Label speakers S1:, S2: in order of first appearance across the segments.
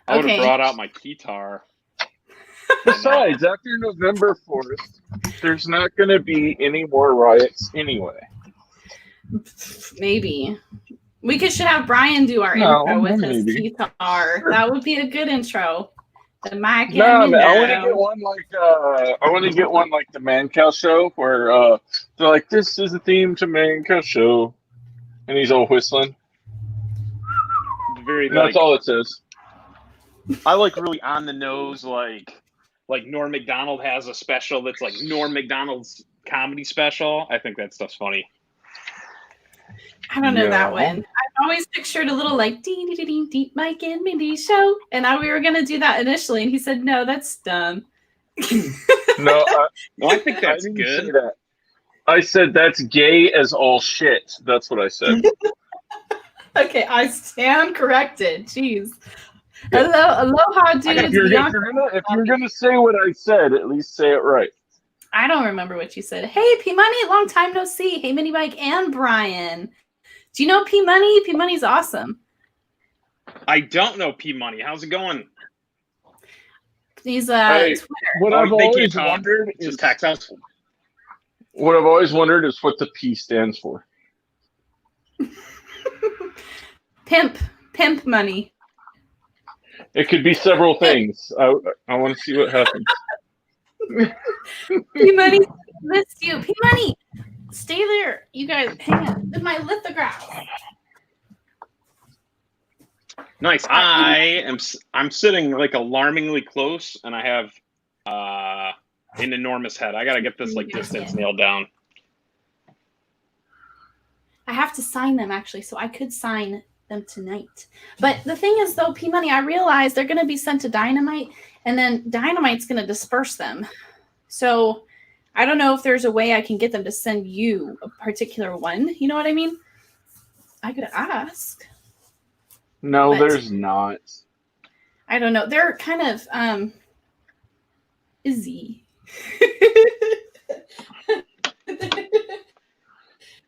S1: I would have
S2: Okay.
S1: brought out my guitar.
S3: Besides, after November 4th, there's not going to be any more riots anyway.
S2: Maybe. We should have Brian do our intro with his guitar. That would be a good intro. The Mike and
S3: I
S2: Mindy.
S3: want to get one like the Man Cow Show, where they're like, "This is the theme to Man Cow Show," and he's all whistling. That's all it says.
S1: I like really on the nose, like Norm Macdonald has a special that's like Norm Macdonald's comedy special. I think that stuff's funny.
S2: I don't know that one. I've always pictured a little like deep Mike and Mindy show, and we were gonna do that initially, and he said no, that's dumb.
S3: No,
S1: I think that's good.
S3: That. I said that's gay as all shit. That's what I said.
S2: Okay, I stand corrected. Jeez. Aloha, dudes.
S3: If you're gonna say what I said, at least say it right.
S2: I don't remember what you said. Hey, P Money, long time no see. Hey, Mindy, Mike, and Brian. Do you know P Money? P Money's awesome.
S1: I don't know P Money. How's it going?
S2: He's
S3: Twitter. What I've always wondered is what the P stands for.
S2: Pimp money.
S3: It could be several things. I want to see what happens.
S2: P Money, missed you. P Money, stay there. You guys, hang on. With my lithograph.
S1: Nice. I'm sitting like alarmingly close, and I have an enormous head. I gotta get this like distance nailed down.
S2: I have to sign them actually, so I could sign them tonight. But the thing is, though, P Money, I realize they're going to be sent to Dynamite, and then Dynamite's going to disperse them. So I don't know if there's a way I can get them to send you a particular one. You know what I mean? I could ask.
S3: No, there's not.
S2: I don't know. They're kind of busy.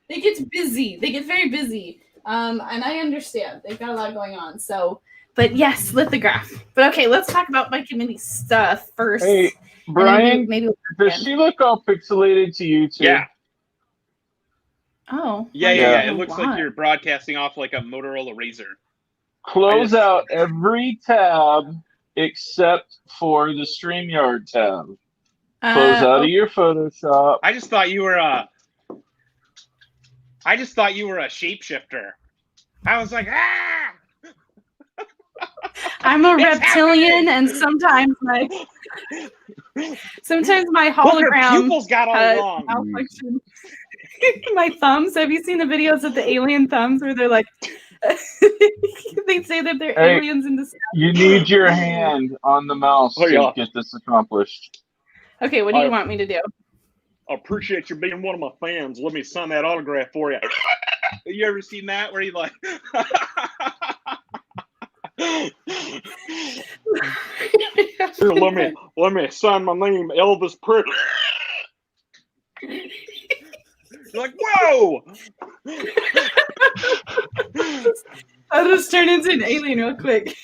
S2: They get busy. They get very busy. And I understand. They've got a lot going on. So, but yes, lithograph. But okay, let's talk about Mike and Mindy stuff first.
S3: Hey, Brian,
S2: maybe
S3: does she look all pixelated to you too?
S1: Yeah.
S2: Oh.
S1: Yeah. It looks like you're broadcasting off like a Motorola Razr.
S3: Close out every tab except for the StreamYard tab. Close out of your Photoshop.
S1: I just thought you were a shapeshifter. I was like, ah!
S2: I'm a reptilian, and sometimes my hologram
S1: pupils got all wrong.
S2: malfunction. My thumbs. Have you seen the videos of the alien thumbs where they're like, they say that they're aliens in the sky?
S3: You need your hand on the mouse to get this accomplished.
S2: Okay, what do you want me to do?
S1: I appreciate you being one of my fans. Let me sign that autograph for you. You ever seen that where he like Here, let me sign my name, Elvis Presley. You're like, whoa!
S2: I'll just turn into an alien real quick.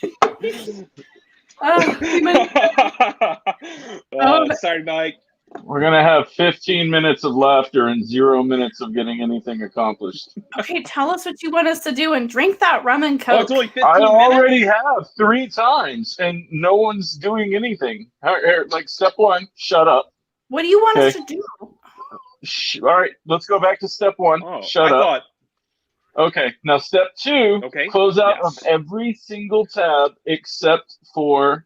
S1: Sorry, Mike.
S3: We're going to have 15 minutes of laughter and 0 minutes of getting anything accomplished.
S2: Okay, tell us what you want us to do and drink that rum and Coke.
S1: It's only 15
S3: I already
S1: minutes?
S3: have 3 times, and no one's doing anything. Like, step 1, shut up.
S2: What do you want us to do?
S3: All right, let's go back to step 1. Shut up. Okay, now step 2, close out of every single tab except for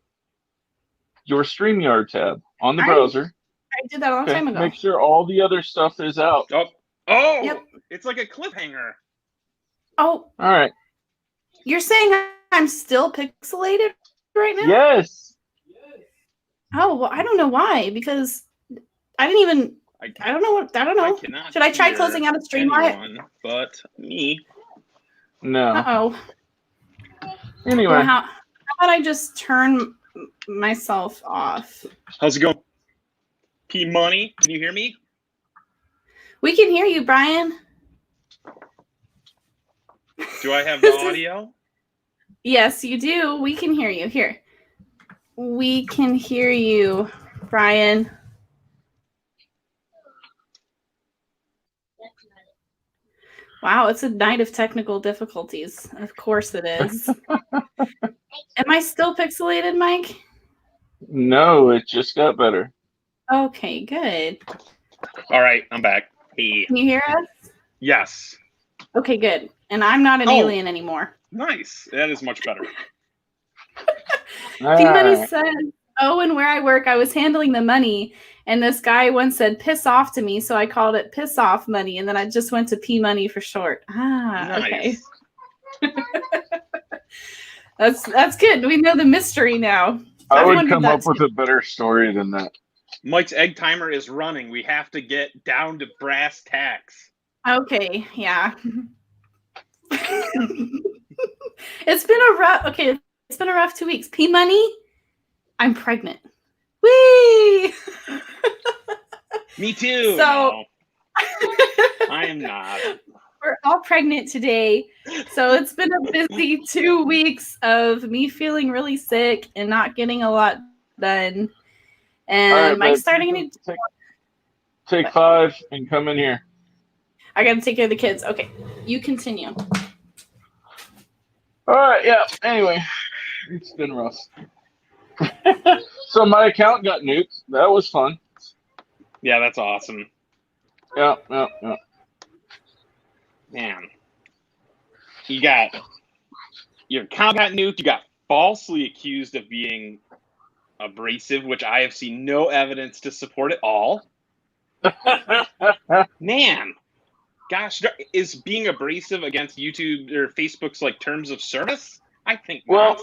S3: your StreamYard tab on the browser.
S2: I did that a long time ago.
S3: Make sure all the other stuff is out.
S1: Yep. It's like a cliffhanger.
S2: Oh.
S3: All right.
S2: You're saying I'm still pixelated right now?
S3: Yes.
S2: Oh, well, I don't know why, because I didn't even... I don't know. Should I try closing out a StreamYard?
S1: But me.
S3: No.
S2: Uh-oh.
S3: Anyway.
S2: Well, how about I just turn myself off?
S1: How's it going? P Money, can you hear me?
S2: We can hear you, Brian.
S1: Do I have the audio?
S2: Yes, you do. We can hear you. Here. We can hear you, Brian. Wow, it's a night of technical difficulties. Of course it is. Am I still pixelated, Mike?
S3: No, it just got better.
S2: Okay, good.
S1: All right, I'm back. Hey.
S2: Can you hear us?
S1: Yes.
S2: Okay, good. And I'm not an alien anymore.
S1: Nice. That is much better.
S2: P-Money says, oh, and where I work, I was handling the money, and this guy once said piss off to me, so I called it piss off money, and then I just went to P-Money for short. Nice. Okay. That's good. We know the mystery now.
S3: I would come up with a better story than that.
S1: Mike's egg timer is running. We have to get down to brass tacks.
S2: Okay, yeah. It's been a rough 2 weeks. P-Money, I'm pregnant. Whee!
S1: Me too.
S2: So
S1: no. I am not.
S2: We're all pregnant today. So it's been a busy 2 weeks of me feeling really sick and not getting a lot done. And Mike's starting to
S3: take 5 and come in here.
S2: I got to take care of the kids. Okay, you continue.
S3: All right, yeah. Anyway, it's been rough. So my account got nuked. That was fun.
S1: Yeah, that's awesome.
S3: Yeah.
S1: Man, you got your account got nuked. You got falsely accused of being abrasive, which I have seen no evidence to support at all. Man, gosh, is being abrasive against YouTube or Facebook's like terms of service? I think not.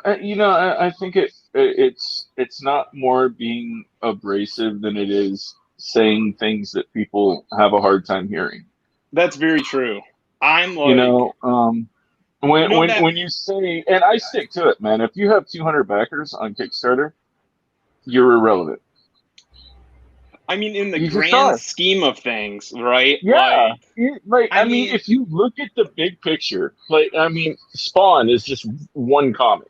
S3: I think it's not more being abrasive than it is saying things that people have a hard time hearing.
S1: That's very true. I'm like,
S3: when you say, and I stick to it, man. If you have 200 backers on Kickstarter, you're irrelevant.
S1: I mean, in the grand scheme of things, right?
S3: Yeah. I mean, if you look at the big picture, Spawn is just one comic.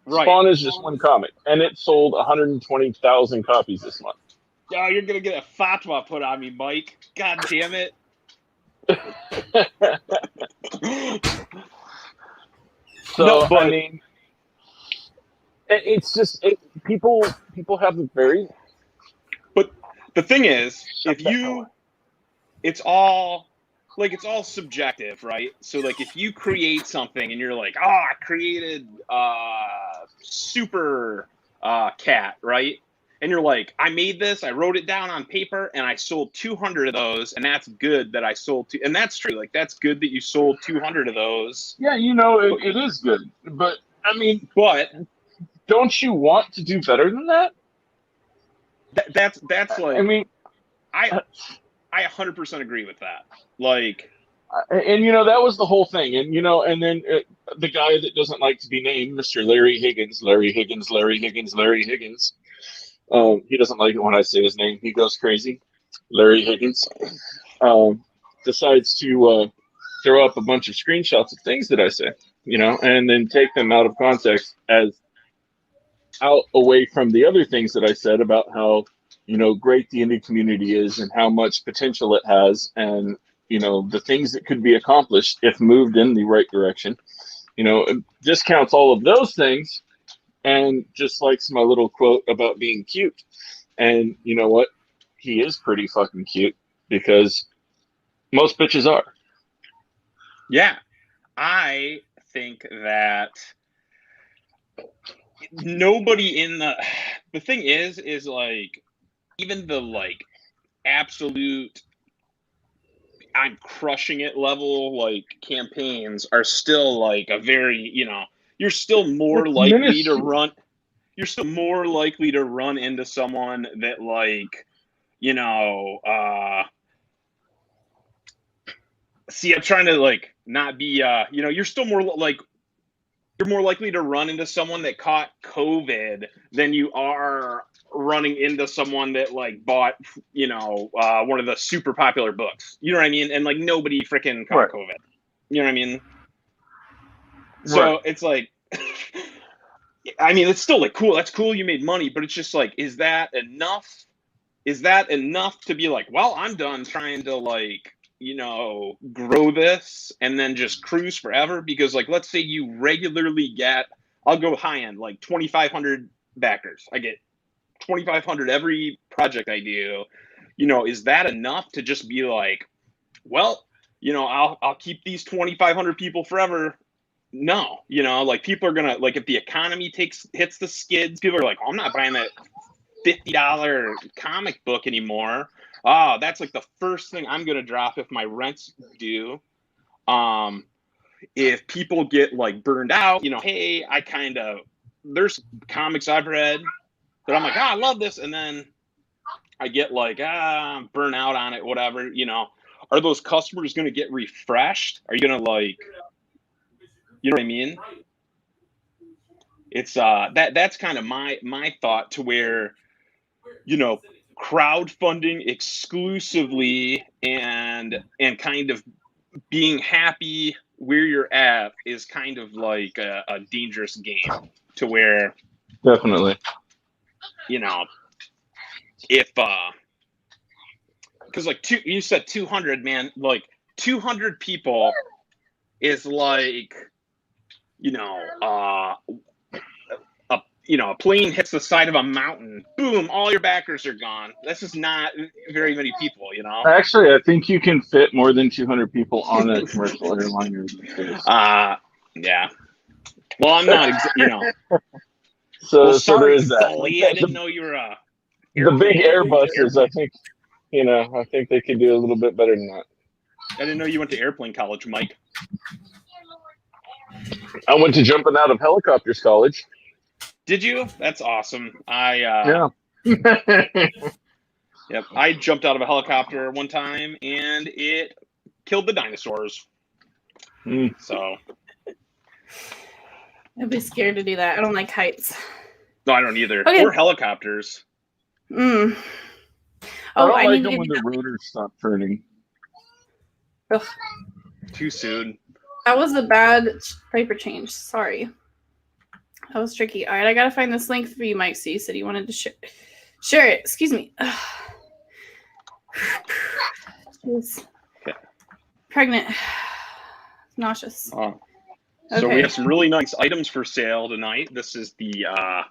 S3: Right. Spawn is just one comic, and it sold 120,000 copies this month.
S1: Oh, you're gonna get a fatwa put on me, Mike. God damn it.
S3: I mean, it's just people have a very.
S1: But the thing is, it's all subjective, right? So like, if you create something and you're like, oh, I created super cat, right? And you're like, I made this, I wrote it down on paper, and I sold 200 of those, and that's good that I sold and that's true. Like, that's good that you sold 200 of those.
S3: Yeah, it is good. But, I mean, don't you want to do better than that?
S1: That's like, I mean, I 100% agree with that. Like,
S3: and that was the whole thing. And and then the guy that doesn't like to be named, Mr. Larry Higgins. He doesn't like it when I say his name. He goes crazy. Larry Higgins decides to throw up a bunch of screenshots of things that I say, and then take them out of context as out away from the other things that I said about how, great the indie community is and how much potential it has, and, the things that could be accomplished if moved in the right direction. Discounts all of those things and just likes my little quote about being cute. And you know what? He is pretty fucking cute, because most bitches are.
S1: Yeah. I think that nobody in the thing is like, even the like absolute I'm crushing it level like campaigns are still like a very, you're still more likely to run into someone that like, see, I'm trying to like not be you're still more like, you're more likely to run into someone that caught COVID than you are running into someone that like bought, one of the super popular books. You know what I mean? And like, nobody freaking caught COVID. You know what I mean? So it's like, I mean, it's still like cool. That's cool. You made money, but it's just like, is that enough? Is that enough to be like, well, I'm done trying to like, grow this and then just cruise forever? Because like, let's say you regularly get, I'll go high end, like 2,500 backers. I get 2,500 every project I do. Is that enough to just be like, well, I'll keep these 2,500 people forever? No, like people are gonna, like, if the economy hits the skids, people are like, oh, I'm not buying that $50 comic book anymore. That's like the first thing I'm gonna drop if my rent's due. If people get like burned out, hey, there's comics I've read that I'm like, I love this, and then I get like, I'm burnt out on it, whatever. Are those customers gonna get refreshed? Are you gonna like, you know what I mean? It's that's kind of my thought, to where, crowdfunding exclusively and kind of being happy where you're at is kind of like a dangerous game, to where
S3: definitely,
S1: if because like you said 200, man, like 200 people is like, a plane hits the side of a mountain, boom, all your backers are gone. That's just not very many people,
S3: Actually, I think you can fit more than 200 people on a commercial airliner.
S1: Yeah. Well, I'm not,
S3: So there is that.
S1: I didn't know you were
S3: the big Airbuses. I think they could do a little bit better than that.
S1: I didn't know you went to airplane college, Mike.
S3: I went to jumping out of helicopters college.
S1: Did you? That's awesome.
S3: Yeah.
S1: Yep. I jumped out of a helicopter one time and it killed the dinosaurs. So
S2: I'd be scared to do that. I don't like heights.
S1: No, I don't either. Okay. Or helicopters.
S2: Oh,
S3: I like them when the rotors stop turning.
S2: Ugh.
S1: Too soon.
S2: That was a bad paper change. Sorry. That was tricky. All right, I gotta find this link for you, Mike. So you said you wanted to share it. Excuse me. Jeez. Okay. Pregnant. Nauseous.
S1: Okay. So we have some really nice items for sale tonight. This is a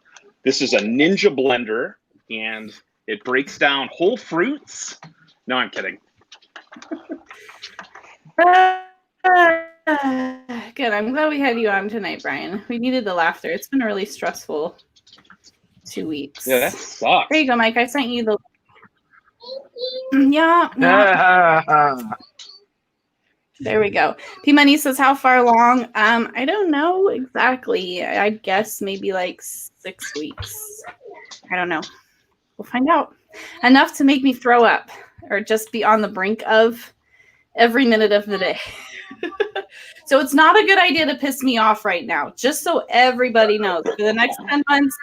S1: Ninja blender, and it breaks down whole fruits. No, I'm kidding.
S2: Good. I'm glad we had you on tonight, Brian. We needed the laughter. It's been a really stressful 2 weeks.
S1: Yeah, that sucks.
S2: There you go, Mike. I sent you the. Yeah. There we go. P Money says, how far along? I don't know exactly. I'd guess maybe like 6 weeks. I don't know. We'll find out. Enough to make me throw up or just be on the brink of every minute of the day. So it's not a good idea to piss me off right now, just so everybody knows. For the next 10 months,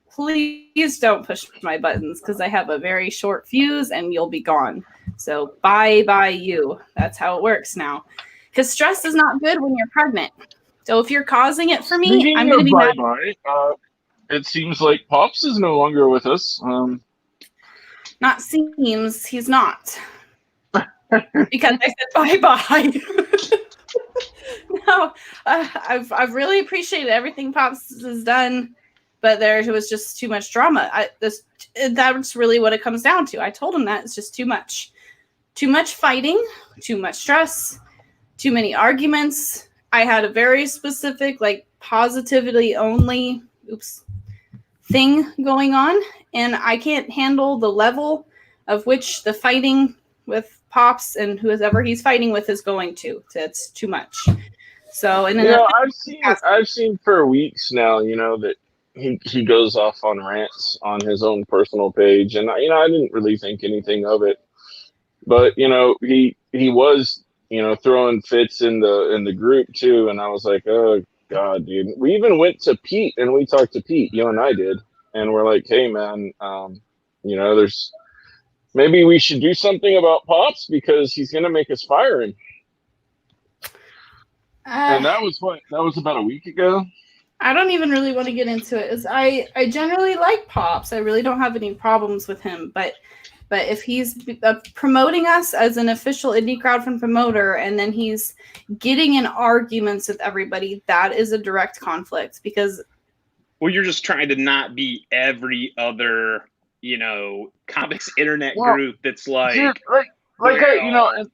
S2: please don't push my buttons, because I have a very short fuse and you'll be gone. So bye you. That's how it works now. Because stress is not good when you're pregnant. So if you're causing it for me, I'm going to be mad.
S3: It seems like Popz is no longer with us.
S2: Not seems, he's not. Because I said bye. No, I've really appreciated everything Popz has done, but there was just too much drama. That's really what it comes down to. I told him that it's just too much fighting, too much stress, too many arguments. I had a very specific, like, positivity only thing going on, and I can't handle the level of which the fighting with Popz and whoever he's fighting with is going to. That's too much. So, and then
S3: I've seen for weeks now, that he goes off on rants on his own personal page, and I didn't really think anything of it, but he was throwing fits in the group too, and I was like, oh God, dude. We even went to Pete and we talked to Pete, you and I did, and we're like, hey man, there's. Maybe we should do something about Popz because he's going to make us fire him. And that was what? That was about a week ago?
S2: I don't even really want to get into it. I generally like Popz. I really don't have any problems with him, but if he's promoting us as an official indie crowdfund promoter and then he's getting in arguments with everybody, that is a direct conflict because...
S1: Well, you're just trying to not be every other, comics internet group that's like...
S3: Dude, and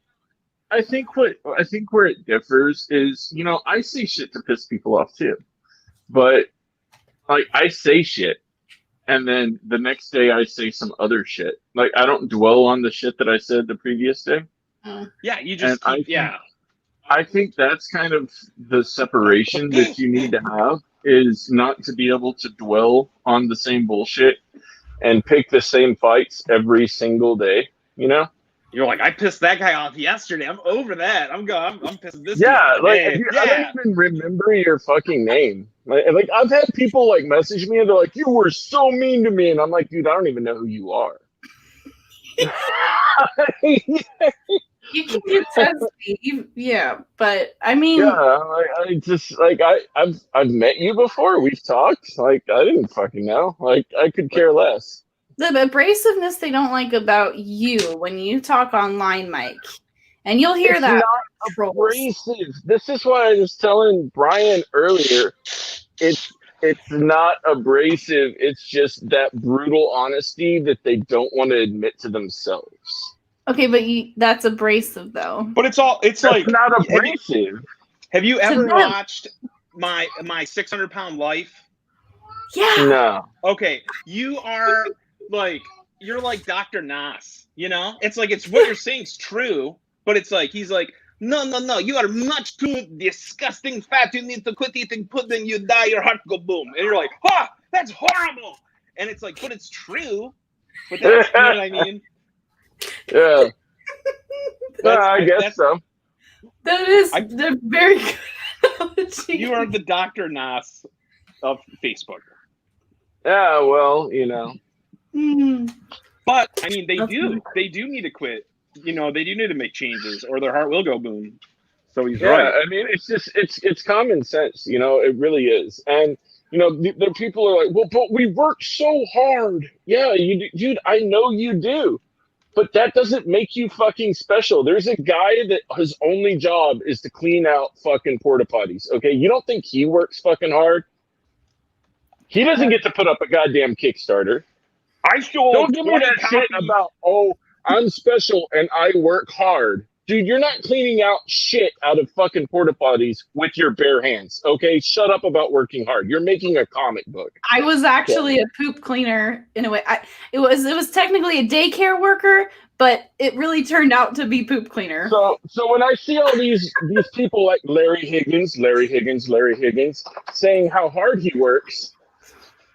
S3: I think where it differs is, I say shit to piss people off too. But, I say shit. And then the next day I say some other shit. Like, I don't dwell on the shit that I said the previous day.
S1: Yeah, you just
S3: I think that's kind of the separation that you need to have, is not to be able to dwell on the same bullshit and pick the same fights every single day,
S1: You're like, I pissed that guy off yesterday. I'm over that. I'm pissing this
S3: guy
S1: off.
S3: I don't even remember your fucking name. Like, I've had people message me and they're like, "You were so mean to me," and I'm like, "Dude, I don't even know who you are."
S2: You can get testy, yeah, but I mean,
S3: I've met you before. We've talked. I didn't fucking know. I could care less.
S2: The abrasiveness they don't like about you when you talk online, Mike, and you'll hear that.
S3: Not abrasive. This is why I was telling Brian earlier. It's not abrasive. It's just that brutal honesty that they don't want to admit to themselves.
S2: Okay, but that's abrasive though.
S1: But it's not
S3: abrasive.
S1: Have you ever watched my 600-pound life?
S2: Yeah.
S3: No.
S1: Okay, you're like Dr. Nas, It's like, it's what you're saying is true, but it's like, he's like, no, you are much too disgusting fat. You need to quit eating pudding, you die, your heart go boom. And you're like, that's horrible. And it's like, but it's true. But that's, you know what I mean?
S3: Yeah. I guess so.
S2: They're very good.
S1: You are the Dr. Nas of Facebook.
S3: Yeah, well,
S1: But I mean, they do need to quit. They do need to make changes, or their heart will go boom. So he's right.
S3: I mean, it's just it's common sense. It really is. And the people are like, well, but we work so hard. Yeah, you do, dude. I know you do, but that doesn't make you fucking special. There's a guy that his only job is to clean out fucking porta potties. Okay, you don't think he works fucking hard? He doesn't get to put up a goddamn Kickstarter. Don't give me that shit about, I'm special and I work hard. Dude, you're not cleaning out shit out of fucking porta potties with your bare hands. Okay, shut up about working hard. You're making a comic book.
S2: I was actually a poop cleaner in a way. It was technically a daycare worker, but it really turned out to be poop cleaner.
S3: So when I see all these people like Larry Higgins saying how hard he works,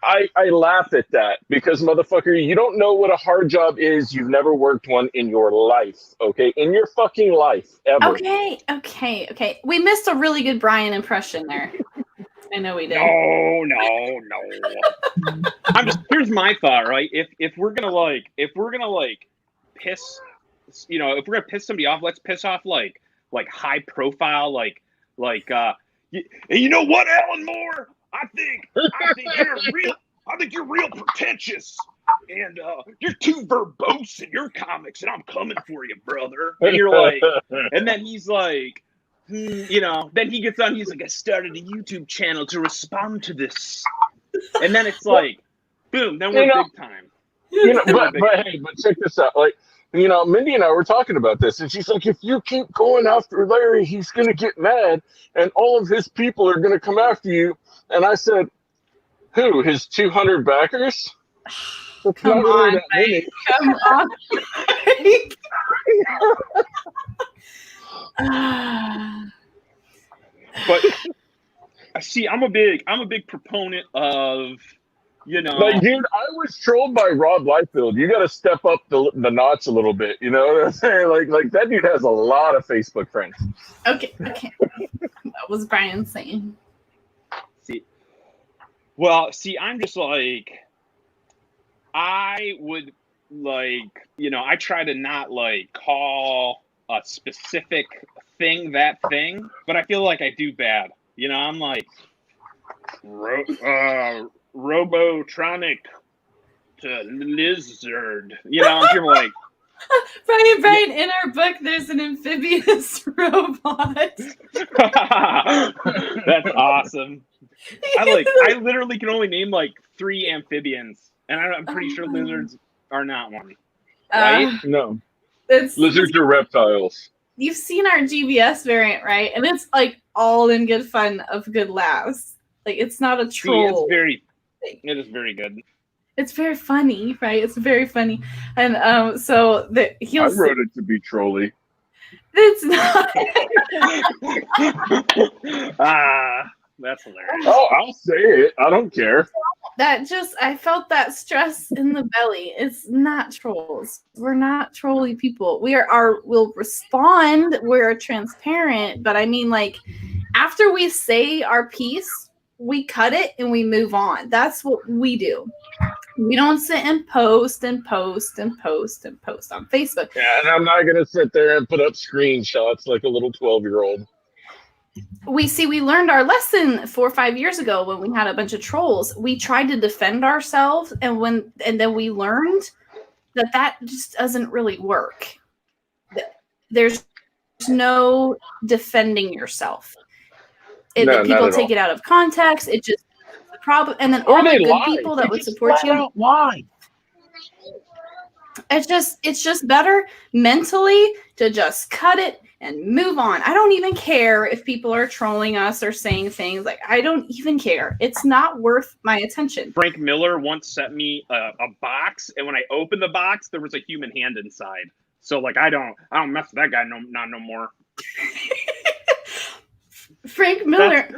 S3: I laugh at that because, motherfucker, you don't know what a hard job is. You've never worked one in your life, okay? In your fucking life, ever.
S2: Okay. We missed a really good Brian impression there. I know we did.
S1: No. Here's my thought, right? If we're gonna piss, if we're gonna piss somebody off, let's piss off like high profile, you know what, Alan Moore? I think you're real pretentious, and you're too verbose in your comics, and I'm coming for you, brother. And you're like, and then he's like, then he gets on. He's like, I started a YouTube channel to respond to this, and then it's like, boom, then we're big time.
S3: But check this out, Mindy and I were talking about this, and she's like, if you keep going after Larry, he's going to get mad, and all of his people are going to come after you. And I said, who? His 200 backers?
S2: Come on, Mike. Come on.
S1: But see, I'm a big proponent of,
S3: dude, I was trolled by Rob Lightfield. You got to step up the notch a little bit. You know what I'm saying? Like that dude has a lot of Facebook friends.
S2: Okay. That was Brian saying.
S1: I'm just like, I would I try to not call a specific thing, but I feel like I do bad. You know, I'm like Robotronic to lizard. You know, and people are like,
S2: Brian, in our book, there's an amphibious robot.
S1: That's awesome. I literally can only name like 3 amphibians, and I'm pretty sure lizards are not one. Right?
S3: No. Lizards are reptiles.
S2: You've seen our GBS variant, right? And it's like all in good fun of good laughs. Like it's not a troll.
S1: It is very good.
S2: It's very funny, right? It's very funny. And I
S3: wrote it to be trolly.
S2: It's not.
S1: That's hilarious.
S3: Oh, I'll say it. I don't care.
S2: I felt that stress in the belly. It's not trolls. We're not trolly people. We'll respond. We're transparent. But I mean, like, after we say our piece, we cut it and we move on. That's what we do. We don't sit and post on Facebook.
S3: Yeah, and I'm not going to sit there and put up screenshots like a little 12-year-old.
S2: We learned our lesson 4 or 5 years ago when we had a bunch of trolls. We tried to defend ourselves, and then we learned that just doesn't really work. There's no defending yourself. People take it out of context. It just the problem, and then all the good people that would support you.
S3: Why?
S2: It's just better mentally to just cut it and move on. I don't even care if people are trolling us or saying things. Like, I don't even care. It's not worth my attention.
S1: Frank Miller once sent me a box, and when I opened the box, there was a human hand inside. So, like, I don't mess with that guy no more.
S2: Frank Miller.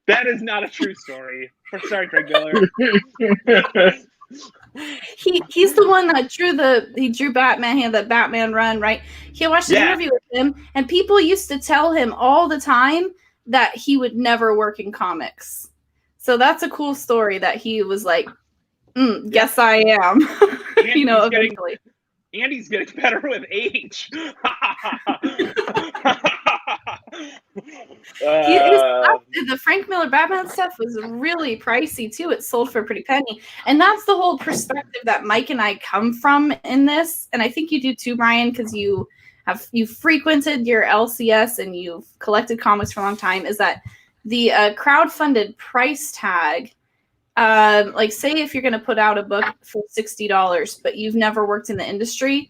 S1: That is not a true story. Sorry, Frank Miller.
S2: He's the one that drew Batman. He had that Batman run, right? He watched an interview with him, and people used to tell him all the time that he would never work in comics. So that's a cool story that he was like, guess I am. Eventually.
S1: And he's getting better with age.
S2: The Frank Miller Batman stuff was really pricey too. It sold for a pretty penny, and that's the whole perspective that Mike and I come from in this. And I think you do too, Brian, because you've frequented your LCS and you've collected comics for a long time. Is that the crowdfunded price tag? Like, say if you're going to put out a book for $60, but you've never worked in the industry.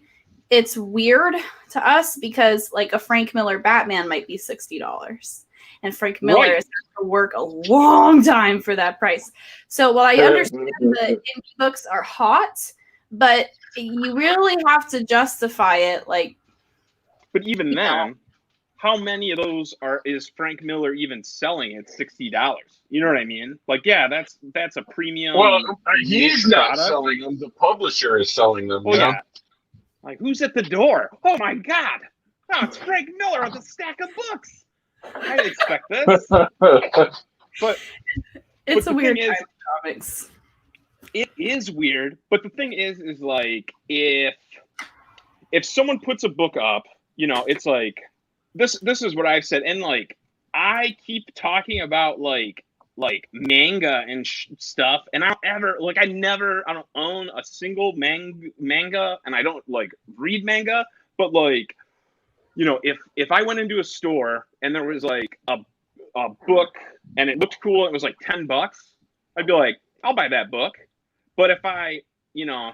S2: It's weird to us because like a Frank Miller Batman might be $60, and Frank Miller has to work a long time for that price. So while I understand the indie books are hot, but you really have to justify it. Like,
S1: but even then, how many of those is Frank Miller even selling at $60? You know what I mean? Like, yeah, that's a premium.
S3: Well, he's not selling them. The publisher is selling them.
S1: Oh, yeah. Like, who's at the door? Oh, my God. Oh, it's Frank Miller with a stack of books. I didn't expect this. But
S2: it's a weird time of comics.
S1: It is weird. But the thing is like, if someone puts a book up, you know, it's like, this is what I've said. And, like, I keep talking about, like manga and stuff, and I don't own a single manga, and I don't like read manga, but like, you know, if I went into a store and there was like a book and it looked cool and it was like $10, I'd be like, I'll buy that book. But if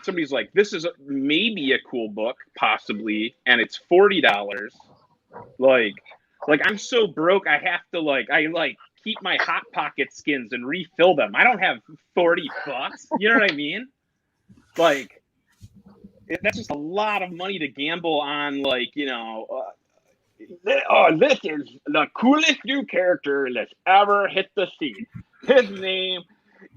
S1: somebody's like, this is maybe a cool book, possibly, and it's $40, like I'm so broke, I have to keep my Hot Pocket skins and refill them. I don't have $40. You know what I mean? Like, that's just a lot of money to gamble on. Like, you know, this is the coolest new character that's ever hit the scene. His name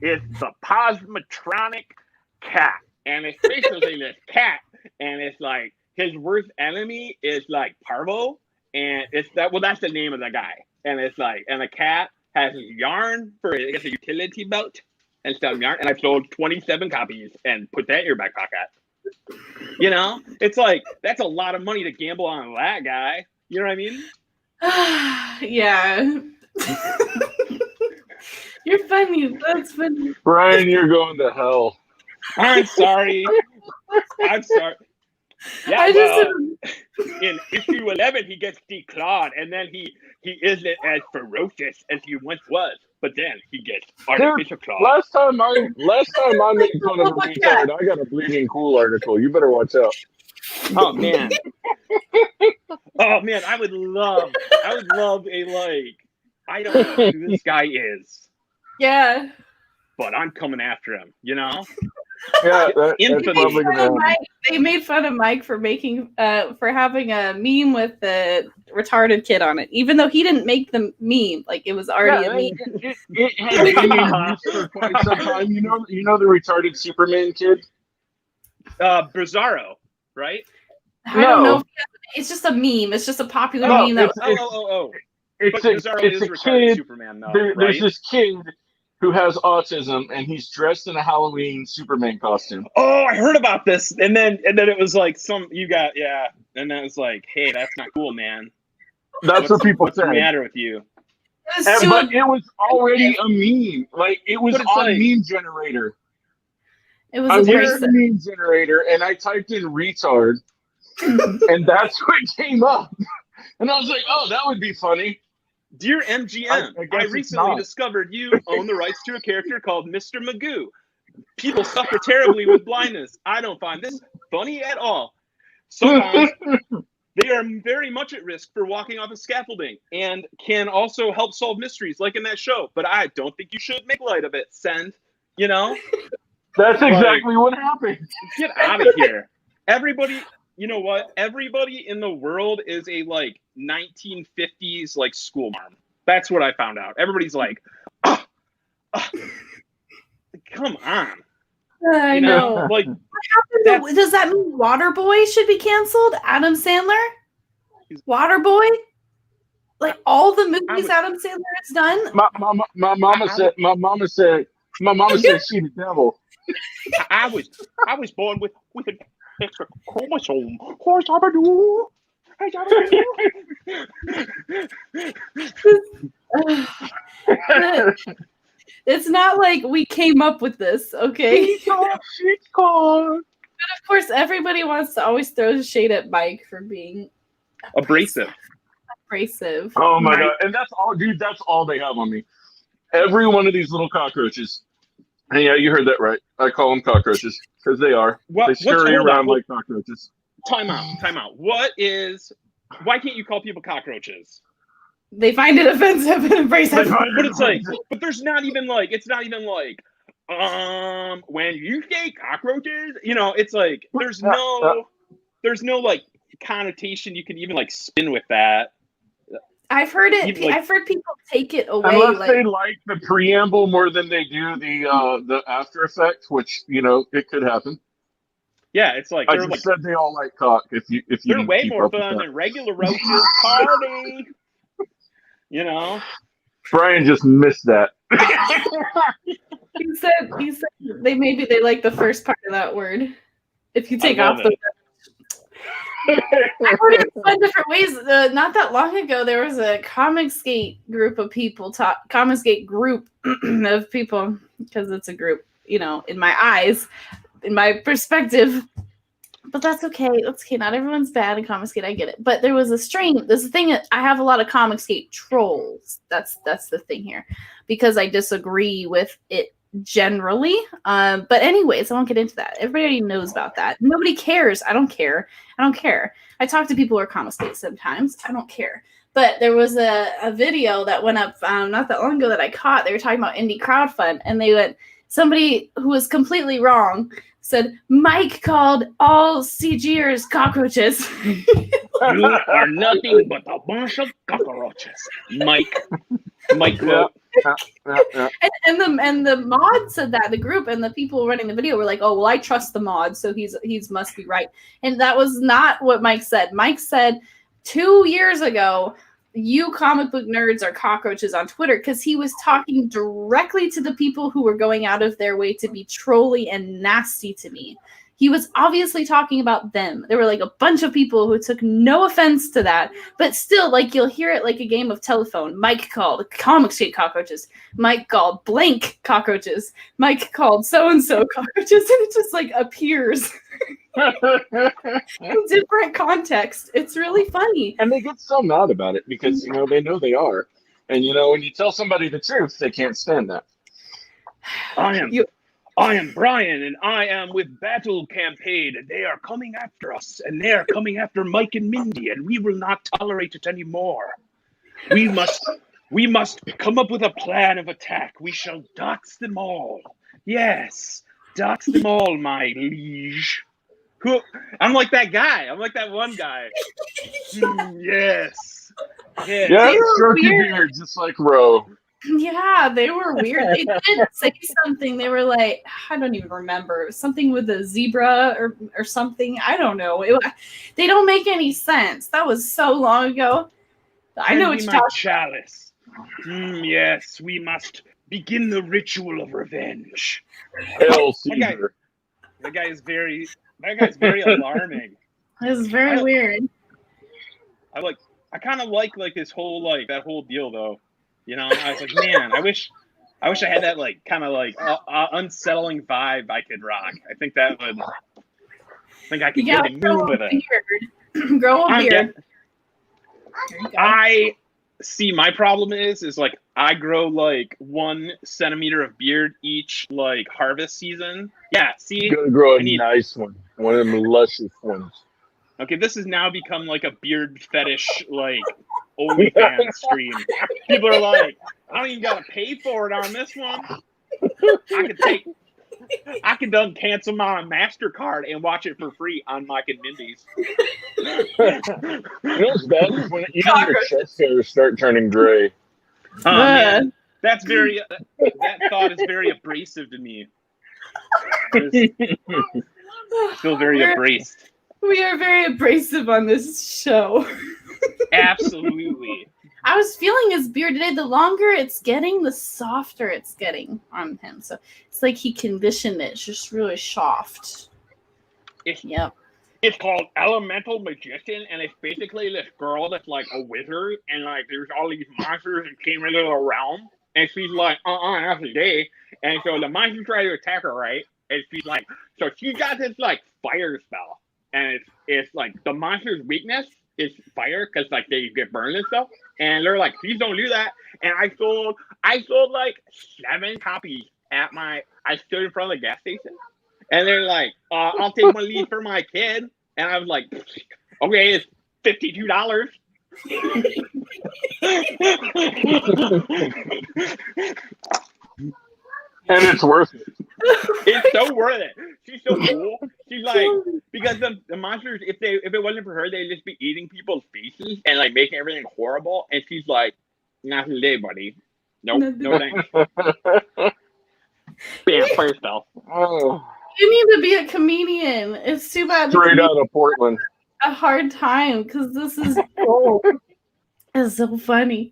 S1: is the Posmatronic Cat, and his facial name is Cat, and it's like his worst enemy is like Parvo, and that's the name of the guy. And it's like, and the cat has yarn for a utility belt and stuff yarn. And I've sold 27 copies and put that in your back pocket. You know, it's like that's a lot of money to gamble on that guy. You know what I mean?
S2: Yeah. You're funny. That's funny.
S3: Brian, you're going to hell.
S1: I'm sorry. I'm sorry. Yeah, in issue 11, he gets declawed, and then he isn't as ferocious as he once was. But then he gets artificial claws.
S3: Last time I made fun of a retard, I got a Bleeding Cool article. You better watch out.
S1: Oh man. Oh man, I would love a I don't know who this guy is.
S2: Yeah.
S1: But I'm coming after him, you know?
S3: Yeah,
S2: they made fun of Mike for making for having a meme with the retarded kid on it, even though he didn't make the meme. Like it was already a meme.
S3: It had been used for quite some time. You know the retarded Superman kid?
S1: Bizarro, right?
S2: I don't know. It's just a meme. It's just a popular meme.
S3: It's a kid. Superman, though, there's this kid who has autism, and he's dressed in a Halloween Superman costume.
S1: Oh, I heard about this, and then it was like and then it was like, hey, that's not cool, man.
S3: That's what people say.
S1: What's the matter with you?
S3: But it was already a meme. Like it was on meme generator.
S2: It was
S3: I went to meme generator and I typed in retard, and that's what came up. And I was like, oh, that would be funny.
S1: Dear MGM, I recently discovered you own the rights to a character called Mr. Magoo. People suffer terribly with blindness. I don't find this funny at all. Sometimes they are very much at risk for walking off a scaffolding and can also help solve mysteries like in that show. But I don't think you should make light of it. Send, you know?
S3: That's exactly what happened.
S1: Get out of here. Everybody, you know what? Everybody in the world is a 1950s school marm. That's what I found out. Everybody's like, come on.
S2: I know.
S1: What
S2: happened does that mean Waterboy should be canceled? Adam Sandler? Waterboy? Like all the movies Adam Sandler has done?
S3: My mama said she's the devil.
S1: I was born with an extra chromosome.
S2: It's not like we came up with this, okay? But of course, everybody wants to always throw shade at Mike for being
S1: abrasive.
S3: Oh my god! And that's all, dude. That's all they have on me. Every one of these little cockroaches. And yeah, you heard that right. I call them cockroaches because they are. They scurry around like cockroaches.
S1: Time out. Why can't you call people cockroaches?
S2: They find it offensive and embrace it.
S1: But it's but there's not even it's not even when you say cockroaches, it's there's no connotation you can even spin with that.
S2: I've heard it. I've heard people take it away.
S3: Unless they like the preamble more than they do the after effect, which it could happen.
S1: Yeah, it's like
S3: I just said they all like cock. If you
S1: they're way more fun than regular roaches. Party.
S3: Brian just missed that.
S2: He said they like the first part of that word. If you take off the. I heard it in different ways. Not that long ago, there was a Comicsgate group of people. Comicsgate group of people, because it's a group. In my eyes, in my perspective. But that's okay. That's okay. Not everyone's bad in Comicsgate. I get it. But there was a thing. I have a lot of Comicsgate trolls. That's the thing here, because I disagree with it generally. But anyways, I won't get into that. Everybody already knows about that. Nobody cares. I don't care. I talk to people who are Comicsgate sometimes. I don't care. But there was a video that went up not that long ago that I caught. They were talking about indie crowdfund, and they went. Somebody who was completely wrong said, Mike called all CGers cockroaches.
S1: You are nothing but a bunch of cockroaches. Mike.
S3: Yeah.
S2: And the mod said that, the group and the people running the video were like, oh, well, I trust the mod, so he's must be right. And that was not what Mike said. Mike said 2 years ago, you comic book nerds are cockroaches on Twitter, because he was talking directly to the people who were going out of their way to be trolly and nasty to me. He was obviously talking about them. There were like a bunch of people who took no offense to that, but still, like, you'll hear it like a game of telephone. Mike called comics hate cockroaches. Mike called blank cockroaches. Mike called so-and-so cockroaches, and it just like appears in different context. It's really funny.
S3: And they get so mad about it because, they know they are. And, when you tell somebody the truth, they can't stand that.
S1: I am Brian, and I am with Battle Campaign, and they are coming after us, and they are coming after Mike and Mindy, and we will not tolerate it anymore. We must come up with a plan of attack. We shall dox them all. Yes, dox them all, my liege. I'm like that guy. I'm like that one guy. Yes.
S3: Yeah, stroke your beard, just like Ro.
S2: Yeah, they were weird. They did say something. They were like, I don't even remember. Something with a zebra or something. I don't know. They don't make any sense. That was so long ago. I know what you're talking
S1: chalice. Yes, we must begin the ritual of revenge.
S3: Hell, Caesar.
S1: That guy is very alarming.
S2: It was very weird.
S1: I kind of like this whole that whole deal though. I was like, man, I wish I had that kind of unsettling vibe I could rock. I think I could get a move with it.
S2: Grow a beard.
S1: I see. My problem is I grow 1 centimeter of beard each harvest season. Yeah, see,
S3: you gotta grow a nice one of them luscious ones.
S1: Okay, this has now become a beard fetish OnlyFans stream. People are like, I don't even gotta pay for it on this one. I could done cancel my MasterCard and watch it for free on Mike and Mindy's.
S3: What's bad is when even your chest hairs start turning gray.
S1: Man, that thought is very abrasive to me. Still very abrasive.
S2: We are very abrasive on this show.
S1: Absolutely.
S2: I was feeling his beard today. The longer it's getting, the softer it's getting on him. So it's like he conditioned it. It's just really soft. Yep.
S1: It's called Elemental Magician, and it's basically this girl that's a wizard, and there's all these monsters that came into the realm, and she's like, that's a day. And so the monsters try to attack her, right? And she's like, so she got this fire spell. And it's the monster's weakness is fire because they get burned and stuff. And they're like, please don't do that. And I sold 7 copies I stood in front of the gas station. And they're like, I'll take one of these for my kid. And I was like, okay, it's $52.
S3: And it's worth it.
S1: It's so worth it. She's so cool. She's because the monsters, if it wasn't for her, they'd just be eating people's faces and making everything horrible. And she's like, not today, buddy. Nope, no thanks. Bam, fire spell.
S3: Oh.
S2: You need to be a comedian. It's too bad.
S3: Straight out of Portland.
S2: A hard time because this is gold. It's so funny.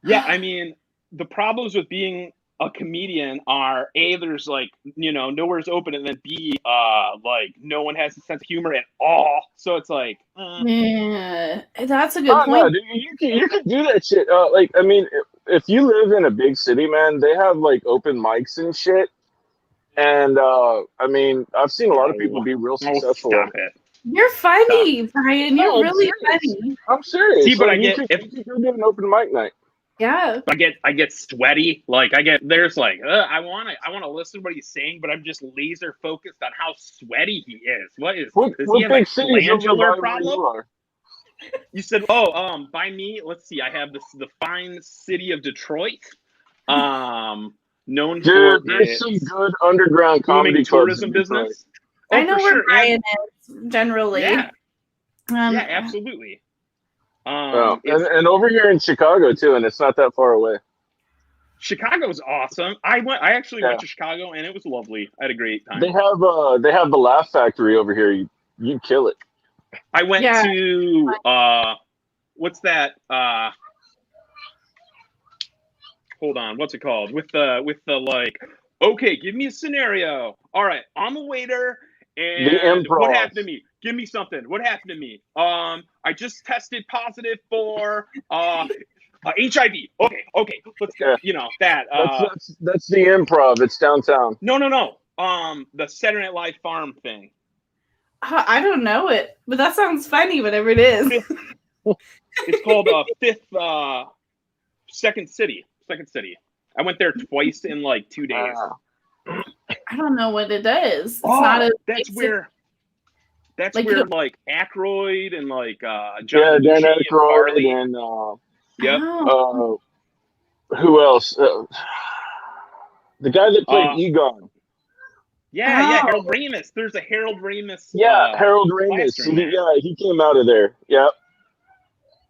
S1: Yeah, I mean, the problems with being a comedian are there's nowhere's open, and then B, no one has a sense of humor at all. So it's
S2: yeah, that's a good point.
S3: No, you can do that shit. I mean, if you live in a big city, man, they have open mics and shit. And I mean, I've seen a lot of people be real successful.
S1: Stop it.
S2: You're funny, Brian. You're really funny.
S3: I'm serious.
S1: See, but
S3: you can do an open mic night.
S2: Yeah.
S1: I get sweaty. There's I want to listen to what he's saying, but I'm just laser focused on how sweaty he is. Does he have a glandular problem? You said, by me, let's see, I have the fine city of Detroit. Known for
S3: there's some good underground comedy
S1: tourism business.
S2: I know where Brian is generally.
S1: Yeah. Yeah, absolutely.
S3: And over here in Chicago too, and it's not that far away.
S1: Chicago's awesome. I actually went to Chicago, and it was lovely. I had a great time.
S3: They have the Laugh Factory over here. You kill it.
S1: I went to what's that? Hold on, what's it called? With the okay, give me a scenario. All right, I'm a waiter, And what happened to me? Give me something. What happened to me? I just tested positive for HIV. Okay, let's go. You know that.
S3: That's the Improv. It's downtown.
S1: No. The Saturday Night Live farm thing.
S2: I don't know it, but that sounds funny. Whatever it is.
S1: It's called Second City. I went there twice in like 2 days.
S2: I don't know what it is. It's not a.
S1: That's where like Aykroyd and like
S3: Dan Aykroyd and who else? The guy that played Egon.
S1: Yeah, Harold Ramis. There's a Harold Ramis.
S3: Yeah, Harold Ramis. He came out of there. Yep.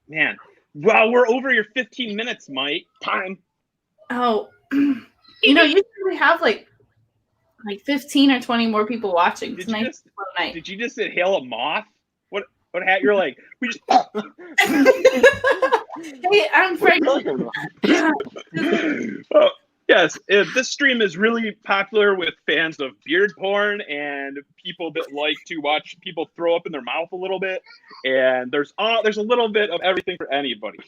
S1: Man, well, we're over your 15 minutes, Mike. Time.
S2: Oh, usually we have like 15 or 20 more people watching.
S1: Did you just inhale a moth? What hat? You're like, we just.
S2: Hey, I'm pregnant.
S1: Yes, this stream is really popular with fans of beard porn and people that like to watch people throw up in their mouth a little bit. And there's a little bit of everything for anybody.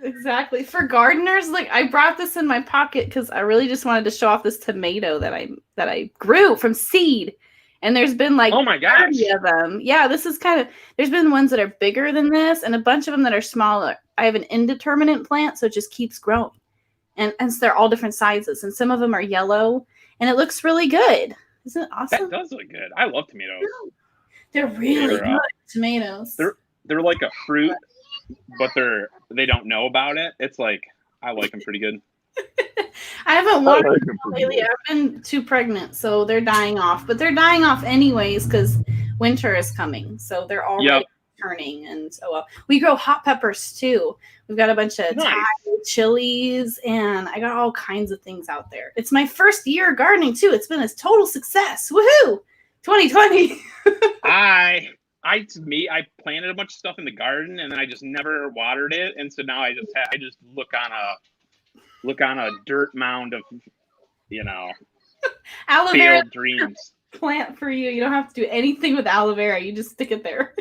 S2: Exactly. For gardeners, like I brought this in my pocket because I really just wanted to show off this tomato that I grew from seed. And there's been like 30 of them. Yeah, this is there's been ones that are bigger than this and a bunch of them that are smaller. I have an indeterminate plant, so it just keeps growing. And so they're all different sizes, and some of them are yellow, and it looks really good. Isn't it awesome?
S1: That does look good. I love tomatoes.
S2: They're really good tomatoes.
S1: They're like a fruit, but they don't know about it. It's like I like them pretty good.
S2: I haven't watered them lately. I've been too pregnant, so they're dying off. But they're dying off anyways because winter is coming, so they're already turning. And so we grow hot peppers too. We've got a bunch of Thai chilies, and I got all kinds of things out there. It's my first year gardening too. It's been a total success. Woohoo! 2020.
S1: I planted a bunch of stuff in the garden, and then I just never watered it, and so now I just look on a dirt mound of
S2: aloe vera
S1: failed dreams.
S2: Plant for you. You don't have to do anything with aloe vera. You just stick it there.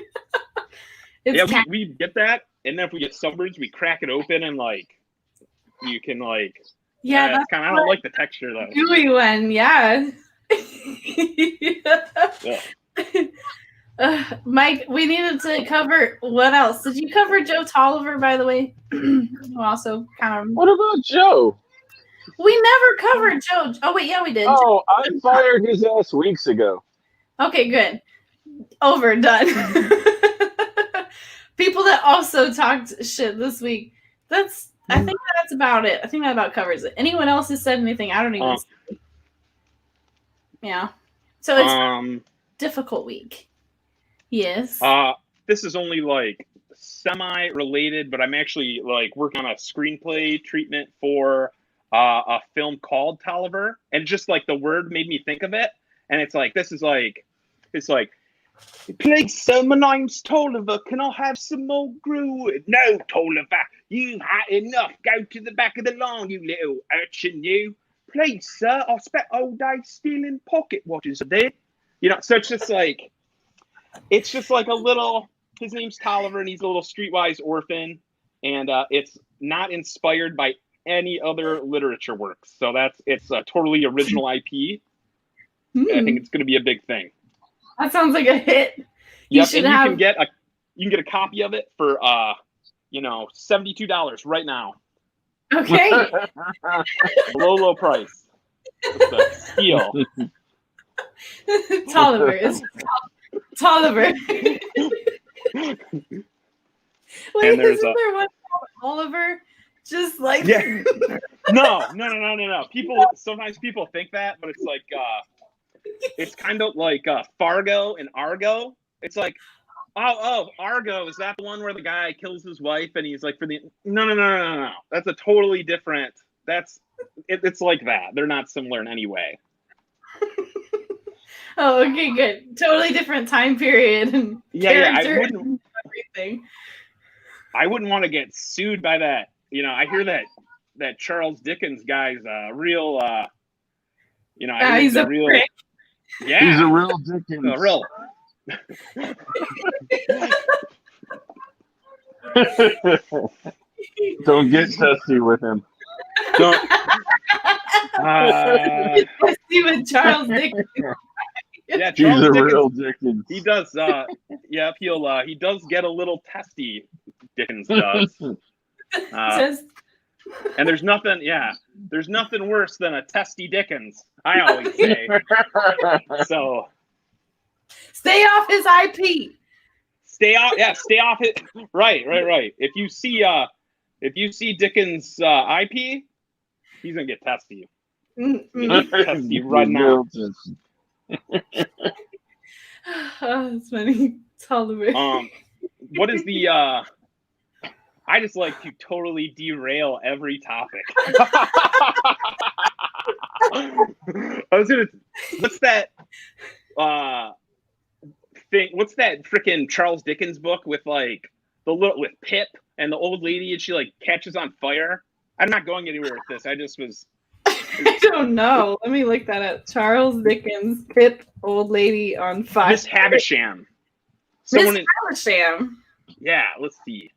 S1: We get that, and then if we get sunburns, we crack it open and you can that's kind of. I don't like the texture though.
S2: Gooey one, yeah. Mike, we needed to cover what else? Did you cover Joe Toliver, by the way? Also, kind of.
S3: What about Joe?
S2: We never covered Joe. Oh wait, yeah, we did.
S3: Oh, I fired his ass weeks ago.
S2: Okay, good. Over, done. People that also talked shit this week. I think that's about it. I think that about covers it. Anyone else has said anything? I don't even see. Yeah. So it's a difficult week. Yes.
S1: This is only semi-related, but I'm actually working on a screenplay treatment for a film called Toliver, and just the word made me think of it. And it's please, sir, my name's Toliver. Can I have some more gruel? No, Toliver, you've had enough. Go to the back of the lawn, you little urchin, you. Please, sir, I spent all day stealing pocket watches a day. So it's just a little. His name's Toliver, and he's a little streetwise orphan, and it's not inspired by any other literature works. So it's a totally original IP. And I think it's going to be a big thing.
S2: That sounds like a hit.
S1: You can get a copy of it for $72 right now.
S2: Okay.
S1: low price. It's a steal.
S2: Toliver is Toliver. Wait, isn't there one called Oliver? Just
S1: No. Sometimes people think that, but it's it's kind of like Fargo and Argo. It's Argo, is that the one where the guy kills his wife and he's no. That's a totally different. It's like that. They're not similar in any way.
S2: Oh, okay, good. Totally different time period and character and everything.
S1: I wouldn't want to get sued by that. I hear that Charles Dickens guy's real.
S2: He's a real. Prick.
S1: Yeah.
S3: He's a real Dickens.
S1: A real.
S3: Don't get testy with him.
S1: Don't.
S2: Testy with Charles Dickens.
S1: Yeah,
S3: He's a real Dickens.
S1: He does. Yeah, he does get a little testy. Dickens does. And there's nothing. Yeah, there's nothing worse than a testy Dickens. I always say. So.
S2: Stay off his IP.
S1: Stay off it. Right. If you see Dickens' IP, he's gonna get testy. Testy right now.
S2: Oh, that's funny. Toliver.
S1: What is the? I just like to totally derail every topic. What's that? What's that freaking Charles Dickens book with like with Pip and the old lady and she like catches on fire? I'm not going anywhere with this. I just was.
S2: I don't know. Let me look that up. Charles Dickens, Pip, old lady on fire.
S1: Miss Havisham.
S2: Havisham.
S1: Yeah, let's see.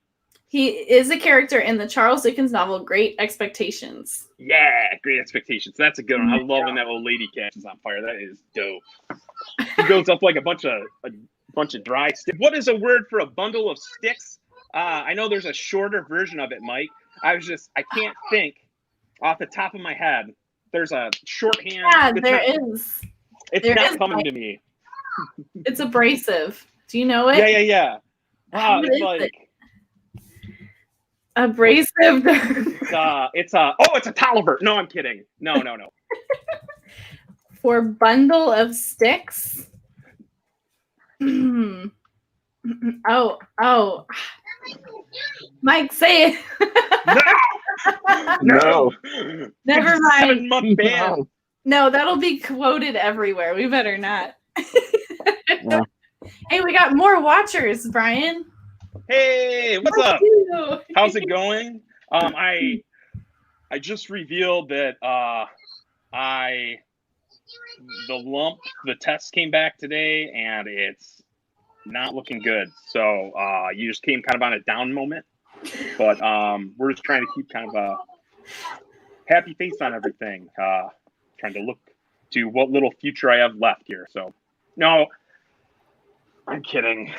S2: He is a character in the Charles Dickens novel Great Expectations.
S1: Yeah, Great Expectations. That's a good one. I love when that old lady catches on fire. That is dope. He goes up like a bunch of dry sticks. What is a word for a bundle of sticks? I know there's a shorter version of it, Mike. I can't think off the top of my head. There's a shorthand.
S2: Yeah, is.
S1: It's not coming to me.
S2: It's abrasive. Do you know it?
S1: Yeah. Wow, it's like
S2: abrasive.
S1: It's a Toliver. No, I'm kidding. No.
S2: For bundle of sticks. Oh. Mike, say it.
S3: No.
S2: Never mind.
S1: 7-month ban.
S2: No, that'll be quoted everywhere. We better not.
S3: Yeah.
S2: Hey, we got more watchers, Brian.
S1: Hey, what's up? How's it going? I just revealed that the test came back today and it's not looking good. So you just came kind of on a down moment. But we're just trying to keep kind of a happy face on everything. Trying to look to what little future I have left here. So, no, I'm kidding.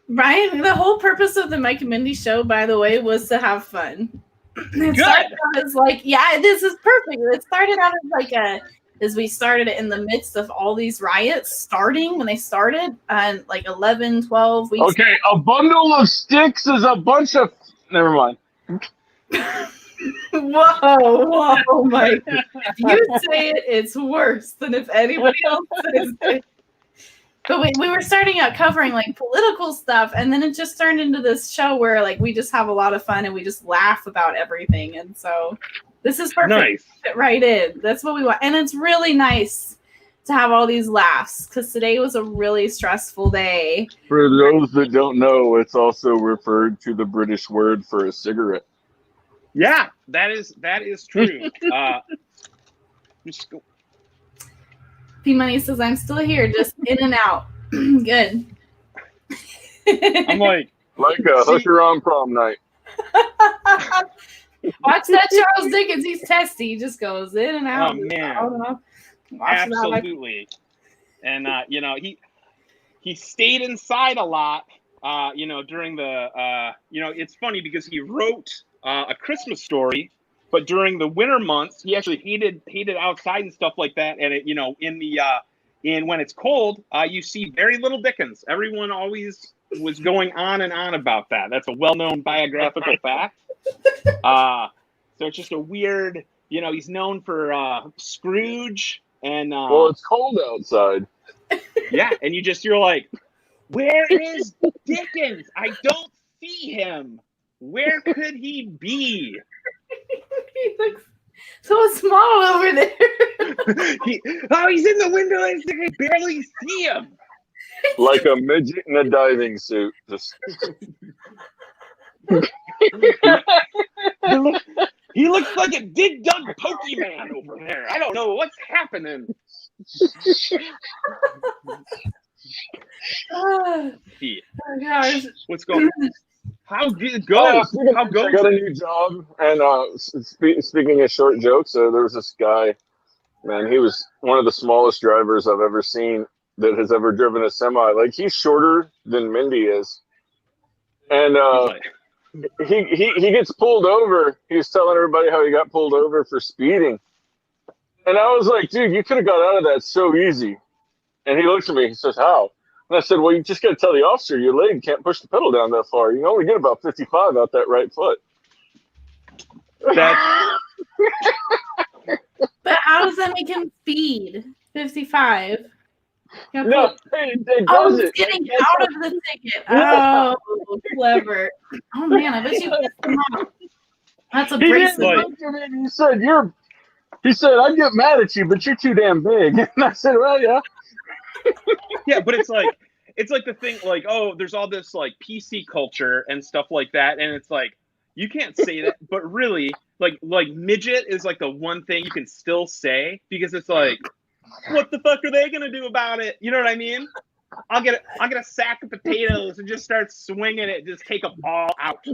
S2: Ryan, the whole purpose of the Mike and Mindy show, by the way, was to have fun. It started out as like, yeah, this is perfect. It started out as like as we started it in the midst of all these riots starting when they started on like 11, 12 weeks.
S3: Okay, a bundle of sticks is a bunch of... Never mind.
S2: Whoa, Mike. If you say it, it's worse than if anybody else says it. But we were starting out covering like political stuff, and then it just turned into this show where like we just have a lot of fun and we just laugh about everything. And so this is perfect.
S1: Nice.
S2: Fit right in. That's what we want. And it's really nice to have all these laughs because today was a really stressful day.
S3: For those that don't know, it's also referred to the British word for a cigarette.
S1: Yeah, that is true. Just go.
S2: P-Money says, I'm still here, just in and out. Good.
S1: I'm like
S3: a hooker on prom night.
S2: Watch that Charles Dickens. He's testy. He just goes in and out.
S1: Oh, man. Absolutely. And, he stayed inside a lot, during the, it's funny because he wrote A Christmas Story, but during the winter months, he actually hated outside and stuff like that. And in when it's cold, you see very little Dickens. Everyone always was going on and on about that. That's a well-known biographical fact. So it's just a weird, he's known for Scrooge and.
S3: Well, it's cold outside.
S1: Yeah, and you're like, where is Dickens? I don't see him. Where could he be?
S2: He looks so small over there.
S1: He's in the window. I can barely see him.
S3: Like a midget in a diving suit. Just...
S1: he looks like a Dig Dug Pokemon over there. I don't know what's happening.
S2: Oh gosh.
S1: What's going on? How good it goes? How goes
S3: I got a new job, and speaking of short jokes, there was this guy, man, he was one of the smallest drivers I've ever seen that has ever driven a semi. Like, he's shorter than Mindy is. And he gets pulled over. He was telling everybody how he got pulled over for speeding. And I was like, dude, you could have got out of that so easy. And he looks at me, he says, how? And I said, well, you just got to tell the officer your leg can't push the pedal down that far. You can only get about 55 out that right foot.
S2: But how does that make him speed 55?
S3: No, it doesn't.
S2: He's getting out of the ticket. Oh, clever. Oh, man, I bet you pissed him off. That's abrasive.
S3: He said, I'd get mad at you, but you're too damn big. And I said, well, yeah.
S1: Yeah, but it's like the thing, like, oh, there's all this like PC culture and stuff like that, and it's like you can't say that, but really, like midget is like the one thing you can still say, because it's like, what the fuck are they gonna do about it? You know what I mean? I'll get a sack of potatoes and just start swinging it, just take them all out.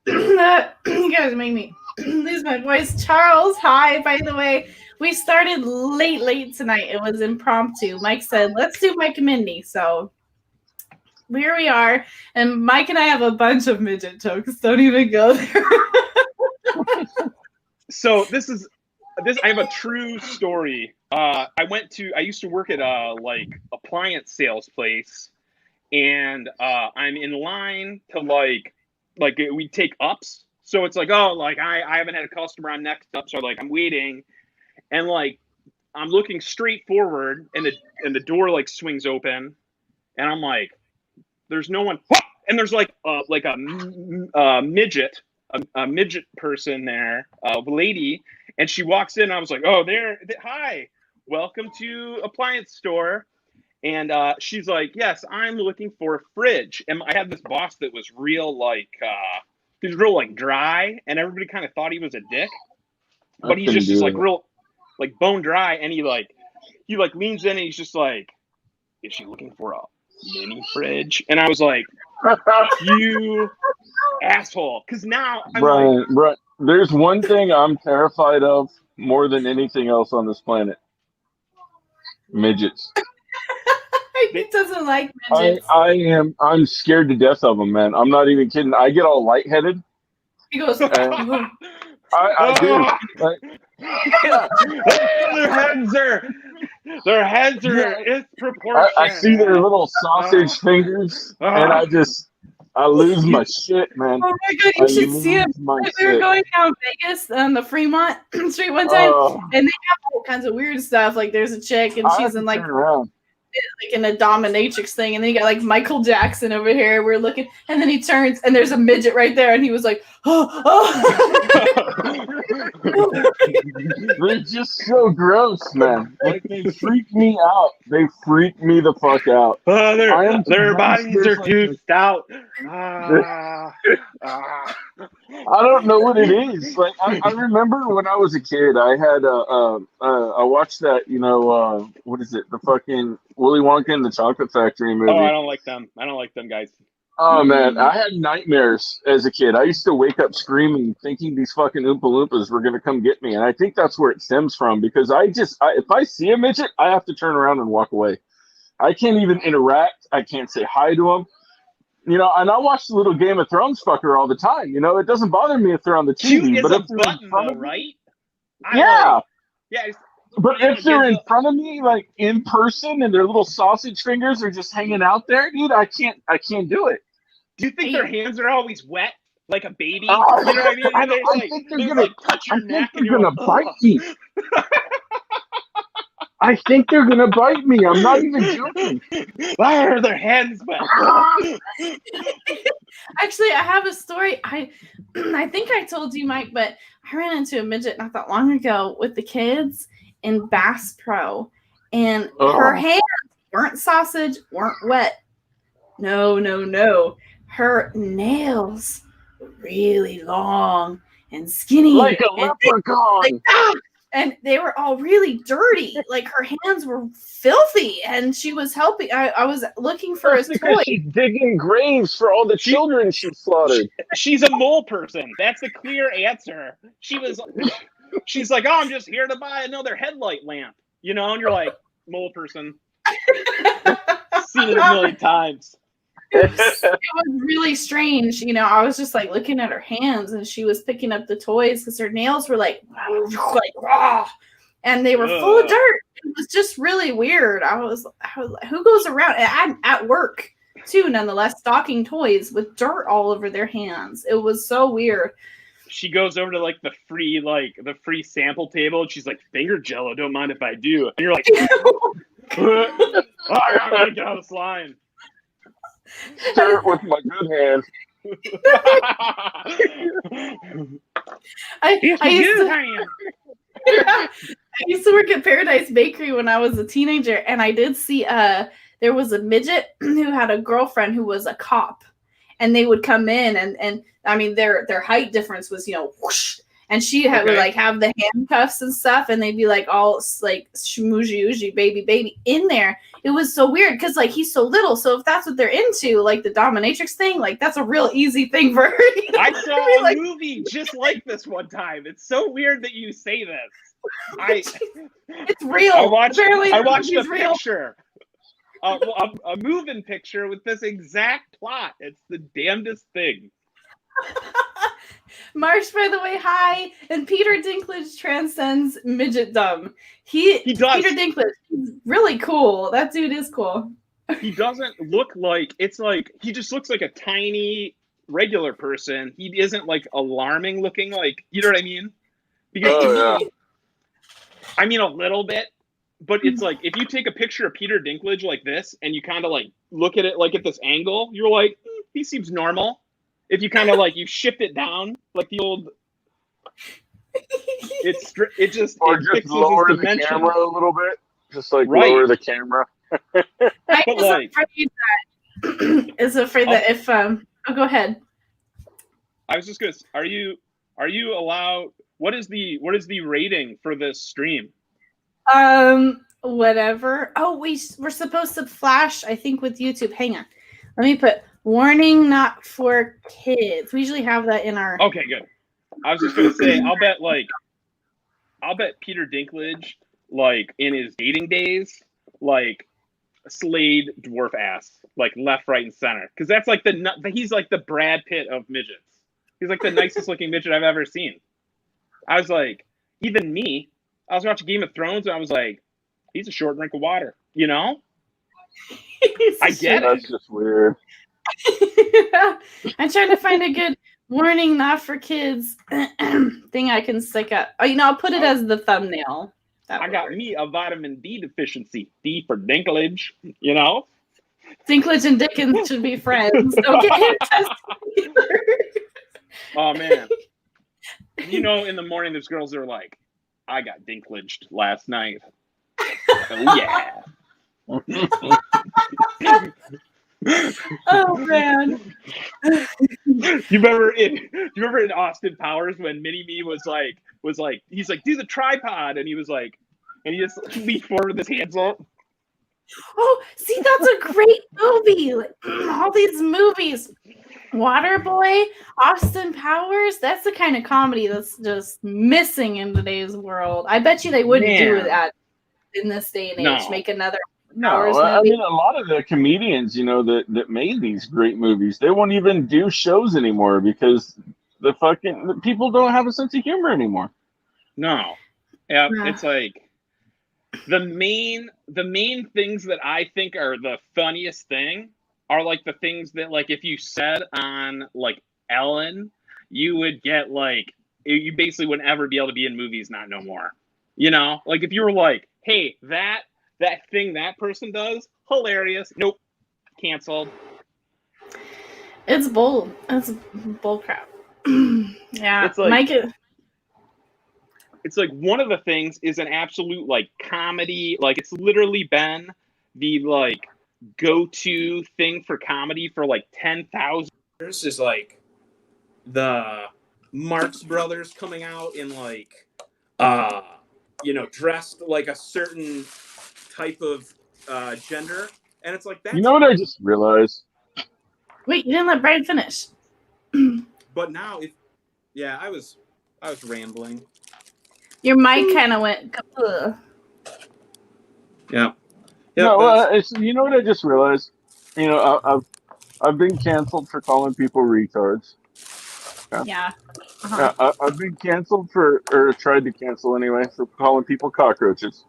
S2: You guys make me lose my voice. Charles, hi, by the way. We started late tonight. It was impromptu. Mike said, let's do Mike and Mindy. So here we are. And Mike and I have a bunch of midget jokes. Don't even go there.
S1: So I have a true story. I used to work at a like appliance sales place, and I'm in line to like we take ups. So it's like, oh, like I haven't had a customer, I'm next up, so like I'm waiting, and like I'm looking straight forward, and the door like swings open, and I'm like, there's no one, and there's like a midget person there, a lady, and she walks in. And I was like, oh, hi, welcome to appliance store. And she's like, yes, I'm looking for a fridge. And I had this boss that was real he was real like dry, and everybody kind of thought he was a dick, but he's just like real like bone dry. And he leans in and he's just like, is she looking for a mini fridge? And I was like, you asshole. Because now I'm
S3: Brian, there's one thing I'm terrified of more than anything else on this planet. Midgets.
S2: He doesn't like midgets.
S3: I'm scared to death of them, man. I'm not even kidding. I get all lightheaded.
S2: He goes,
S3: I do.
S1: Their heads are disproportionate.
S3: I see their little sausage fingers, and I lose my shit, man.
S2: Oh my god, you should see him. We were going down Vegas on the Fremont Street one time, and they have all kinds of weird stuff. Like there's a chick, and she's in like in a dominatrix thing, and then you got like Michael Jackson over here. We're looking, and then he turns, and there's a midget right there, and he was like,
S3: They're just so gross, man. Like they freak me out. They freak me the fuck out.
S1: Their bodies are too stout.
S3: I don't know what it is. Like I remember when I was a kid, I had I watched that, what is it? The fucking Willy Wonka and the Chocolate Factory movie.
S1: Oh, I don't like them. I don't like them guys.
S3: Oh man, I had nightmares as a kid. I used to wake up screaming, thinking these fucking Oompa Loompas were gonna come get me, and I think that's where it stems from. Because if I see a midget, I have to turn around and walk away. I can't even interact. I can't say hi to them. And I watch the little Game of Thrones fucker all the time. It doesn't bother me if they're on the TV.
S1: But if they're in front of me, right?
S3: But if they're in front of me, like in person, and their little sausage fingers are just hanging out there, dude, I can't do it.
S1: Do you think their hands are always wet, like a baby? You know what I mean?
S3: I think they're gonna bite me. I think they're gonna bite me. I'm not even joking.
S1: Why are their hands wet?
S2: Actually, I have a story. I think I told you, Mike, but I ran into a midget not that long ago with the kids in Bass Pro, and her hands weren't sausage, weren't wet. No. Her nails were really long and skinny.
S3: Like a leprechaun.
S2: and they were all really dirty. Like her hands were filthy, and she was helping. I was looking for his toy.
S3: She's digging graves for all the children she slaughtered.
S1: She's a mole person. That's the clear answer. She's like, oh, I'm just here to buy another headlight lamp, you know. And you're like, mole person. Seen it a million times.
S2: It was really strange, you know. I was just like looking at her hands, and she was picking up the toys because her nails were like raw, and they were full of dirt. It was just really weird. I was like, who goes around at work too, nonetheless, stocking toys with dirt all over their hands? It was so weird.
S1: She goes over to like the free sample table, and she's like, finger jello, don't mind if I do. And you're like, oh, I gotta get out of this line.
S3: Stir it with my good hands.
S2: I used to work at Paradise Bakery when I was a teenager, and I did see there was a midget who had a girlfriend who was a cop, and they would come in and I mean their height difference was, you know, whoosh, and she would like have the handcuffs and stuff, and they'd be like all like shmoozy baby in there. It was so weird because like he's so little, so if that's what they're into, like the dominatrix thing, like that's a real easy thing for her. You know?
S1: I saw a movie just like this one time. It's so weird that you say this.
S2: It's real.
S1: I watched a picture, a moving picture with this exact plot. It's the damnedest thing.
S2: Marsh, by the way, hi. And Peter Dinklage transcends midget dumb. He does. Peter Dinklage, he's really cool. That dude is cool.
S1: He doesn't look like, it's like, he just looks like a tiny regular person. He isn't like alarming looking, like, you know what I mean? Because I mean a little bit, but it's like, if you take a picture of Peter Dinklage like this, and you kind of like look at it like at this angle, you're like, he seems normal. If you kind of like, you shift it down, like the old, it just
S3: lower the camera a little bit, just like lower the camera.
S2: I was afraid that if oh, go ahead.
S1: I was just gonna. Are you allowed? What is the rating for this stream?
S2: Whatever. Oh, we're supposed to flash, I think, with YouTube. Hang on, let me put. Warning, not for kids. We usually have that in our.
S1: Okay, good. I was just gonna say, I'll bet Peter Dinklage, like in his dating days, like slayed dwarf ass, like left, right, and center. Because that's like he's like the Brad Pitt of midgets. He's like the nicest looking midget I've ever seen. I was like, even me. I was watching Game of Thrones, and I was like, he's a short drink of water, you know. I get it.
S3: That's just weird.
S2: I'm trying to find a good warning, not for kids thing I can stick up. Oh, you know, I'll put it as the thumbnail.
S1: I got me a vitamin D deficiency. D for Dinklage, you know?
S2: Dinklage and Dickens should be friends. Don't get him tested.
S1: Oh, man. You know, in the morning, there's girls that are like, I got Dinklaged last night. Oh, yeah.
S2: Oh man!
S1: You remember in Austin Powers when Mini-Me was like he's like, do the tripod, and he just leaned forward with his hands up.
S2: Oh, see, that's a great movie. All these movies, Waterboy, Austin Powers. That's the kind of comedy that's just missing in today's world. I bet you they wouldn't do that in this day and age. Make another.
S3: No, I mean, a lot of the comedians, you know, that made these great movies, they won't even do shows anymore because the people don't have a sense of humor anymore.
S1: No. Yeah, it's like the main things that I think are the funniest thing are like the things that, like, if you said on like Ellen, you would get like, you basically wouldn't ever be able to be in movies not no more. You know, like if you were like, hey, that thing that person does, hilarious. Nope, canceled.
S2: It's bull. It's bull crap. Yeah,
S1: it's like, it's like one of the things is an absolute like comedy. Like it's literally been the like go-to thing for comedy for like 10,000 years. Is like the Marx Brothers coming out in like
S4: dressed like a certain type of gender, and it's like that.
S3: You know what I just realized?
S2: Wait, you didn't let Brian finish.
S4: But now, I was rambling.
S2: Your mic kind of went. Ugh.
S4: Yeah.
S3: No, you know what I just realized? I've been canceled for calling people retards.
S2: Yeah. Uh-huh.
S3: I've been canceled or tried to cancel anyway, for calling people cockroaches.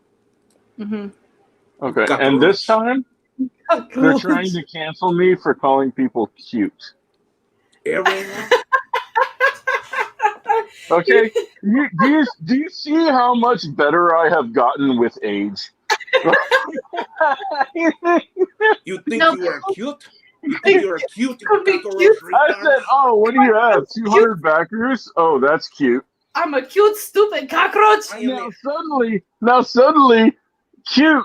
S2: Mm-hmm.
S3: Okay, and this time they're trying to cancel me for calling people cute. Okay, do you see how much better I have gotten with age?
S4: You think you are cute? You think you're cute?
S3: I said, oh, what do you have? 200 backers? Oh, that's cute.
S2: I'm a cute, stupid cockroach.
S3: Now suddenly, cute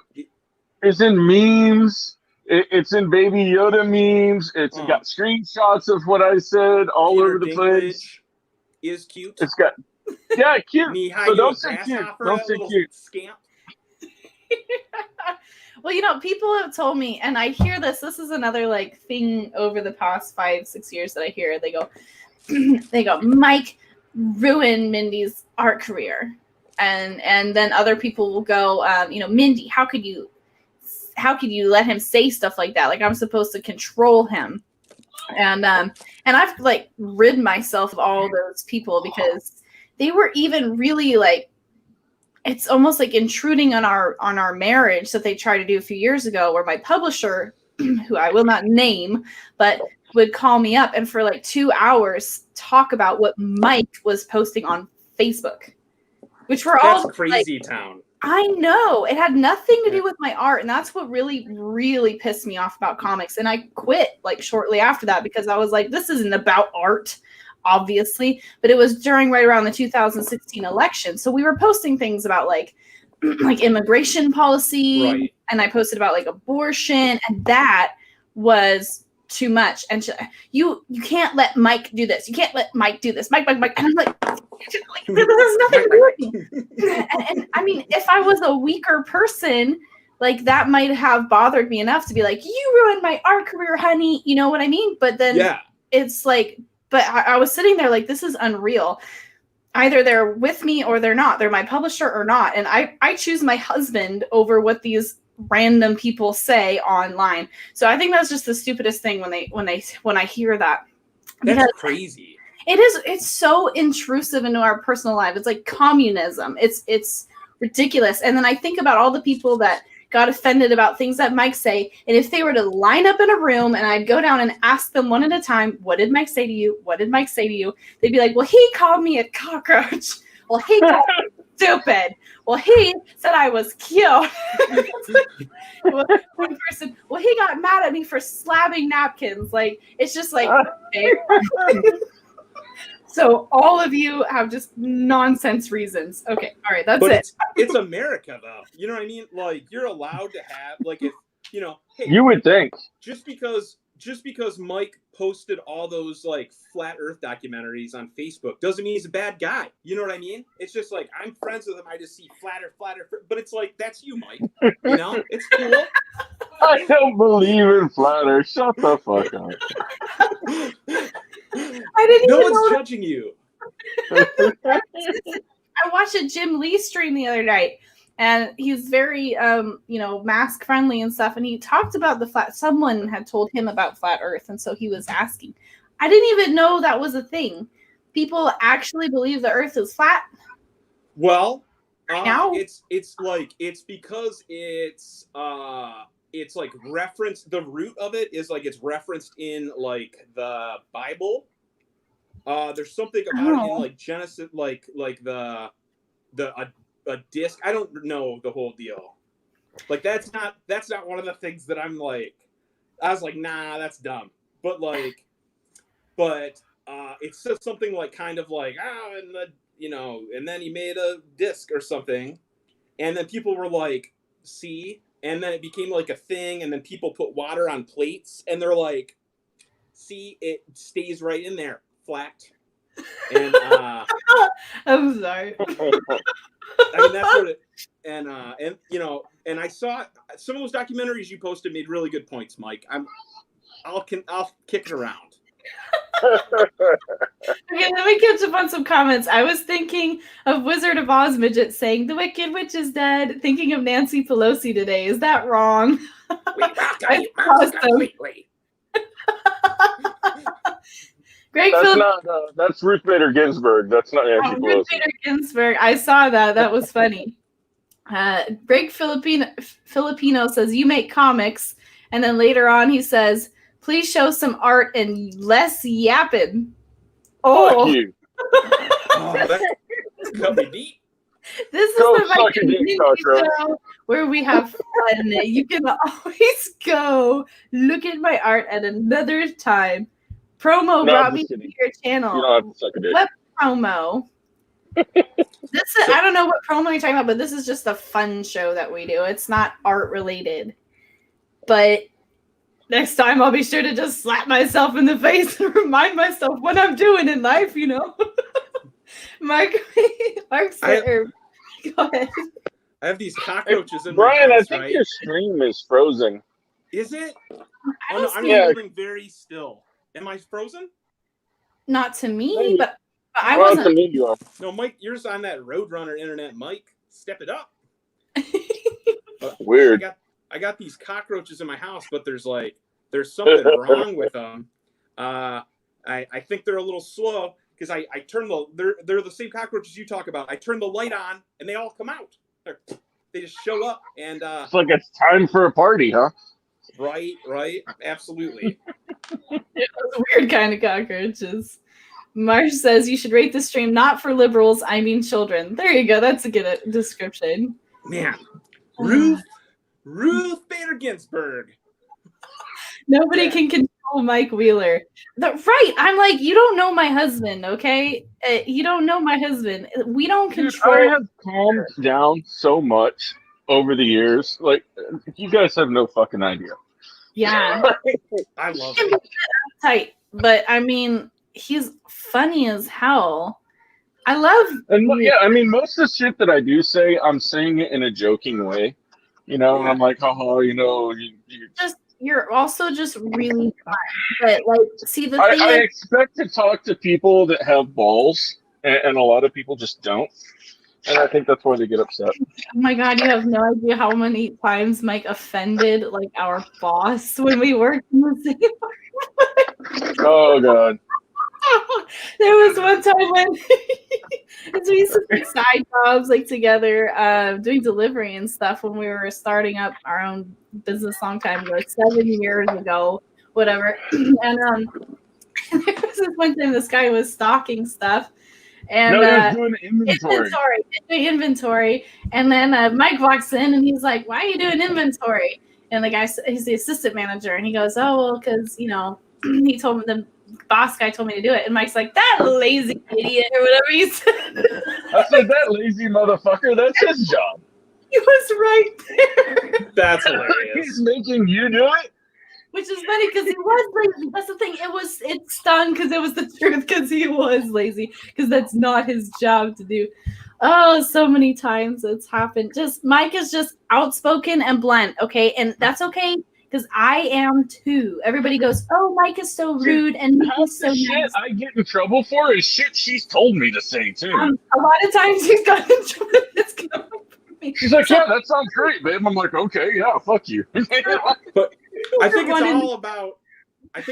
S3: is in memes. It's in Baby Yoda memes. It's got screenshots of what I said all over the place.
S4: Is cute.
S3: It's got cute. So don't say cute. Don't say cute.
S4: Scamp.
S2: Well, people have told me, and I hear this. This is another thing over the past 5-6 years that I hear. They go, Mike ruined Mindy's art career, and then other people will go, Mindy, how could you let him say stuff like that? Like I'm supposed to control him, and I've rid myself of all those people because they were even really it's almost like intruding on our marriage that they tried to do a few years ago, where my publisher, who I will not name, but would call me up and for 2 hours talk about what Mike was posting on Facebook, which were all
S4: crazy town.
S2: I know it had nothing to do with my art, and that's what really, really pissed me off about comics. And I quit shortly after that because I was like, this isn't about art. Obviously, but it was right around the 2016 election. So we were posting things about immigration policy,
S4: right.
S2: And I posted about abortion, and that was too much. And you can't let Mike do this. You can't let Mike do this. Mike. And I'm like this has nothing to do with me. And I mean, if I was a weaker person, that might have bothered me enough to be like, you ruined my art career, honey. You know what I mean? But then it's but I was sitting there this is unreal. Either they're with me or they're not. They're my publisher or not. And I choose my husband over what these random people say online. So I think that's just the stupidest thing when I hear that.
S4: That's crazy.
S2: It is. It's so intrusive into our personal life. It's like communism. It's ridiculous. And then I think about all the people that got offended about things that Mike say, and if they were to line up in a room and I'd go down and ask them one at a time, what did Mike say to you? What did Mike say to you? They'd be like, well, he called me a cockroach. Well, he called me stupid. Well, he said I was cute. One person, well, he got mad at me for slabbing napkins. It's just okay. So all of you have just nonsense reasons. Okay, all right, that's it.
S4: It's America, though. You know what I mean? You're allowed to have if hey,
S3: you would think
S4: just because Mike posted all those flat Earth documentaries on Facebook doesn't mean he's a bad guy. You know what I mean? It's just I'm friends with him. I just see flat Earth, but it's that's you, Mike. It's cool.
S3: I don't believe in flat Earth. Shut the fuck up.
S4: No one's judging you.
S2: I watched a Jim Lee stream the other night, and he's very, mask friendly and stuff. And he talked about someone had told him about flat Earth. And so he was asking, I didn't even know that was a thing. People actually believe the Earth is flat.
S4: Well,
S2: now
S4: it's because it's referenced. The root of it is it's referenced in the Bible. There's something about it in Genesis, a disc. I don't know the whole deal. That's not one of the things that I'm I was nah, that's dumb. But it says something and then he made a disc or something, and then people were see. And then it became a thing, and then people put water on plates, and they're see, it stays right in there, flat. And
S2: I'm sorry.
S4: I mean, that's what it. And you know, and I saw some of those documentaries you posted made really good points, Mike. I'll kick it around.
S2: Okay, let me catch up on some comments. I was thinking of Wizard of Oz midget saying the Wicked Witch is dead. Thinking of Nancy Pelosi today. Is that wrong? Greg
S3: that's Ruth Bader Ginsburg. That's not Nancy Pelosi.
S2: Ruth Bader Ginsburg. I saw that. That was funny. Greg Filipino says, you make comics. And then later on he says, please show some art and less yapping. Oh,
S3: fuck you.
S4: Cut me deep.
S2: This is the Mindy show where we have fun. You can always go look at my art at another time. Promo brought me to your channel.
S3: You don't have to suck a dick.
S2: What promo? I don't know what promo you're talking about, but this is just a fun show that we do. It's not art related. But next time I'll be sure to just slap myself in the face and remind myself what I'm doing in life, you know. Mark said, go ahead.
S4: I have these cockroaches in
S3: Brian,
S4: my house,
S3: I think your stream is frozen.
S4: Is it? Oh no, I'm holding very still. Am I frozen?
S2: Not to me, but I wasn't.
S3: To me, you are.
S4: No, Mike, you're on that Roadrunner internet, Mike. Step it up.
S3: Weird.
S4: I got these cockroaches in my house, but there's something wrong with them. I think they're a little slow because I turn they're the same cockroaches you talk about. I turn the light on and they all come out. They just show up and
S3: it's like it's time for a party, huh?
S4: Right, absolutely.
S2: Those weird kind of cockroaches. Marsh says you should rate the stream not for liberals, I mean children. There you go. That's a good description.
S4: Man, Ruth Bader Ginsburg.
S2: Nobody can control Mike Wheeler. Right. I'm like, you don't know my husband, okay? You don't know my husband. We don't control.
S3: I have calmed down so much over the years. Like, you guys have no fucking idea.
S2: Yeah.
S4: I love it.
S2: Tight, but I mean, he's funny as hell. I love.
S3: And yeah, I mean, most of the shit that I do say, I'm saying it in a joking way. You know, and I'm like, haha, you know,
S2: you're also just really fun. But like, see, the thing
S3: I expect to talk to people that have balls, and a lot of people just don't. And I think that's why they get upset.
S2: Oh my God, you have no idea how many times Mike offended like our boss when we worked in the same.
S3: Oh God.
S2: There was one time when we used to do side jobs like together, doing delivery and stuff when we were starting up our own business long time ago, like 7 years ago, whatever. And there was this one time this guy was stocking stuff. And
S3: doing
S2: inventory. And then Mike walks in and he's like, why are you doing inventory? And the guy, he's the assistant manager. And he goes, oh, well, because, you know, he told me, the boss guy told me to do it. And Mike's like, that lazy idiot or whatever he said.
S3: I said, that lazy motherfucker, that's his job.
S2: He was right there.
S4: That's hilarious.
S3: He's making you do it?
S2: Which is funny because he was lazy. That's the thing. It stung because it was the truth because he was lazy because that's not his job to do. Oh, so many times it's happened. Just Mike is just outspoken and blunt, okay? And that's okay because I am too. Everybody goes, oh, Mike is so rude and he's so
S3: shit
S2: nice.
S3: I get in trouble for is shit she's told me to say too.
S2: A lot of times he's got in trouble. It's coming from me.
S3: She's like, yeah, that sounds great, babe. I'm like, okay, yeah, fuck you.
S4: But I think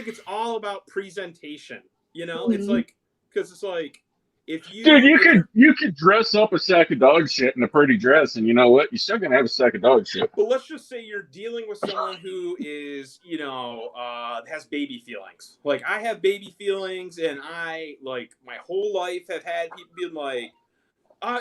S4: it's all about presentation. You know, it's like because it's like if you
S3: dude, you could dress up a sack of dog shit in a pretty dress, and you know what? You're still gonna have a sack of dog shit.
S4: But let's just say you're dealing with someone who is, you know, has baby feelings. Like I have baby feelings, and I like my whole life have had people being like,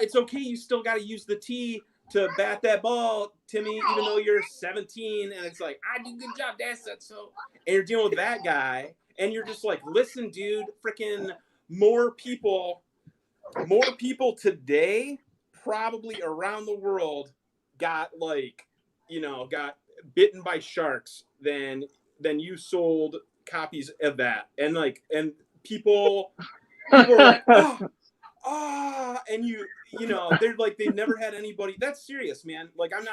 S4: it's okay, you still got to use the T to bat that ball, Timmy, even though you're 17, and it's like, I do a good job, that's so. And you're dealing with that guy, and you're just like, listen, dude, freaking more people today, probably around the world, got bitten by sharks than you sold copies of that, and people People are like, and you know, they're like, they've never had anybody. That's serious, man. Like, I'm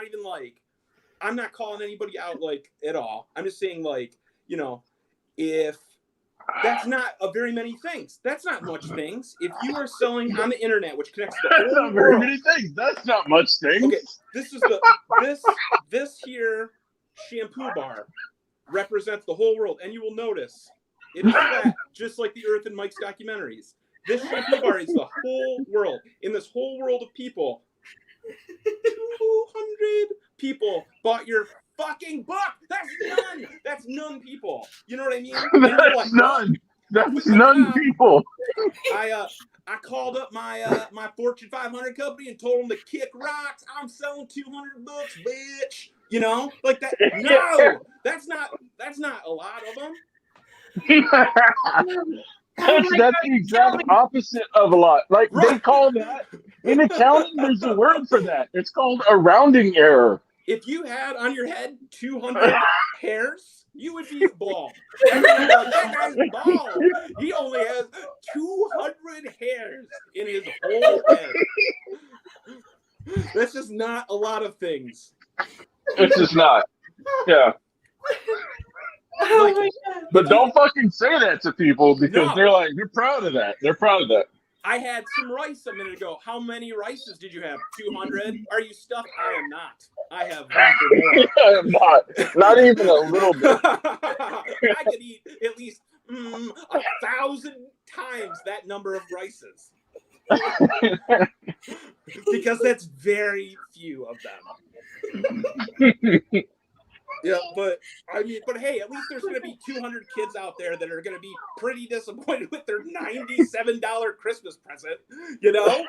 S4: not calling anybody out, like, at all. I'm just saying, like, you know, if that's not a very many things. That's not much things. If you are selling on the internet, which connects to the whole
S3: not very many things. That's not much things.
S4: Okay, this is this here shampoo bar represents the whole world, and you will notice it is flat, just like the Earth in Mike's documentaries. This shampoo bar is the whole world. In this whole world of people, 200 people bought your fucking book. That's none people. You know what I mean?
S3: That's like, none. That's none people.
S4: I called up my my Fortune 500 company and told them to kick rocks. I'm selling 200 books, bitch. You know, like that. No, that's not a lot of them.
S3: That's the exact opposite of a lot. Like, they call that in accounting. There's a word for that. It's called a rounding error.
S4: If you had on your head 200 hairs, you would be bald. That guy's bald. He only has 200 hairs in his whole head. That's just not a lot of things.
S3: It's just not. Yeah.
S2: Oh my God.
S3: But don't fucking say that to people, because they're proud of that. They're proud of that.
S4: I had some rice a minute ago. How many rices did you have? 200? Are you stuffed? I am not. I have room for more.
S3: I am not. Not even a little bit.
S4: I could eat at least 1,000 times that number of rices. Because that's very few of them. Yeah, but I mean, hey, at least there's going to be 200 kids out there that are going to be pretty disappointed with their $97 Christmas present, you know?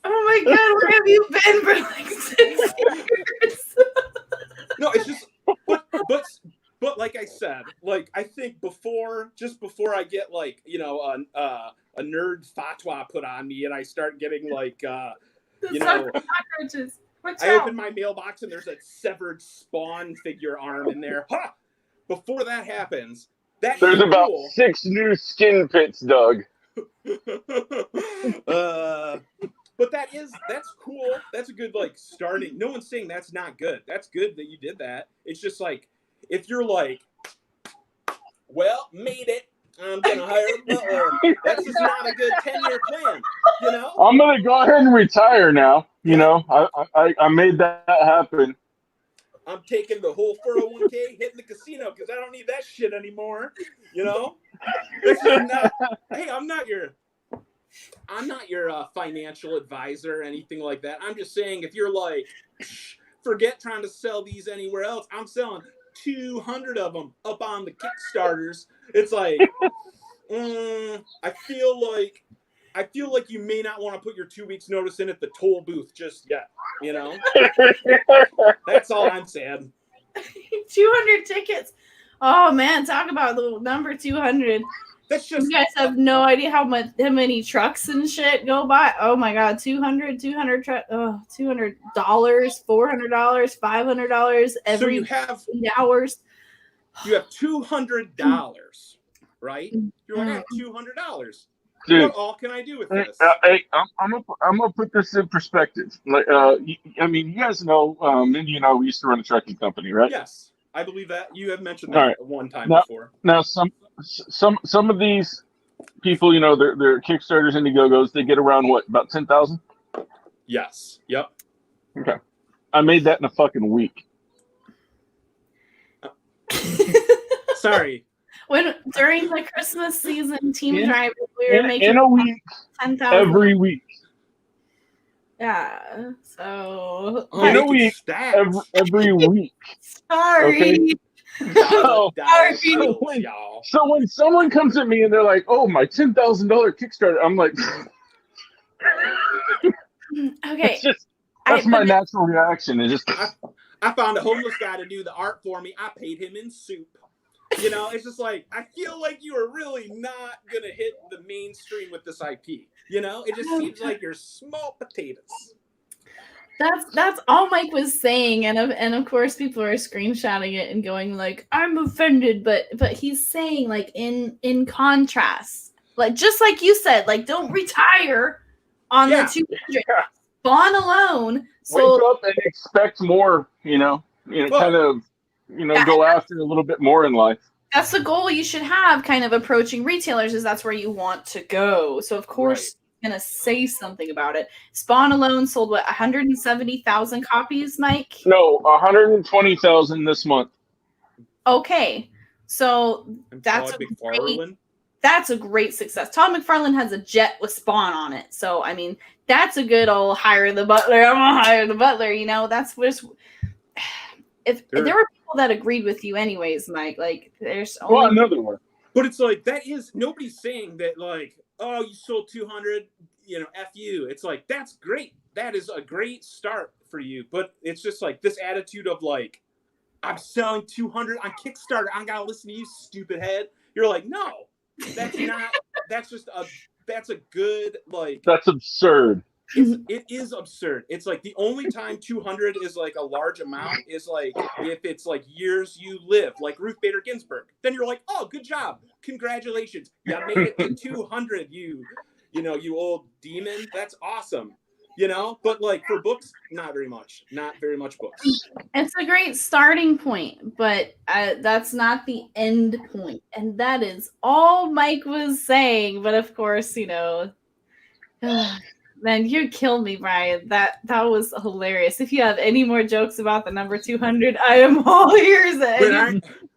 S2: Oh my God, where have you been for like 6 years?
S4: No, it's just, but like I said, like, I think before I get, like, you know, a nerd fatwa put on me and I start getting, like, you know,
S2: cockroaches.
S4: I open my mailbox and there's a severed Spawn figure arm in there. Ha! Before that happens,
S3: there's about 6 new skin pits, Doug.
S4: But that's cool. That's a good, like, starting. No one's saying that's not good. That's good that you did that. It's just like, if you're like, well, made it, I'm gonna hire a butler. That's just not a good 10-year plan, you know?
S3: I'm gonna go ahead and retire now. You know, I made that happen.
S4: I'm taking the whole 401k, hitting the casino because I don't need that shit anymore. You know? This is not. Hey, I'm not your financial advisor or anything like that. I'm just saying, if you're like, forget trying to sell these anywhere else. I'm selling 200 of them up on the Kickstarters. It's like, I feel like you may not want to put your 2 weeks notice in at the toll booth just yet, you know? That's all I'm saying.
S2: 200 tickets. Oh man, talk about the number 200.
S4: That's just,
S2: you guys have no idea how many trucks and shit go by. Oh my God, 200 truck. Oh, $200, $400, $500 every 8 hours.
S4: You have $200, right? You're like, I have $200.
S3: Dude,
S4: what all can I do with this?
S3: Hey, I'm gonna put this in perspective. Like, I mean, you guys know, Mindy and I, we used to run a trucking company, right?
S4: Yes, I believe that. You have mentioned that one time before.
S3: Now, some of these people, you know, they're Kickstarters, Indiegogos. They get around what, about 10,000?
S4: Yes. Yep.
S3: Okay. I made that in a fucking week.
S4: Sorry.
S2: When during the Christmas season team drivers, we were making
S3: in a week,
S2: 10,000
S3: every week.
S2: Yeah. So
S3: in a week, every week.
S2: Sorry.
S3: Okay? So when someone comes at me and they're like, "Oh, my $10,000 Kickstarter," I'm like,
S2: okay.
S3: That's my natural reaction. It's just,
S4: I found a homeless guy to do the art for me. I paid him in soup. You know, it's just like, I feel like you are really not going to hit the mainstream with this IP. You know, it just seems like you're small potatoes.
S2: That's all Mike was saying, and of course people are screenshotting it and going like, "I'm offended," but he's saying like in contrast, like just like you said, like don't retire on the 200. Spawn alone. So
S3: wake up and expect more. Kind of, go after a little bit more in life.
S2: That's the goal you should have. Kind of approaching retailers is that's where you want to go. So of course. Right. Gonna say something about it. Spawn alone sold 170,000 copies, Mike?
S3: No, 120,000 this month.
S2: Okay, so that's a great success. Todd McFarlane has a jet with Spawn on it, so I mean that's a good old hire the butler. I'm gonna hire the butler. That's just if there were people that agreed with you, anyways, Mike. Like there's
S3: another one,
S4: but it's like that is nobody's saying that like. Oh, you sold 200, F you. It's like, that's great. That is a great start for you. But it's just like this attitude of like, I'm selling 200 on Kickstarter. I gotta listen to you, stupid head. You're like, no, that's not, that's a good, like.
S3: That's absurd.
S4: It is absurd. It's like the only time 200 is like a large amount is like if it's like years you live, like Ruth Bader Ginsburg. Then you're like, oh, good job, congratulations, you made it to 200. You old demon. That's awesome. But like for books, not very much books.
S2: It's a great starting point, but that's not the end point, and that is all Mike was saying. But of course, Man, you killed me, Brian. That was hilarious. If you have any more jokes about the number 200, I am all ears.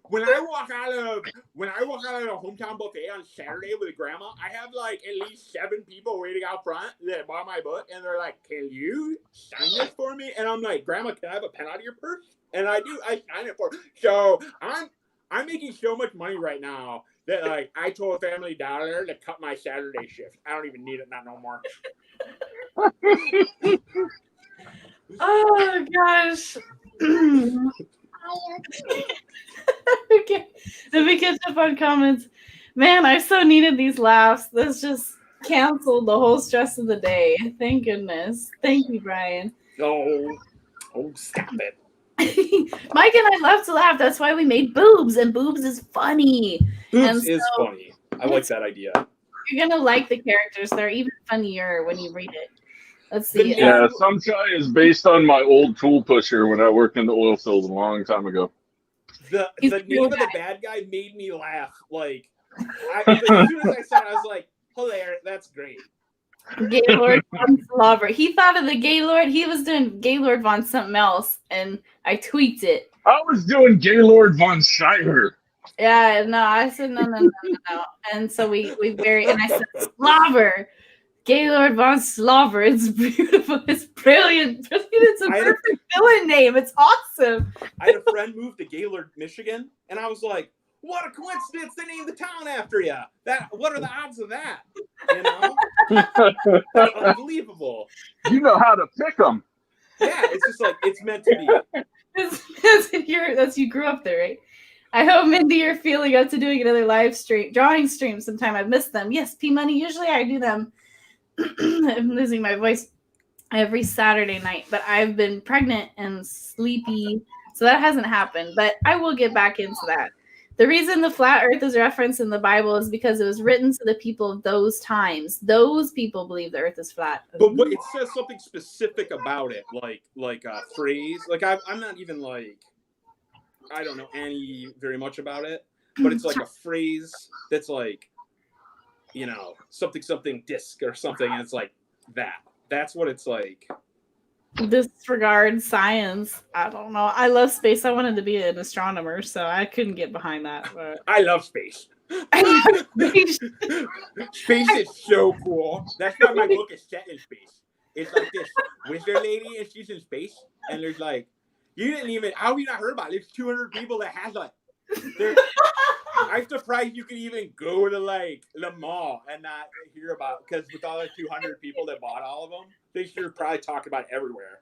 S4: When I walk out of a hometown buffet on Saturday with Grandma, I have like at least 7 people waiting out front that bought my book, and they're like, "Can you sign this for me?" And I'm like, "Grandma, can I have a pen out of your purse?" And I do. I sign it for her. So I'm making so much money right now that like I told Family Dollar to cut my Saturday shift. I don't even need it not no more.
S2: Oh gosh. Okay. Let me catch up on comments. Man, I so needed these laughs. This just canceled the whole stress of the day. Thank goodness. Thank you, Brian.
S4: Oh, stop it.
S2: Mike and I love to laugh. That's why we made Boobs, and Boobs is funny.
S4: Boobs is funny. I like that idea.
S2: You're gonna like the characters. They're even funnier when you read it. Let's see.
S3: Yeah, Sunshine is based on my old tool pusher when I worked in the oil field a long time ago.
S4: The name of the bad guy made me laugh. Like, as soon as I saw it, I was like, hilarious. That's great.
S2: Gaylord von Slobber. He thought of the Gaylord. He was doing Gaylord von something else, and I tweaked it.
S3: I was doing Gaylord von Schreiber.
S2: Yeah, no, I said no. And so we buried, and I said Slobber. Gaylord von Slobber. It's beautiful. It's brilliant. It's a perfect villain name. It's awesome.
S4: I had a friend move to Gaylord, Michigan, and I was like, what a coincidence they named the town after you. What are the odds of that? That's unbelievable.
S3: You know how to pick them.
S4: Yeah, it's just like, it's meant to be.
S2: That's you grew up there, right? I hope, Mindy, you're feeling up to doing another live stream, drawing stream sometime. I've missed them. Yes, P Money. Usually I do them. I'm losing my voice every Saturday night, but I've been pregnant and sleepy, so that hasn't happened. But I will get back into that. The reason the flat earth is referenced in the Bible is because it was written to the people of those times. Those people believe the earth is flat.
S4: But it says something specific about it, like a phrase. Like I'm not even like, I don't know very much about it, but it's like a phrase that's like, something disc or something, and it's like that. That's what it's like.
S2: Disregard science. I don't know. I love space. I wanted to be an astronomer, so I couldn't get behind that. But
S4: I love space. Space is so cool. That's why my book is set in space. It's like this wizard lady, and she's in space, and there's like, how have you not heard about it? There's 200 people that has like, I'm surprised you can even go to like the mall and not hear about, because with all the 200 people that bought all of them, they should probably talk about it everywhere.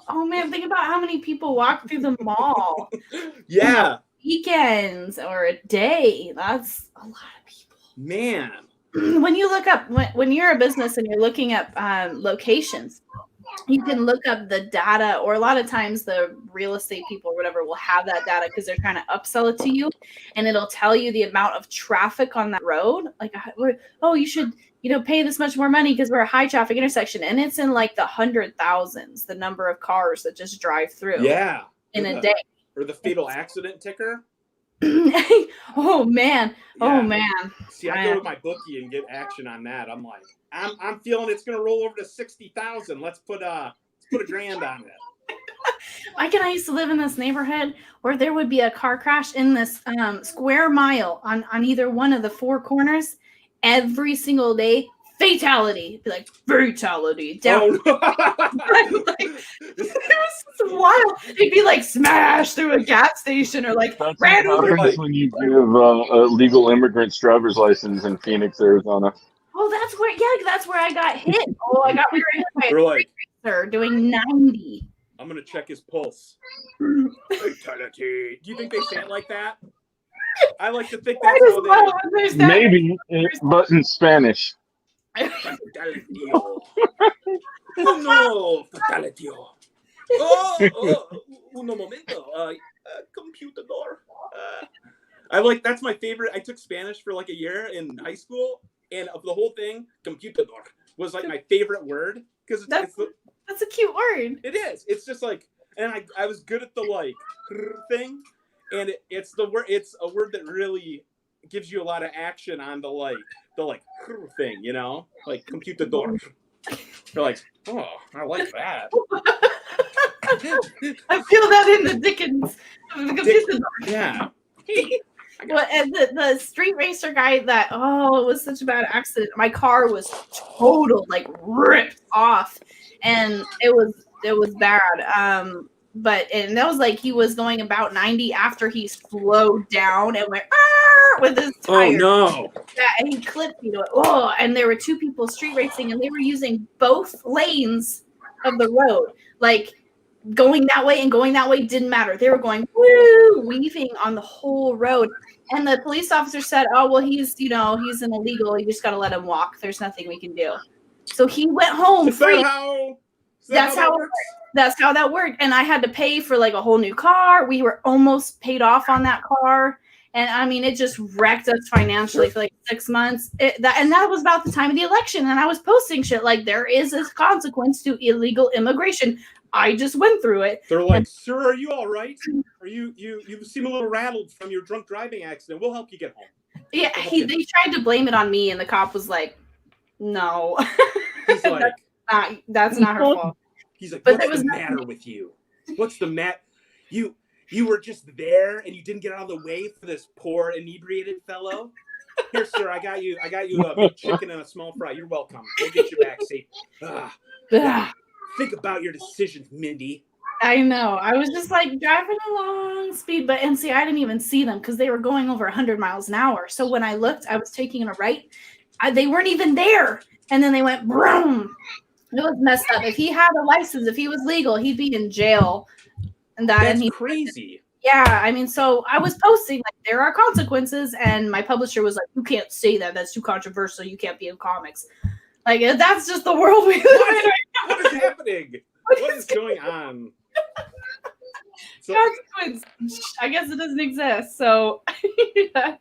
S2: Oh man, think about how many people walk through the mall.
S4: Yeah.
S2: Weekends or a day. That's a lot of people.
S4: Man.
S2: When you look up, when you're a business and you're looking up locations, you can look up the data, or a lot of times the real estate people or whatever will have that data because they're trying to upsell it to you, and it'll tell you the amount of traffic on that road. Like, oh, you should, pay this much more money because we're a high traffic intersection, and it's in like the 100,000s, the number of cars that just drive through.
S4: Yeah.
S2: In a day.
S4: Or the fatal accident ticker.
S2: Oh man. Yeah. Oh man.
S4: See, I go to my bookie and get action on that. I'm like, I'm feeling it's gonna roll over to 60,000. Let's put $1,000 on it.
S2: Mike and I used to live in this neighborhood where there would be a car crash in this square mile on either one of the four corners every single day. Fatality. Be like, fatality. Down. Oh, no. It was so wild. It'd be like smashed through a gas station or like ran over.
S3: That's when you give a legal immigrant's driver's license in Phoenix, Arizona.
S2: Oh, that's where I got hit. Oh, I got hit by a racer doing 90.
S4: I'm gonna check his pulse. Fatality. Do you think they say it like that? I like to think that's how they.
S3: Maybe, but in Spanish.
S4: Fatality. No, fatality. Oh, uno momento. Computador. That's my favorite. I took Spanish for like a year in high school, and of the whole thing, computador was like my favorite word because
S2: that's a cute word.
S4: It is. It's just like, and I was good at the like thing, and it's the word. It's a word that really gives you a lot of action on the thing, like computador. You're like, oh, I like that.
S2: I feel that in the Dickens.
S4: Yeah.
S2: Well, and the street racer guy it was such a bad accident. My car was total, like ripped off, and it was bad. But that was like he was going about 90 after he slowed down and went with his tire.
S4: Oh no!
S2: Yeah, and he clipped me to it. Oh, and there were two people street racing, and they were using both lanes of the road, like going that way and going that way didn't matter. They were going weaving on the whole road. And the police officer said, "Oh well, he's an illegal. You just got to let him walk. There's nothing we can do." So he went home free. That's how that worked. And I had to pay for like a whole new car. We were almost paid off on that car. And I mean, it just wrecked us financially for like 6 months. And that was about the time of the election. And I was posting shit like, there is a consequence to illegal immigration. I just went through it.
S4: They're like, sir, are you all right? Are you seem a little rattled from your drunk driving accident. We'll help you get home.
S2: Yeah, they tried to blame it on me. And the cop was like, no.
S4: He's like,
S2: that's not her fault.
S4: He's like, what's the matter with you? What's the matter? You were just there and you didn't get out of the way for this poor inebriated fellow. Here, sir, I got you a big chicken and a small fry. You're welcome. We'll get you back safe. Think about your decisions, Mindy.
S2: I know. I was just like driving along speed, I didn't even see them because they were going over 100 miles an hour. So when I looked, I was taking a right. They weren't even there. And then they went boom. It was messed up. If he had a license, if he was legal, he'd be in jail.
S4: That's crazy.
S2: Yeah, I mean, so I was posting like there are consequences, and my publisher was like, "You can't say that. That's too controversial. You can't be in comics." Like that's just the world we live in right now.
S4: What is happening? What is going on?
S2: Consequence. I guess it doesn't exist. So, yeah.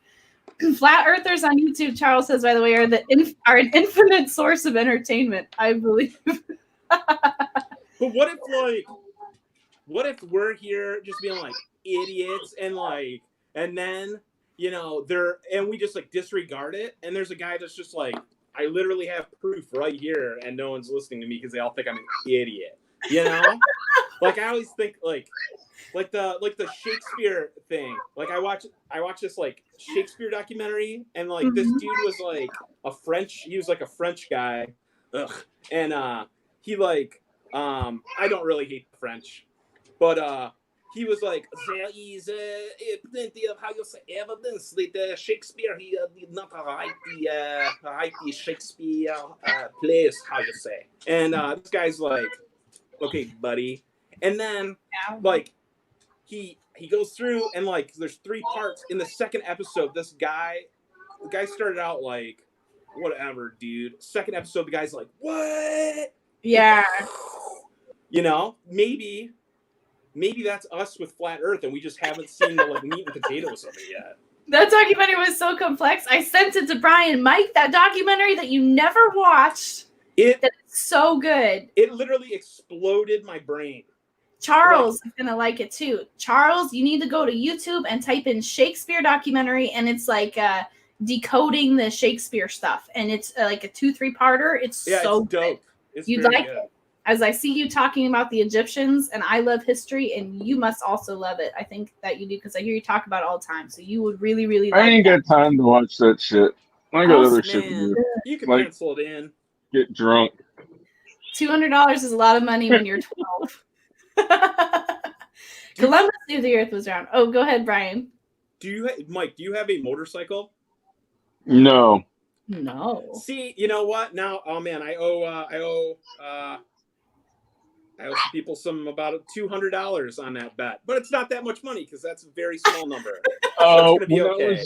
S2: Flat Earthers on YouTube, Charles says, by the way, are an infinite source of entertainment. I believe.
S4: But what if we're here just being like idiots and then we just like disregard it, and there's a guy that's just like, I literally have proof right here and no one's listening to me because they all think I'm an idiot, Like I always think like the Shakespeare thing. Like I watch this like Shakespeare documentary, and like this dude was like he was like a French guy. And he like I don't really hate the French. But he was like, there is plenty of, how you say, evidence that Shakespeare, he did not write the Shakespeare plays, how you say. And this guy's like, okay, buddy. And then, like, he goes through, and, like, there's 3 parts. In the second episode, the guy started out like, whatever, dude. Second episode, the guy's like, what?
S2: Yeah.
S4: You know, maybe that's us with flat Earth, and we just haven't seen the like meat and potatoes of it yet.
S2: That documentary was so complex. I sent it to Brian. Mike, that documentary that you never watched, that's so good.
S4: It literally exploded my brain.
S2: Charles is going to like it too. Charles, you need to go to YouTube and type in Shakespeare documentary, and it's like decoding the Shakespeare stuff. And it's like a 2-3-parter. It's so
S4: it's dope.
S2: It's You'd like good. It. As I see you talking about the Egyptians, and I love history, and you must also love it. I think that you do, because I hear you talk about it all the time. So you would really, really like it.
S3: I ain't got time to watch that shit. I got other shit to do.
S4: You can pencil it in.
S3: Get drunk.
S2: $200 is a lot of money when you're 12. Columbus knew the Earth was round. Oh, go ahead, Brian.
S4: Mike, do you have a motorcycle?
S3: No.
S4: See, you know what? Now, oh man, I owe some people about $200 on that bet, but it's not that much money because that's a very small number. So it's gonna be okay.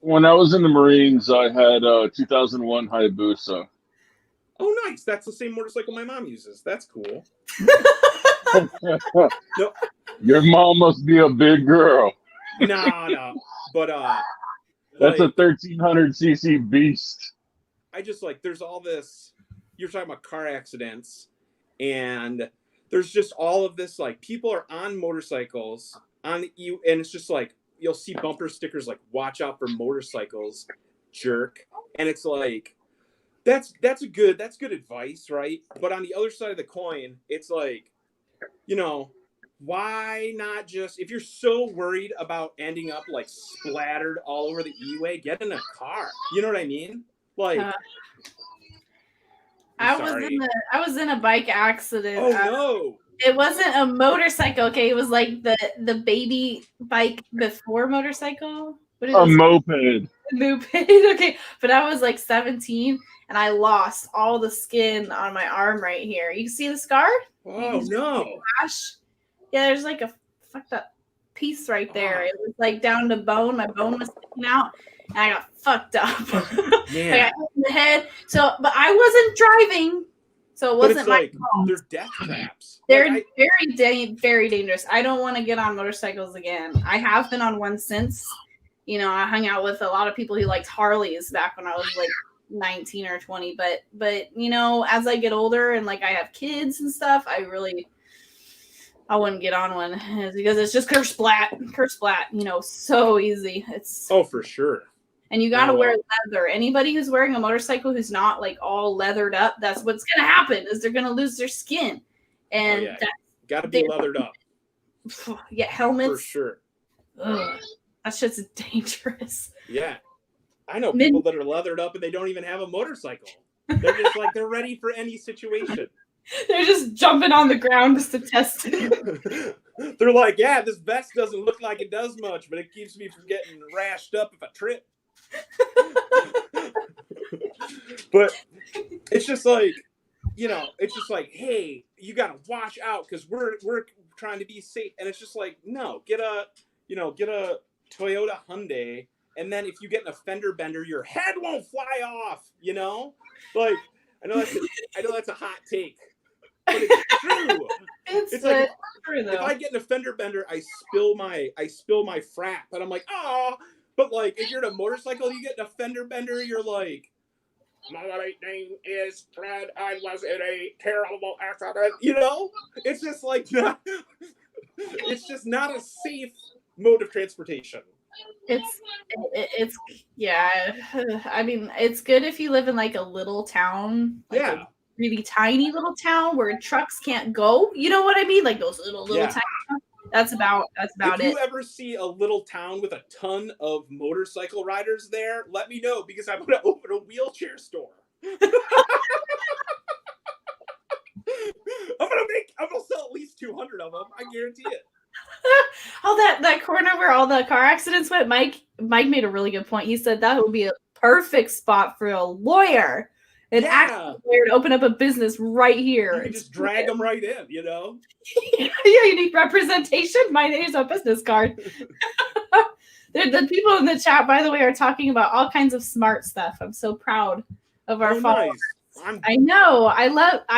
S3: When I was in the Marines, I had a 2001 Hayabusa.
S4: Oh, nice! That's the same motorcycle my mom uses. That's cool.
S3: No. Your mom must be a big girl.
S4: No, but
S3: that's a 1300cc beast.
S4: I just there's all this. You're talking about car accidents, and there's just all of this people are on motorcycles and it's just you'll see bumper stickers "Watch out for motorcycles, jerk," and it's that's good advice, right? But on the other side of the coin, it's why not just, if you're so worried about ending up splattered all over the E-way, get in a car. You know what I mean?
S2: I was in a bike accident.
S4: Oh no.
S2: It wasn't a motorcycle, okay? It was the baby bike before motorcycle. What is
S3: a moped.
S2: Moped, okay. But I was 17 and I lost all the skin on my arm right here. You can see the scar?
S4: Oh no.
S2: Yeah, there's a fucked up piece right there. It was down to bone. My bone was sticking out, and I got fucked up.
S4: Yeah.
S2: I got hit in the head. So, but I wasn't driving, so it wasn't my fault.
S4: They're death traps.
S2: They're very dangerous. I don't want to get on motorcycles again. I have been on one since. I hung out with a lot of people who liked Harleys back when I was 19 or 20. But as I get older and I have kids and stuff, I wouldn't get on one because it's just curse splat, so easy. It's
S4: for sure.
S2: And you got to wear leather. Anybody who's wearing a motorcycle who's not all leathered up, that's what's going to happen is they're going to lose their skin. And
S4: got to be leathered up.
S2: Yeah, helmets.
S4: For sure.
S2: Ugh, that shit's dangerous.
S4: Yeah. I know people that are leathered up and they don't even have a motorcycle. They're just they're ready for any situation.
S2: They're just jumping on the ground just to test it.
S4: They're yeah, this vest doesn't look like it does much, but it keeps me from getting rashed up if I trip. But it's just it's just hey, you gotta watch out because we're trying to be safe, and it's just no, get a Toyota Hyundai, and then if you get in a fender bender, your head won't fly off. I know that's a hot take. But it's true. It's
S2: true though.
S4: If I get in a fender bender, I spill my frap, and I'm oh. But if you're in a motorcycle, you get in a fender bender, you're my name is Fred. I was in a terrible accident. It's just it's just not a safe mode of transportation.
S2: It's yeah. I mean, it's good if you live in a little town. A really tiny little town where trucks can't go. You know what I mean? Those little tiny towns. That's about it.
S4: If you ever see a little town with a ton of motorcycle riders there, let me know because I'm going to open a wheelchair store. I'm gonna sell at least 200 of them. I guarantee it.
S2: That corner where all the car accidents went. Mike made a really good point. He said that would be a perfect spot for a lawyer. An active lawyer to open up a business right here.
S4: You can just drag them right in, Yeah,
S2: you need representation. My name's a business card. The people in the chat, by the way, are talking about all kinds of smart stuff. I'm so proud of our followers.
S4: Nice.
S2: I know. I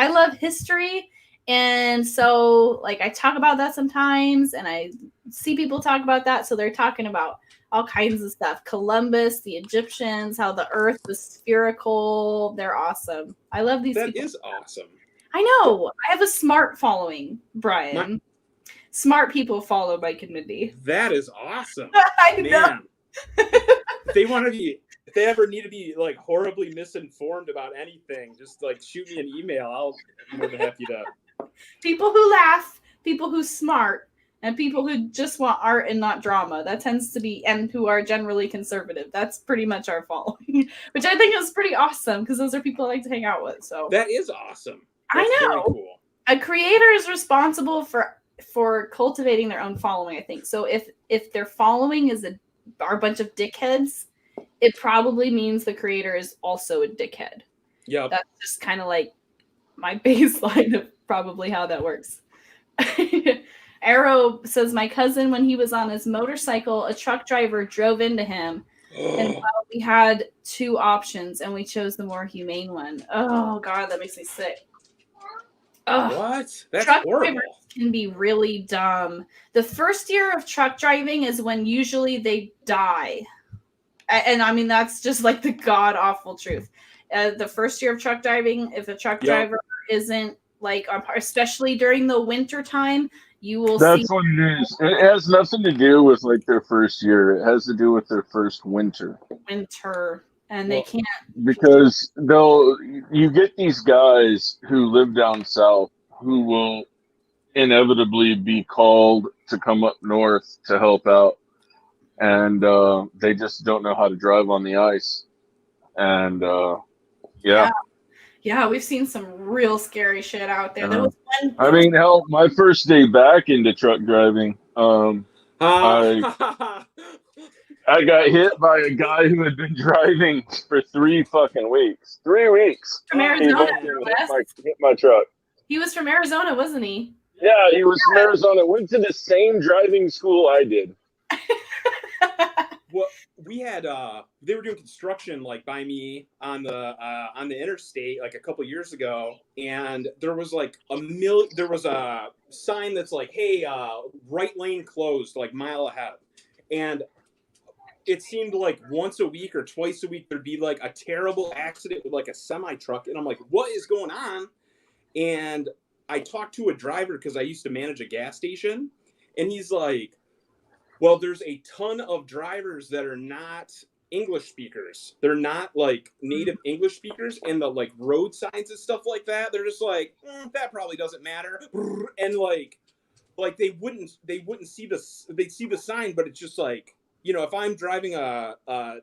S2: love history, And so, like, I talk about that sometimes, and I see people talk about that. So they're talking about all kinds of stuff. Columbus, the Egyptians, how the earth was spherical. They're awesome. I love these people.
S4: That is awesome.
S2: I know. I have a smart following, Brian. Smart people follow Mike and Mindy.
S4: That is awesome.
S2: I know.
S4: If they ever need to be like horribly misinformed about anything, just like shoot me an email. I'll be more than happy to.
S2: People who laugh, people who smart, and people who just want art and not drama. That tends to be, and who are generally conservative. That's pretty much our following, which I think is pretty awesome because those are people I like to hang out with. So
S4: that is awesome. That's
S2: I know.
S4: Very cool.
S2: A creator is responsible for cultivating their own following, I think. So if their following is are a bunch of dickheads, it probably means the creator is also a dickhead.
S4: Yeah.
S2: That's just kind of like my baseline of probably how that works. Arrow says, my cousin, when he was on his motorcycle, a truck driver drove into him. And we had two options, and we chose the more humane one. Oh, God, that makes me sick.
S4: Oh, what? That's
S2: truck
S4: horrible.
S2: Drivers can be really dumb. The first year of truck driving is when usually they die. And I mean, that's just like the god awful truth. The first year of truck driving, if a truck driver isn't like, especially during the winter time, you will see.
S3: That's what it is. It has nothing to do with like their first year. It has to do with their first winter.
S2: And they can't.
S3: Because you get these guys who live down south who will inevitably be called to come up north to help out. And they just don't know how to drive on the ice. And
S2: yeah, we've seen some real scary shit out there. There was one.
S3: I mean, hell, my first day back into truck driving, I got hit by a guy who had been driving for 3 fucking weeks. 3 weeks.
S2: From Arizona.
S3: Hit my truck.
S2: He was from Arizona, wasn't he?
S3: Yeah, he was from Arizona. Went to the same driving school I did.
S4: Well, we had they were doing construction like by me on the interstate like a couple years ago, and there was like there was a sign that's like, hey, right lane closed, like mile ahead. And it seemed like once a week or twice a week there'd be like a terrible accident with like a semi truck, and I'm like, what is going on? And I talked to a driver because I used to manage a gas station, and he's like, well, there's a ton of drivers that are not English speakers. They're not like native English speakers, and the like road signs and stuff like that, they're just like, that probably doesn't matter. And like they wouldn't see they'd see the sign, but it's just like, you know, if I'm driving a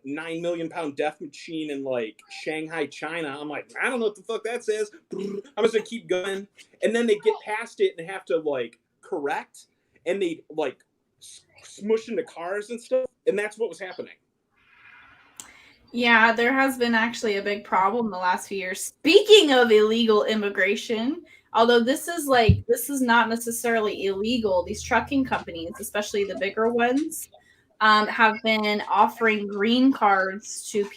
S4: 9 million pound death machine in like Shanghai, China, I'm like, I don't know what the fuck that says. I'm just gonna keep going. And then they get past it and have to like correct, and they like smush into cars and stuff, and that's what was happening.
S2: Yeah, there has been actually a big problem the last few years. Speaking of illegal immigration, although this is not necessarily illegal, these trucking companies, especially the bigger ones, have been offering green cards to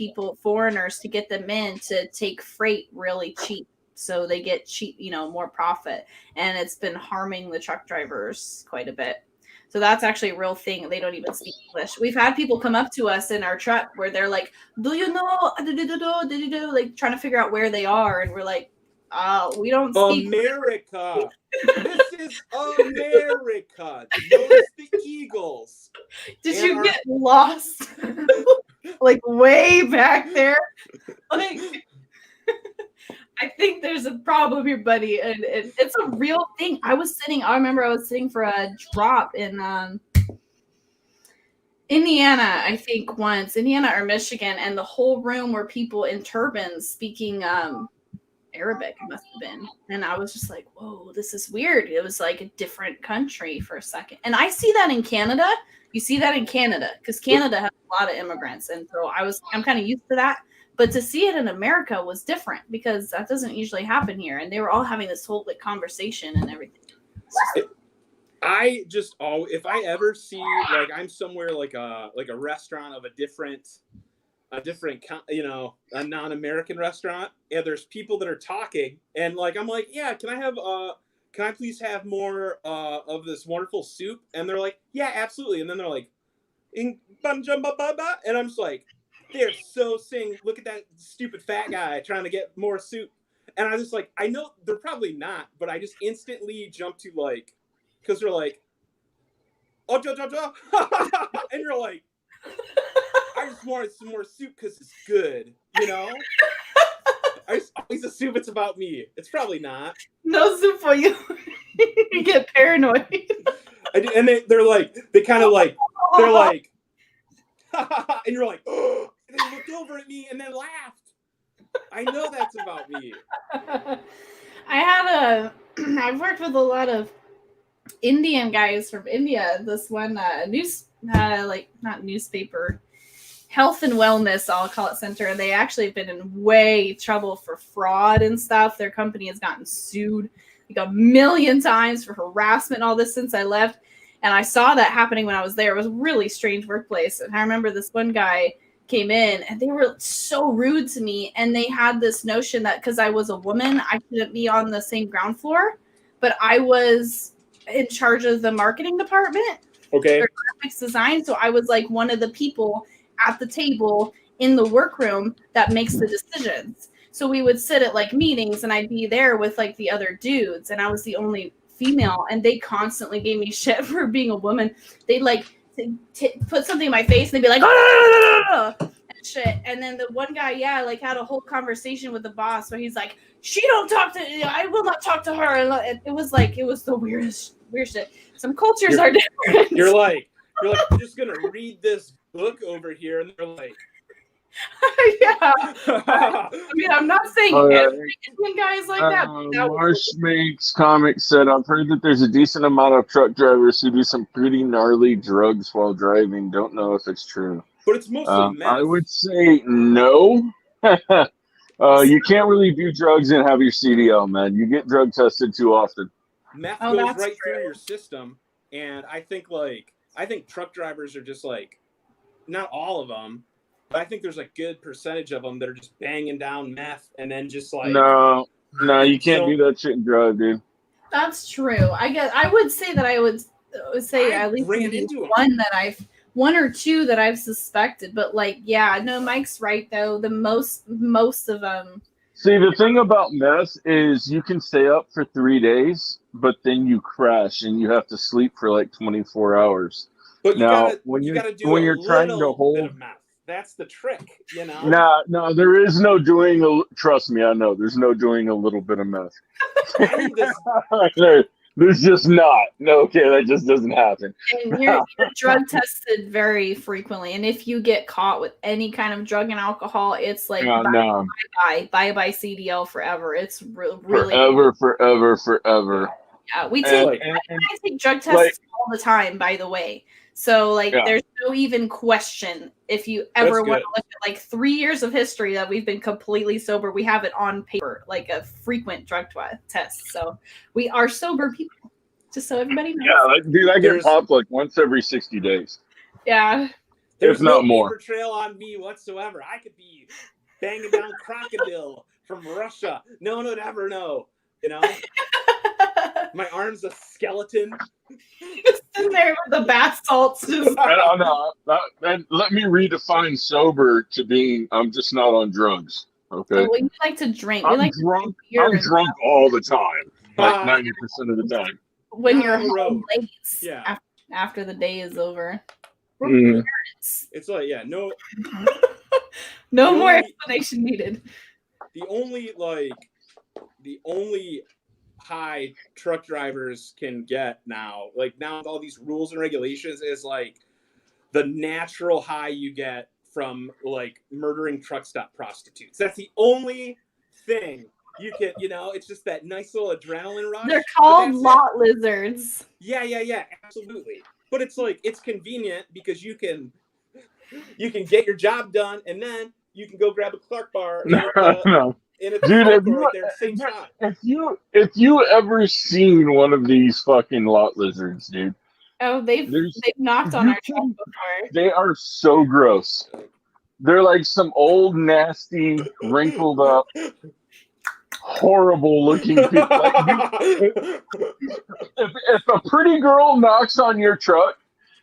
S2: foreigners, to get them in to take freight really cheap. So they get cheap, more profit. And it's been harming the truck drivers quite a bit. So that's actually a real thing. They don't even speak English. We've had people come up to us in our truck where they're like, do you know, like trying to figure out where they are. And we're like, we don't speak
S4: America. This is America. Notice the Eagles.
S2: Did you get lost? Like way back there? Like, I think there's a problem here, buddy, and it's a real thing. I remember I was sitting for a drop in Indiana, I think once, Indiana or Michigan, and the whole room were people in turbans speaking Arabic, must have been. And I was just like, whoa, this is weird. It was like a different country for a second. And I see that in Canada. You see that in Canada, because Canada has a lot of immigrants. And so I'm kind of used to that. But to see it in America was different, because that doesn't usually happen here. And they were all having this whole you and everything.
S4: If I ever see, like, I'm somewhere like a restaurant of a different, a non-American restaurant, and there's people that are talking, and like, I'm like, yeah, can I have can I please have more of this wonderful soup? And they're like, yeah, absolutely. And then they're like, and I'm just like, they're so saying, look at that stupid fat guy trying to get more soup. And I was just like, I know they're probably not, but I just instantly jump to like, because they're like, oh, and you're like, I just wanted some more soup because it's good, you know? I just always assume it's about me. It's probably not.
S2: No soup for you. You get paranoid.
S4: And they're like, they kind of like, they're like, and you're like, oh, and they looked over at me and then laughed. I know that's about me.
S2: I've worked with a lot of Indian guys from India. This one not newspaper, health and wellness, I'll call it, center. And they actually have been in way trouble for fraud and stuff. Their company has gotten sued like 1 million times for harassment and all this since I left. And I saw that happening when I was there. It was a really strange workplace. And I remember this one guy came in and they were so rude to me. And they had this notion that because I was a woman, I couldn't be on the same ground floor. But I was in charge of the marketing department.
S4: Okay.
S2: Or graphics design. So I was like one of the people at the table in the workroom that makes the decisions. So we would sit at like meetings and I'd be there with like the other dudes. And I was the only female, and they constantly gave me shit for being a woman. They'd like put something in my face and they'd be like, oh, and shit. And then the one guy, like had a whole conversation with the boss where he's like, I will not talk to her. And it was the weirdest weird shit. Some cultures are different.
S4: You're like, I'm just gonna read this book over here, and they're like,
S2: yeah. I mean, I'm not saying every Indian guy is like that.
S3: Marsh Makes Comics said, I've heard that there's a decent amount of truck drivers who do some pretty gnarly drugs while driving. Don't know if it's true.
S4: But it's mostly meth.
S3: I would say no. You can't really do drugs and have your CDL, man. You get drug tested too often.
S4: Meth goes right through your system, and I think truck drivers are just like, not all of them, but I think there's a good percentage of them that are just banging down meth and then just like... No,
S3: you can't do that shit and drive, dude.
S2: That's true. I would say that I would say at least one or two that I've suspected, but Mike's right though. The most of them.
S3: See, the thing about meth is you can stay up for 3 days, but then you crash and you have to sleep for like 24 hours.
S4: But
S3: when you're
S4: trying to hold bit of meth. That's the trick, you
S3: know. No, there is no doing trust me, I know there's no doing a little bit of meth. There's just not. No, okay, that just doesn't happen.
S2: And you're drug tested very frequently, and if you get caught with any kind of drug and alcohol, it's like bye CDL forever. It's really
S3: forever.
S2: Yeah, we take I take drug tests all the time, by the way. So there's no even question if you ever want to look at 3 years of history that we've been completely sober. We have it on paper, like a frequent drug test. So we are sober people, just so everybody knows.
S3: Yeah, dude, I get popped once every 60 days.
S2: Yeah.
S4: There's
S3: no
S4: more
S3: paper
S4: trail on me whatsoever. I could be banging down crocodile from Russia. No one would ever know, you know? My arm's a skeleton.
S2: Just in there with the bath salts.
S3: I don't know. Let me redefine sober to being I'm just not on drugs. Okay.
S2: Well, you like to drink.
S3: I'm drunk all the time. 90% of the time.
S2: When you're home late. Yeah. After the day is over.
S4: It's like, no.
S2: No more explanation needed.
S4: The only high truck drivers can get now with all these rules and regulations is the natural high you get from murdering truck stop prostitutes. That's the only thing you can, it's just that nice little adrenaline rush.
S2: They're called lot lizards.
S4: Yeah, absolutely. But it's convenient because you can get your job done and then you can go grab a Clark bar.
S3: No. Dude, if you ever seen one of these fucking lot lizards, dude.
S2: Oh, they've knocked on our truck before.
S3: They are so gross. They're like some old, nasty, wrinkled up. horrible looking people. Like, if a pretty girl knocks on your truck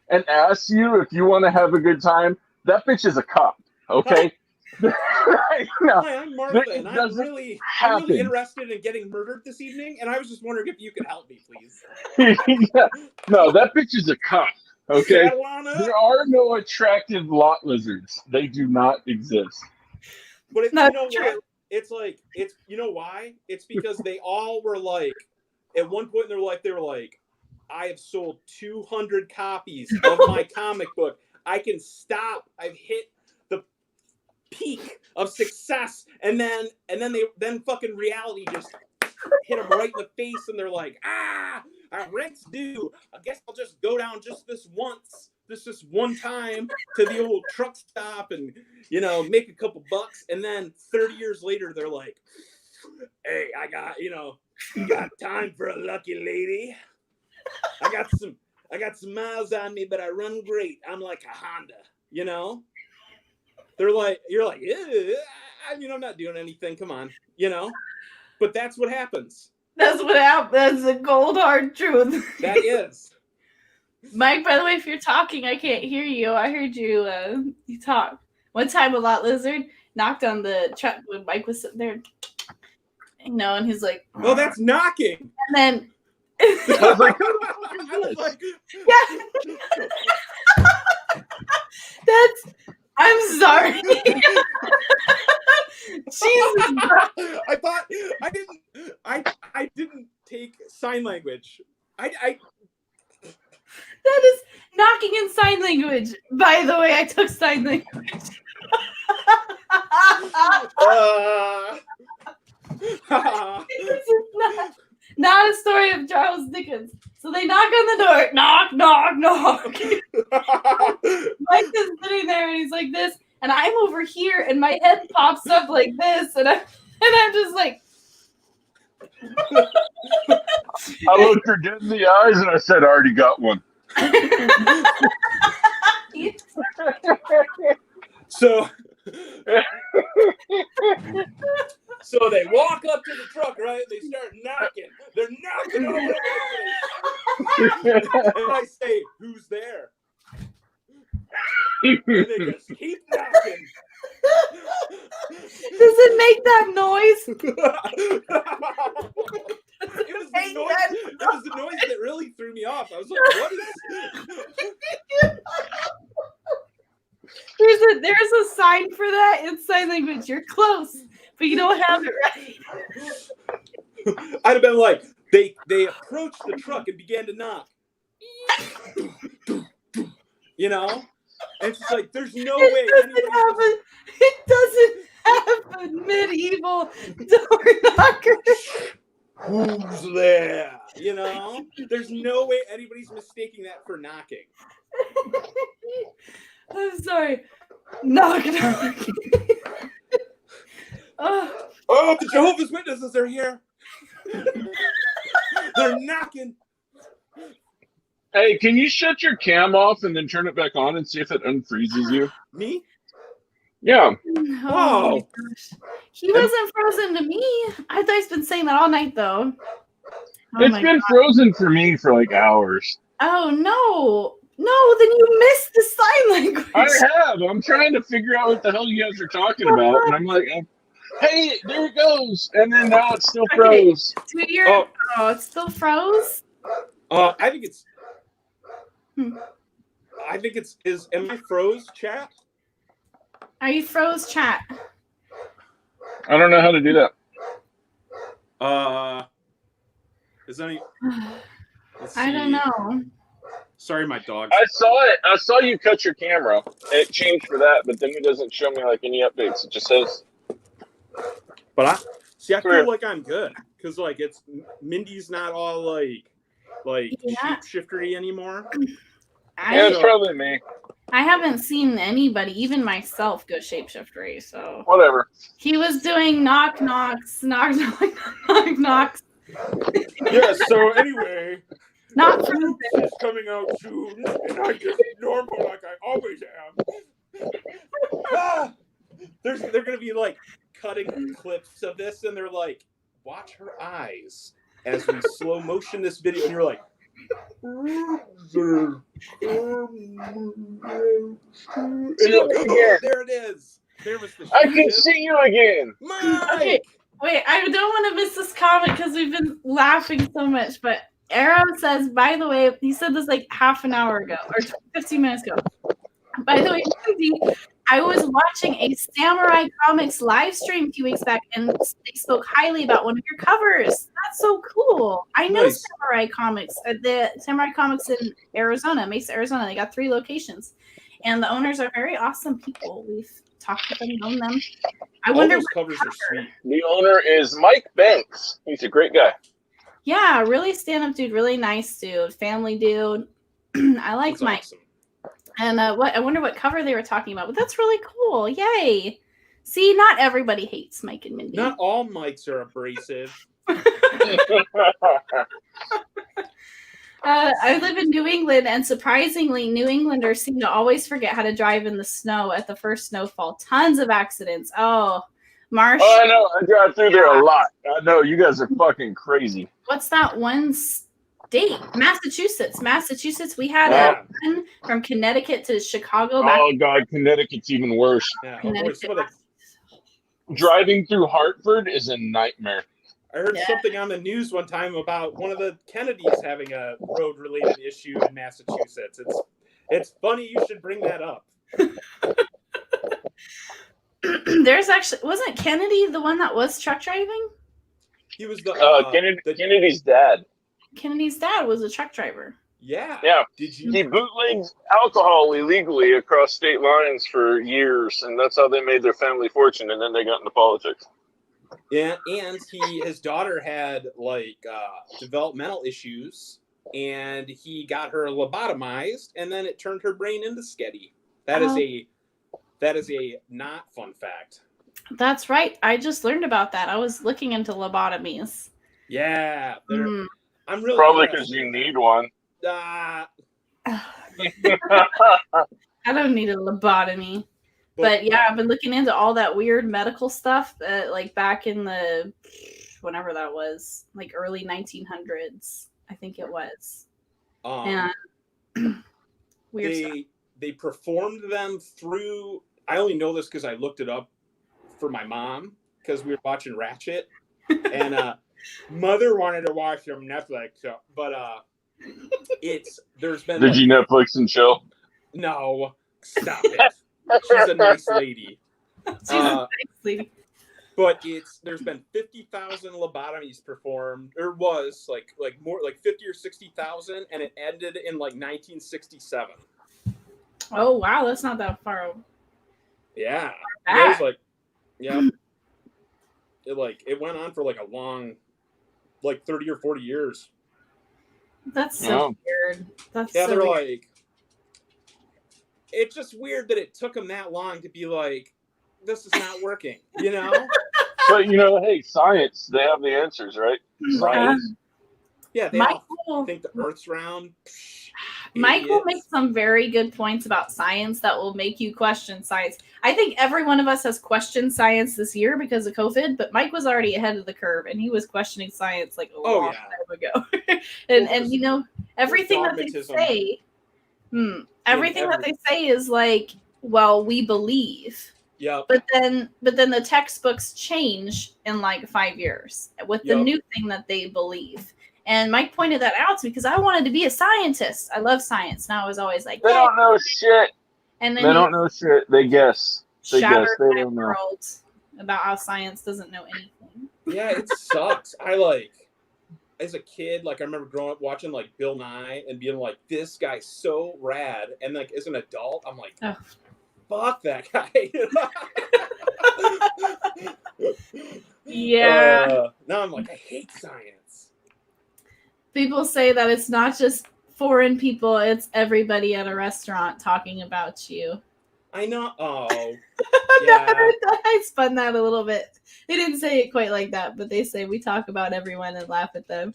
S3: and asks you if you want to have a good time, that bitch is a cop. Okay.
S4: Right now, hi, I'm Martha, and I'm really interested in getting murdered this evening, and I was just wondering if you could help me, please.
S3: Yeah. No, that bitch is a cop. Okay. There are no attractive lot lizards. They do not exist.
S4: But it's, you know what? It's like, it's, you know why? It's because they all were like, at one point in their life, they were like, I have sold 200 copies of my comic book. I can stop. I've hit the peak of success. And then fucking reality just hit them right in the face, and they're like, our rent's due. I guess I'll just go down just this one time to the old truck stop and, you know, make a couple bucks. And then 30 years later, they're like, hey, I got, you know, you got time for a lucky lady? I got some miles on me, but I run great. I'm like a Honda, you know? They're like, you're like, I mean, I'm not doing anything. Come on, you know? But that's what happens.
S2: That's what happens. That's the cold hard truth.
S4: That is.
S2: Mike, by the way, if you're talking, I can't hear you. I heard you you talk. One time a lot lizard knocked on the truck when Mike was sitting there, you know, and he's like,
S4: oh, that's knocking.
S2: And then
S3: I
S4: was like,
S2: yeah. That's, I'm sorry. Jesus.
S4: I didn't take sign language.
S2: That is knocking in sign language. By the way, I took sign language. This is not a story of Charles Dickens. So they knock on the door. Knock, knock, knock. Mike is sitting there and he's like this. And I'm over here and my head pops up like this. And I'm just like.
S3: I looked her dead in the eyes and I said, I already got one.
S4: So they walk up to the truck, right? They start knocking. They're knocking over the place. And I say, who's there? And they just keep knocking.
S2: Does it make that noise?
S4: It was the noise that really threw me off. I was like, what is
S2: There's a sign for that in sign language. You're close, but you don't have it right.
S4: I'd have been like, they approached the truck and began to knock. You know? And it's just like, there's no way.
S2: It doesn't have a medieval door knocker.
S4: Who's there? You know? There's no way anybody's mistaking that for knocking.
S2: I'm sorry. Knock, knock.
S4: Oh, the Jehovah's Witnesses are here. They're knocking.
S3: Hey, can you shut your cam off and then turn it back on and see if it unfreezes you?
S4: Me?
S3: Yeah.
S2: Oh, he wasn't frozen to me. I thought he's been saying that all night, though.
S3: It's been frozen for me for like hours.
S2: Oh, no. No, then you missed the sign language.
S3: I have. I'm trying to figure out what the hell you guys are talking about. And I'm like, hey, there it goes. And then now it's still froze.
S2: Oh, it's still froze?
S4: I think it's... am I froze, chat?
S2: Are you froze, chat?
S3: I don't know how to do that.
S4: Is any?
S2: I don't know.
S4: Sorry, my dog.
S3: I saw it. I saw you cut your camera. It changed for that, but then it doesn't show me like any updates. It just says.
S4: But I feel like I'm good because like it's Mindy's not all like shapeshiftery anymore.
S3: Yeah, it's probably me.
S2: I haven't seen anybody, even myself, go shapeshiftery. So
S3: whatever.
S2: He was doing knock knocks, knock knocks.
S4: Yeah. So anyway.
S2: Not
S4: is coming out soon, and I just normal like I always am. They're gonna be like cutting clips of this, and they're like, watch her eyes as we slow motion this video, and you're like, there it is. There was the
S3: I can see you again.
S4: Mike!
S2: Okay, wait, I don't want to miss this comment because we've been laughing so much, but Arrow says, by the way, he said this like half an hour ago or 15 minutes ago. By the way, Mindy, I was watching a Samurai Comics live stream a few weeks back, and they spoke highly about one of your covers. That's so cool. I know Samurai Comics, the Samurai Comics in Arizona, Mesa, Arizona. They got 3 locations, and the owners are very awesome people. We've talked with them, known them. I wonder
S4: those covers are sweet.
S3: The owner is Mike Banks. He's a great guy.
S2: Yeah, really stand-up dude, really nice dude, family dude. I like
S4: That's
S2: Mike.
S4: awesome.
S2: And I wonder what cover they were talking about, but that's really cool. Yay. See, not everybody hates Mike and Mindy.
S4: Not all mics are abrasive.
S2: I live in New England, and surprisingly, New Englanders seem to always forget how to drive in the snow at the first snowfall. Tons of accidents. Oh, Marsh.
S3: Oh, I know. I drive through there a lot. I know. You guys are fucking crazy.
S2: What's that one state? Massachusetts. Massachusetts. We had a run from Connecticut to Chicago.
S3: Oh, God. Connecticut's even worse.
S4: Yeah,
S3: driving through Hartford is a nightmare.
S4: I heard something on the news one time about one of the Kennedys having a road-related issue in Massachusetts. It's funny you should bring that up.
S2: There's actually, wasn't Kennedy the one that was truck driving?
S4: He was the
S3: Kennedy's dad.
S2: Kennedy's dad was a truck driver.
S4: Yeah.
S3: Did you? He bootlegged alcohol illegally across state lines for years, and that's how they made their family fortune. And then they got into politics.
S4: Yeah, and his daughter had developmental issues, and he got her lobotomized, and then it turned her brain into sketty. That is a not fun fact.
S2: That's right. I just learned about that. I was looking into lobotomies.
S4: Yeah, I'm really
S3: probably because you need one.
S2: I don't need a lobotomy. But yeah, I've been looking into all that weird medical stuff, like back in the, whenever that was, like early 1900s, I think it was. And weird stuff.
S4: They performed them through, I only know this because I looked it up for my mom, because we were watching Ratchet, and mother wanted to watch some Netflix, but there's been...
S3: Did you Netflix and chill?
S4: No, stop it. She's a nice lady.
S2: She's a nice lady.
S4: But there's been 50,000 lobotomies performed, or was like more like 50 or 60,000, and it ended in like 1967.
S2: Oh wow, that's not that far.
S4: Yeah, it was it went on for like a long, like 30 or 40 years.
S2: That's so weird.
S4: They're like. It's just weird that it took them that long to be like, this is not working, you know?
S3: But, hey, science, they have the answers, right? Science.
S4: Yeah, they all think the Earth's round.
S2: Michael makes some very good points about science that will make you question science. I think every one of us has questioned science this year because of COVID, but Mike was already ahead of the curve, and he was questioning science like a long time ago. and everything that they say... everything that they say is like, well, we believe.
S4: Yeah.
S2: But then the textbooks change in like 5 years with the new thing that they believe. And Mike pointed that out to me because I wanted to be a scientist. I love science. And I was always like,
S3: they don't know shit. And then they don't know shit. They guess. They
S2: shattered
S3: guess. They
S2: my
S3: don't know.
S2: world about how science doesn't know anything.
S4: Yeah, it sucks. As a kid, I remember growing up watching Bill Nye and being like, this guy's so rad. And as an adult, I'm like, fuck that guy.
S2: Yeah.
S4: Now I'm like, I hate science.
S2: People say that it's not just foreign people, it's everybody at a restaurant talking about you.
S4: I know. Oh.
S2: Yeah. I spun that a little bit. They didn't say it quite like that, but they say we talk about everyone and laugh at them.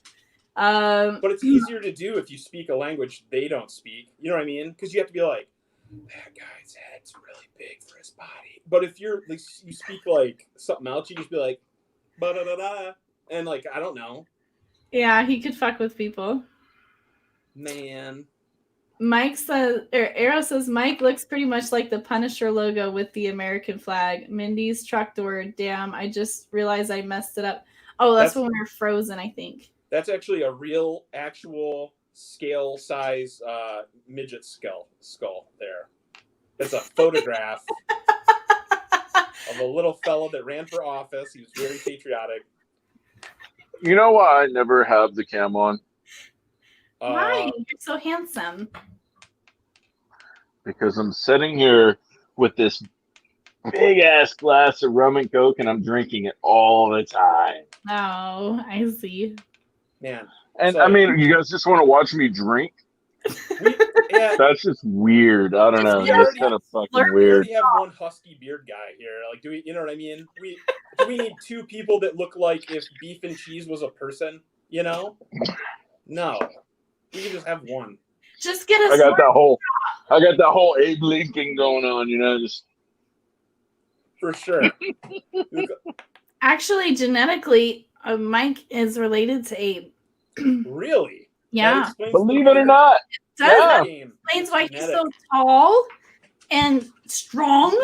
S4: But it's easier to do if you speak a language they don't speak. You know what I mean? Because you have to be like, that guy's head's really big for his body. But if you speak something else, you just be like, ba-da-da-da. And like, I don't know.
S2: Yeah, he could fuck with people.
S4: Man.
S2: Mike says, or Arrow says, Mike looks pretty much like the Punisher logo with the American flag. Mindy's truck door. Damn, I just realized I messed it up. Oh, that's when we were frozen, I think. That's actually a real, actual scale size midget skull there. It's a photograph of a little fella that ran for office. He was very patriotic.
S3: You know why I never have the cam on?
S2: Why? You're so handsome.
S3: Because I'm sitting here with this big ass glass of rum and coke, and I'm drinking it all the time.
S2: Oh, I see.
S4: Man,
S3: and I mean, you guys just want to watch me drink? That's just weird. I don't know. That's kind of fucking weird.
S4: We already have one husky beard guy here. Like, do we? You know what I mean? Do we need two people that look like if beef and cheese was a person? You know? No. We can just have one.
S2: Just get
S3: I got that whole Abe Lincoln going on, you know, just
S4: for sure.
S2: Actually, genetically, Mike is related to Abe.
S4: Really?
S2: Yeah.
S3: Believe it or not.
S2: It does. That explains why he's so tall and strong.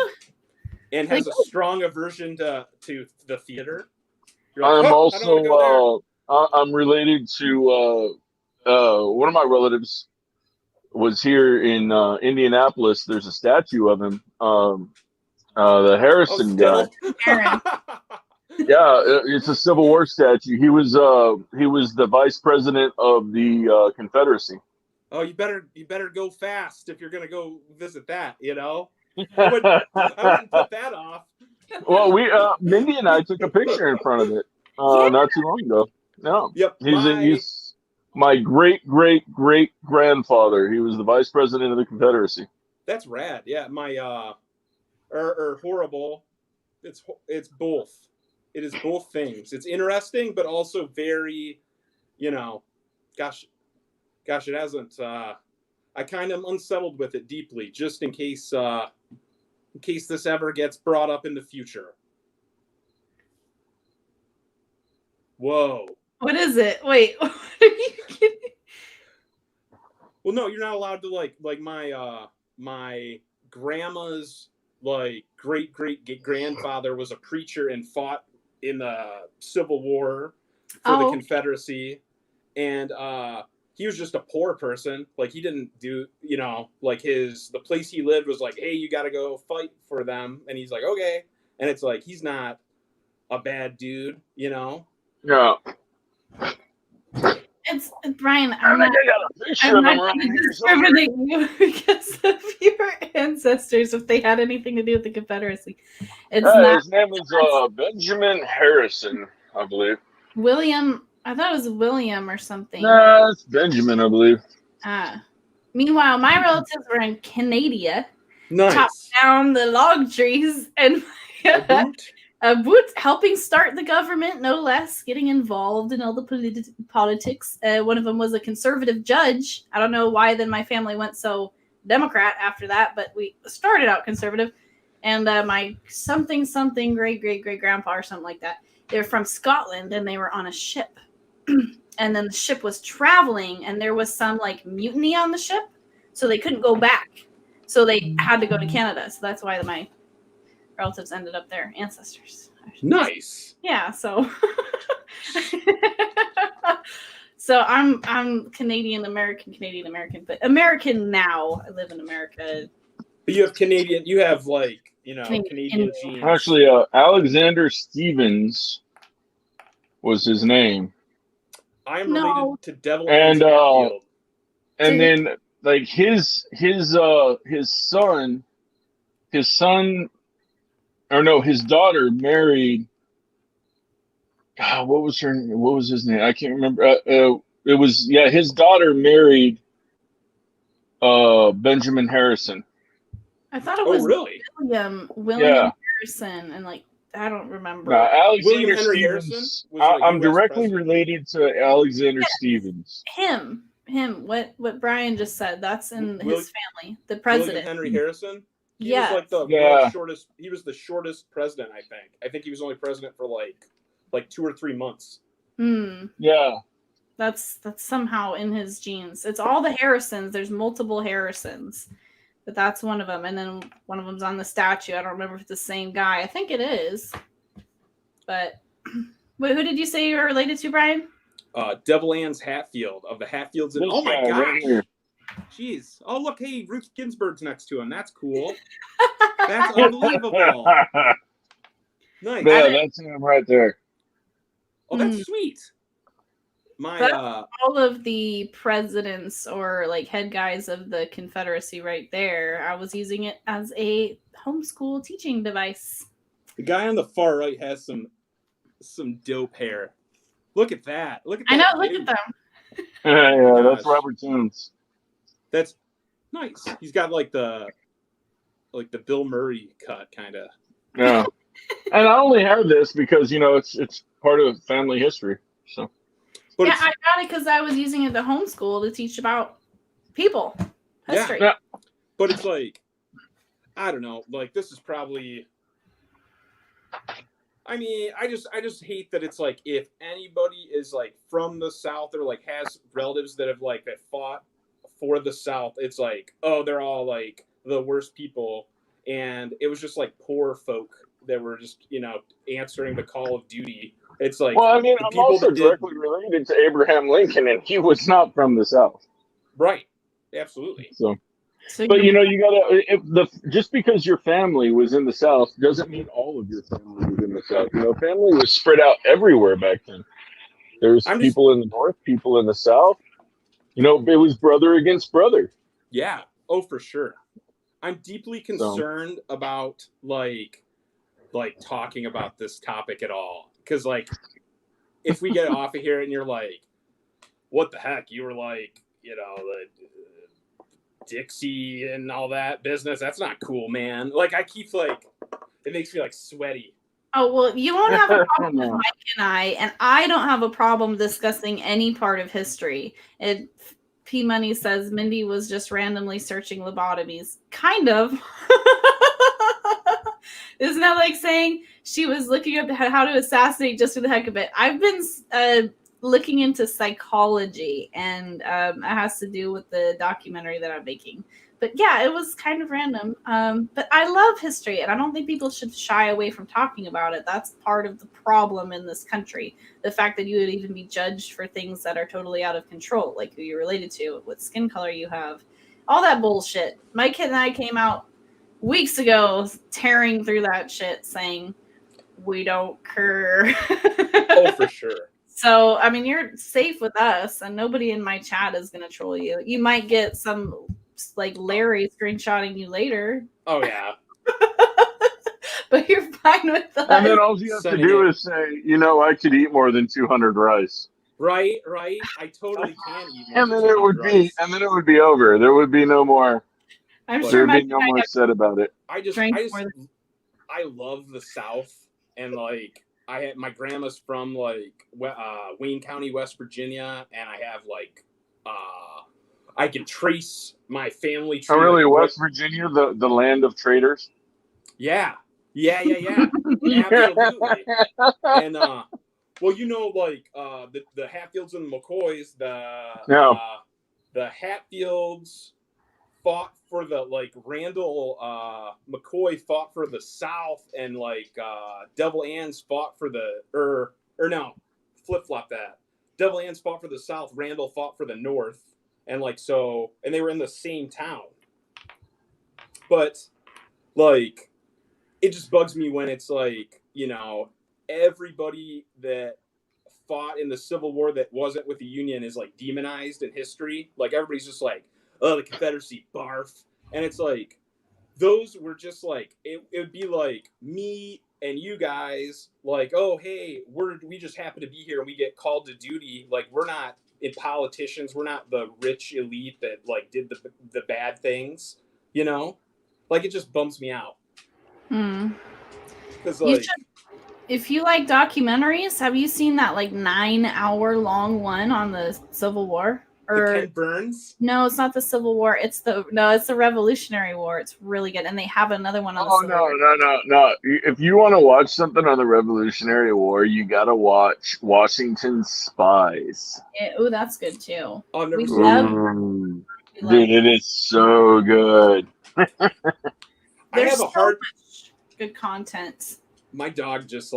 S4: And has a strong aversion to the theater.
S3: Like, I'm also I'm related to one of my relatives was here in Indianapolis. There's a statue of him, the Harrison guy. Yeah, it's a Civil War statue. He was the vice president of the Confederacy.
S4: Oh, you better go fast if you're gonna go visit that. You know, I wouldn't put that off.
S3: Well, Mindy and I took a picture in front of it not too long ago. No,
S4: yep,
S3: he's my great grandfather. He was the vice president of the Confederacy.
S4: That's rad. Yeah, my horrible. It's both. It is both things. It's interesting, but also very, you know, gosh, it hasn't. I kind of am unsettled with it deeply, just in case this ever gets brought up in the future. Whoa.
S2: What is it? Wait, what are you kidding?
S4: Well, no, you're not allowed to like my grandma's like great grandfather was a preacher and fought in the Civil War for the Confederacy, and he was just a poor person. Like, he didn't do, you know, like the place he lived was like, hey, you got to go fight for them, and he's like, okay, and it's like he's not a bad dude, you know.
S3: Yeah.
S2: It's Brian. I'm not going to discriminate you because of your ancestors if they had anything to do with the Confederacy. It's not.
S3: His name is Benjamin Harrison, I believe.
S2: William. I thought it was William or something.
S3: No, it's Benjamin, I believe.
S2: Meanwhile, my relatives were in Canada.
S4: Nice.
S2: Chopped down the log trees and helping start the government, no less, getting involved in all the politics. One of them was a conservative judge. I don't know why then my family went so Democrat after that, but we started out conservative. And my something great grandpa or something like that, they're from Scotland and they were on a ship. And then the ship was traveling and there was some like mutiny on the ship, so they couldn't go back. So they had to go to Canada. So that's why my relatives ended up there, ancestors.
S4: Nice.
S2: Yeah, so so I'm Canadian American, but American now. I live in America.
S4: But you have Canadian. You have like, you know, Canadian genes.
S3: Actually, Alexander Stevens was his name.
S4: I'm related to Devil
S3: and then like his daughter married. God, what was his name? I can't remember. His daughter married Benjamin Harrison.
S2: I thought it was
S4: really?
S2: William Harrison, and like I don't remember.
S3: Alexander Stevens. I'm directly related to Alexander Stevens.
S2: Him. What Brian just said. That's in his family. The president.
S4: William Henry Harrison. He
S2: was
S4: like the shortest. He was the shortest president. I think he was only president for like 2 or 3 months.
S3: Yeah.
S2: That's somehow in his genes. It's all the Harrisons. There's multiple Harrisons, but that's one of them. And then one of them's on the statue. I don't remember if it's the same guy. I think it is. But wait, who did you say you were related to, Brian?
S4: Devil Ann's Hatfield of the Hatfields. Oh my gosh. Right. Jeez. Oh, look. Hey, Ruth Ginsburg's next to him. That's cool. That's unbelievable. Nice.
S3: Yeah, that's him right there.
S4: Oh, that's sweet.
S2: All of the presidents or like head guys of the Confederacy right there. I was using it as a homeschool teaching device.
S4: The guy on the far right has some dope hair. Look at that. Look at that.
S2: I know, look at them.
S3: Yeah, that's Robert Toombs.
S4: That's nice. He's got like the Bill Murray cut kind of.
S3: Yeah. And I only have this because, it's part of family history. So
S2: But I got it because I was using it to homeschool to teach about people, history.
S3: Yeah.
S4: But it's like, I don't know. Like, this is probably. I mean, I just hate that it's like if anybody is like from the South or like has relatives that have like that fought for the South, it's like, oh, they're all like the worst people, and it was just like poor folk that were just answering the call of duty. It's like,
S3: well, I mean, I'm also directly related to Abraham Lincoln, and he was not from the South.
S4: Right. Absolutely.
S3: So but you gotta, just because your family was in the South doesn't mean all of your family was in the South. Family was spread out everywhere back then. There's people in the North, people in the South. It was brother against brother.
S4: Yeah. Oh, for sure. I'm deeply concerned about like talking about this topic at all. Because, like, if we get off of here and you're like, what the heck? You were like, the Dixie and all that business. That's not cool, man. Like, I keep, like, it makes me, like, sweaty.
S2: Oh, well, you won't have a problem with Mike and I don't have a problem discussing any part of history. P Money says Mindy was just randomly searching lobotomies. Kind of. Isn't that like saying she was looking up how to assassinate just for the heck of it? I've been looking into psychology, and it has to do with the documentary that I'm making. But yeah, it was kind of random. But I love history, and I don't think people should shy away from talking about it. That's part of the problem in this country. The fact that you would even be judged for things that are totally out of control, like who you're related to, what skin color you have, all that bullshit. My kid and I came out weeks ago tearing through that shit saying we don't care.
S4: Oh, for sure.
S2: So, I mean, you're safe with us, and nobody in my chat is going to troll you. You might get some, like, Larry screenshotting you later.
S4: Oh, yeah.
S2: But you're fine with us.
S3: And then all you have to do is say, I could eat more than 200 rice.
S4: Right. I totally can eat more
S3: and then it would be over. There would be no more.
S2: I'm sure
S3: there would be no more said about it.
S4: I love the South, and like my grandma's from like Wayne County, West Virginia, and I have like I can trace my family tree.
S3: Oh, really? West Virginia, the land of traders?
S4: Yeah. Absolutely. And well, like the Hatfields and the McCoys, the Hatfields fought for the like Randall McCoy fought for the South, and like Devil Ann's fought for the flip-flop that. Devil Ann's fought for the South, Randall fought for the North, and like so, and they were in the same town. But like it just bugs me when it's like, everybody that fought in the Civil War that wasn't with the Union is like demonized in history. Like everybody's just like, oh, the Confederacy, barf. And it's like, those were just like, it would be like me and you guys, like, oh, hey, we just happen to be here and we get called to duty. Like, we're not politicians. We're not the rich elite that like did the bad things, Like, it just bums me out. Because like,
S2: if you like documentaries, have you seen that like 9-hour long one on the Civil War
S4: Ken Burns?
S2: No, it's not the Civil War. It's the Revolutionary War. It's really good, and they have another one on the Civil War.
S3: No. If you want to watch something on the Revolutionary War, you gotta watch Washington's Spies.
S2: Oh, that's good too.
S4: Oh, I've never
S3: seen it. Dude, it is so good.
S2: There's so much good content.
S4: My dog just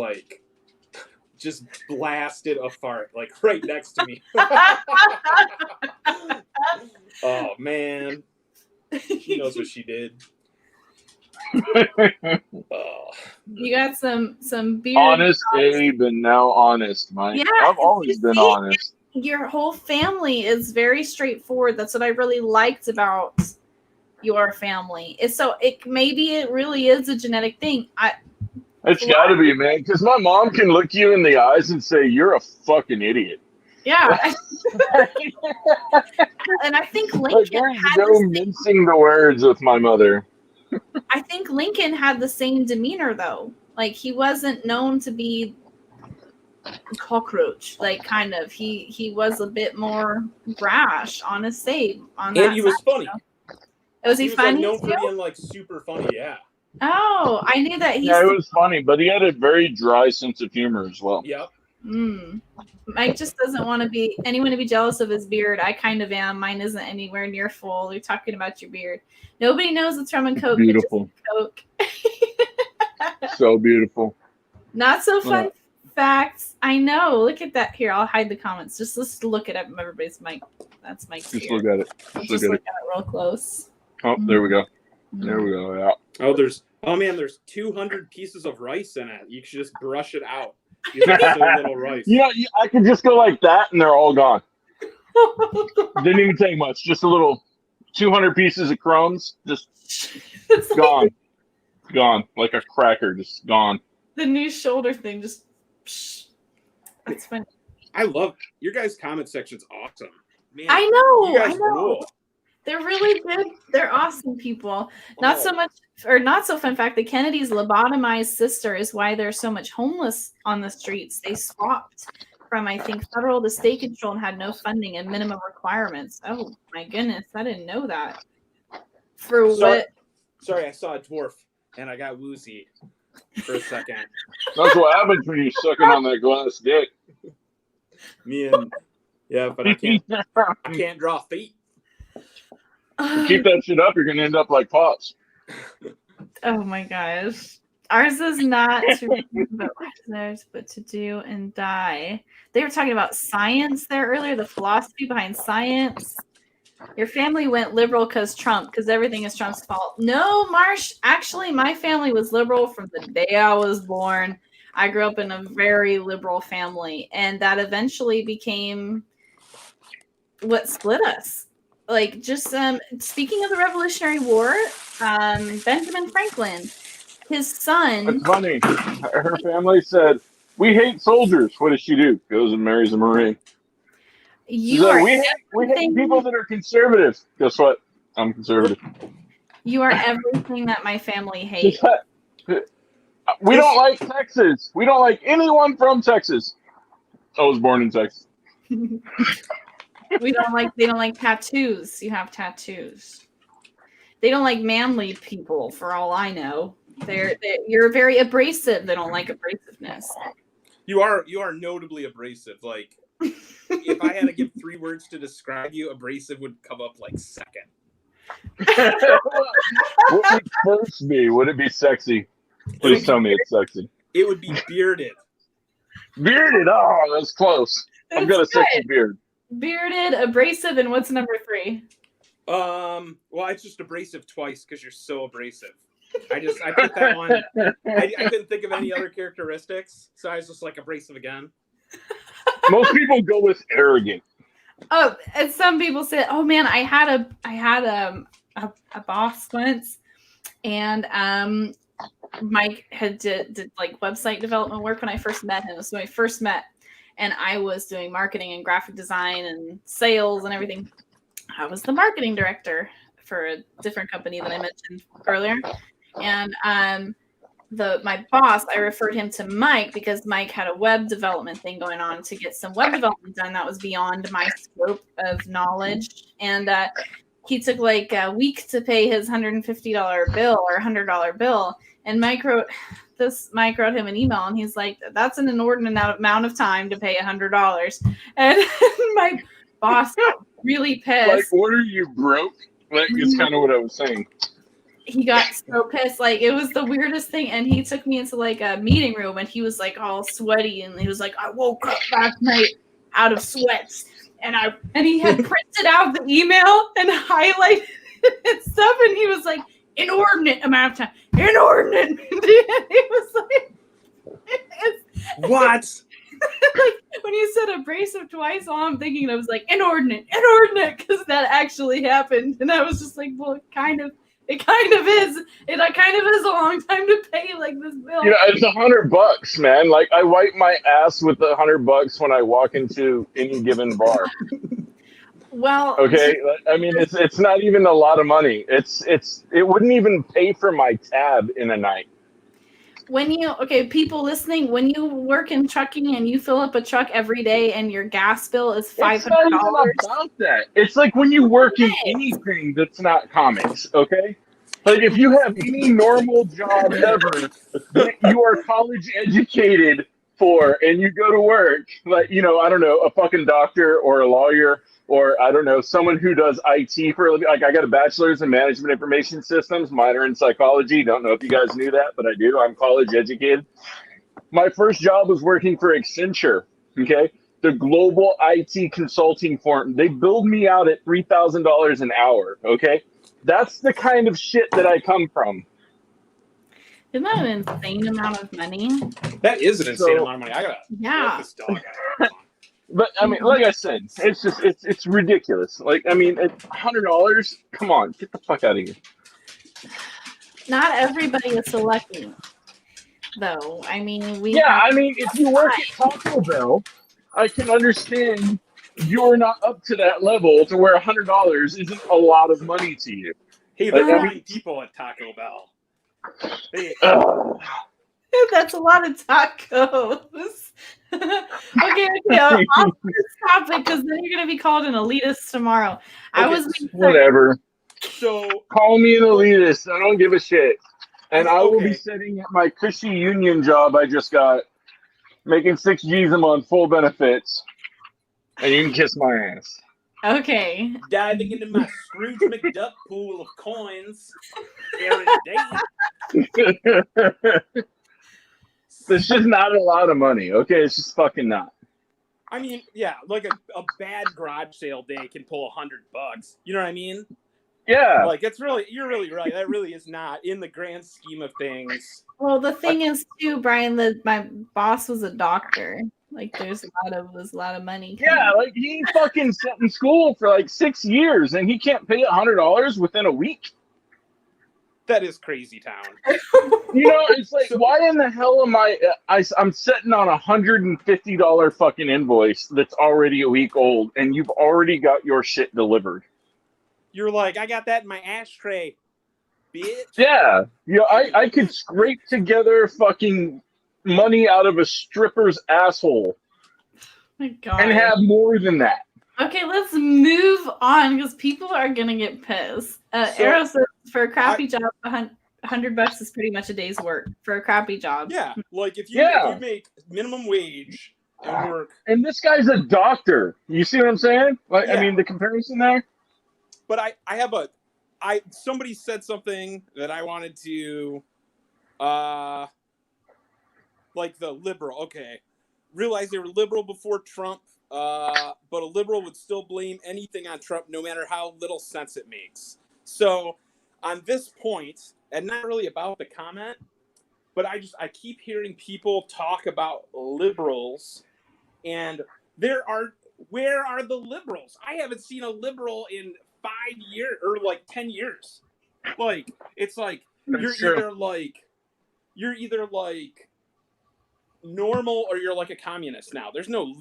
S4: blasted a fart like right next to me. Oh man, she knows what she did.
S2: Oh. You got some beard.
S3: Honest Abe, and now honest Mike. Yeah, I've always been honest.
S2: Your whole family is very straightforward. That's what I really liked about your family. Maybe it really is a genetic thing.
S3: It's got to be, man, because my mom can look you in the eyes and say, you're a fucking idiot.
S2: Yeah. And I think Lincoln
S3: mincing the words with my mother.
S2: I think Lincoln had the same demeanor, though. Like, he wasn't known to be a cockroach. Like, kind of. He was a bit more brash, honest Abe.
S4: And he was funny.
S2: Was he funny?
S4: Known for being, super funny, yeah.
S2: Oh, I knew that.
S3: Yeah, it was funny, but he had a very dry sense of humor as well.
S4: Yep.
S2: Mike just doesn't want anyone to be jealous of his beard. I kind of am. Mine isn't anywhere near full. You're talking about your beard. Nobody knows it's rum and Coke.
S3: Beautiful.
S2: Coke.
S3: So beautiful.
S2: Not so fun facts. I know. Look at that. Here, I'll hide the comments. Let's look at everybody's mic. That's Mike's beard.
S3: Just look at it.
S2: Just look at it real close.
S3: Oh, there we go. There we go. Yeah.
S4: There's 200 pieces of rice in it. You should just brush it out. You have so little rice.
S3: Yeah, I could just go like that and they're all gone. Didn't even take much. Just a little 200 pieces of crumbs. Just gone. Gone. Like a cracker. Just gone.
S2: The new shoulder thing just. That's funny.
S4: I love your guys' comment section's awesome. Man,
S2: I know.
S4: You guys rule.
S2: They're really good. They're awesome people. Not so fun fact, the Kennedys' lobotomized sister is why there's so much homeless on the streets. They swapped from, I think, federal to state control and had no funding and minimum requirements. Oh, my goodness. I didn't know that. What?
S4: Sorry, I saw a dwarf and I got woozy for a second.
S3: That's what happens when you're sucking on that glass dick.
S4: But I can't draw feet.
S3: Keep that shit up, you're gonna end up like Popz.
S2: Oh my gosh. Ours is not to but theirs, but to do and die. They were talking about science there earlier, the philosophy behind science. Your family went liberal because everything is Trump's fault. No, Marsh, actually, my family was liberal from the day I was born. I grew up in a very liberal family, and that eventually became what split us. Like, just speaking of the Revolutionary War, Benjamin Franklin, his son.
S3: It's funny. Her family said, "We hate soldiers." What does she do? Goes and marries a Marine. We hate people that are conservative. Guess what? I'm conservative.
S2: You are everything that my family hates.
S3: We don't like Texas. We don't like anyone from Texas. I was born in Texas.
S2: They don't like tattoos. You have tattoos. They don't like manly people, for all I know. You're very abrasive. They don't like abrasiveness.
S4: You are notably abrasive. Like, if I had to give 3 words to describe you, abrasive would come up like second.
S3: What would first be? Would it be sexy? Please tell me it's sexy.
S4: It would be bearded.
S3: Bearded? Oh, that's close. I've got a sexy beard.
S2: Bearded, abrasive, and what's number 3?
S4: Well, it's just abrasive twice because you're so abrasive. I put that one. I couldn't think of any other characteristics, so I was just like abrasive again.
S3: Most people go with arrogant.
S2: Oh, and some people say, "Oh man, I had a boss once, and Mike did like website development work when I first met him. So when I first met, and I was doing marketing and graphic design and sales and everything. I was the marketing director for a different company that I mentioned earlier, and my boss, I referred him to Mike because Mike had a web development thing going on to get some web development done that was beyond my scope of knowledge. And he took like a week to pay his $150 bill or $100 bill. And Mike wrote him an email, and he's like, "That's an inordinate amount of time to pay $100." And my boss got really pissed.
S3: Like, what are you, broke? Like, it's kind of what I was saying.
S2: He got so pissed. Like, it was the weirdest thing. And he took me into like a meeting room, and he was like all sweaty, and he was like, "I woke up last night out of sweats." And he had printed out the email and highlighted and stuff, and he was like, "Inordinate amount of time. Inordinate." And he was like,
S4: "What?"
S2: Like, when you said abrasive twice, all I'm thinking I was like, inordinate, because that actually happened. And I was just like, well, it kind of is. It kind of is a long time to pay like this bill.
S3: It's $100, man. Like, I wipe my ass with $100 when I walk into any given bar.
S2: Well,
S3: okay. I mean, it's not even a lot of money. It wouldn't even pay for my tab in a night.
S2: People listening, when you work in trucking and you fill up a truck every day and your gas bill is $500.
S3: It's not even about that. It's like when you work in anything that's not comics, okay? Like, if you have any normal job ever that you are college educated for and you go to work, like, I don't know, a fucking doctor or a lawyer, or I don't know, someone who does IT for a living. Like, I got a bachelor's in management information systems, minor in psychology. Don't know if you guys knew that, but I do. I'm college educated. My first job was working for Accenture, okay? The global IT consulting firm. They billed me out at $3,000 an hour, okay? That's the kind of shit that I come from.
S2: Isn't that an insane amount of money?
S4: That is an insane amount of money. I gotta
S2: let
S4: this dog out.
S3: But I mean, like I said, it's just it's ridiculous. Like, I mean, $100. Come on, get the fuck out of here.
S2: Not everybody is selecting, though. I mean,
S3: if you work at Taco Bell, I can understand you're not up to that level to where $100 isn't a lot of money to you.
S4: Hey, there are people at Taco Bell.
S2: That's a lot of tacos. Okay, off this topic, because then you're going to be called an elitist tomorrow.
S3: Whatever. So call me an elitist. I don't give a shit. And I will be sitting at my cushy union job I just got, making 6 G's a month, full benefits. And you can kiss my ass.
S2: Okay.
S4: Diving into my Scrooge McDuck pool of coins.
S3: It's just not a lot of money, okay? It's just fucking not.
S4: I mean, yeah, like a bad garage sale day can pull $100. You know what I mean?
S3: Yeah.
S4: Like, you're really right. That really is not in the grand scheme of things.
S2: Well, the thing is too, Brian, that my boss was a doctor. Like, there's a lot of money.
S3: Yeah, like, he fucking sat in school for like 6 years and he can't pay $100 within a week.
S4: That is crazy town.
S3: It's like, why in the hell am I'm sitting on a $150 fucking invoice that's already a week old, and you've already got your shit delivered.
S4: You're like, I got that in my ashtray, bitch.
S3: Yeah. I could scrape together fucking money out of a stripper's asshole.
S2: My God.
S3: And have more than that.
S2: Okay, let's move on because people are gonna get pissed. Arrow says for a crappy job, $100 is pretty much a day's work for a crappy job.
S4: Yeah, like if you make minimum wage and work.
S3: And this guy's a doctor. You see what I'm saying? Like, yeah. I mean, the comparison there.
S4: But I have somebody said something that I wanted to, like the liberal. Okay, realize they were liberal before Trump. But a liberal would still blame anything on Trump, no matter how little sense it makes. So on this point, and not really about the comment, but I keep hearing people talk about liberals, and where are the liberals? I haven't seen a liberal in 5 years or like 10 years. Like, it's like you're either like normal or you're like a communist now. There's no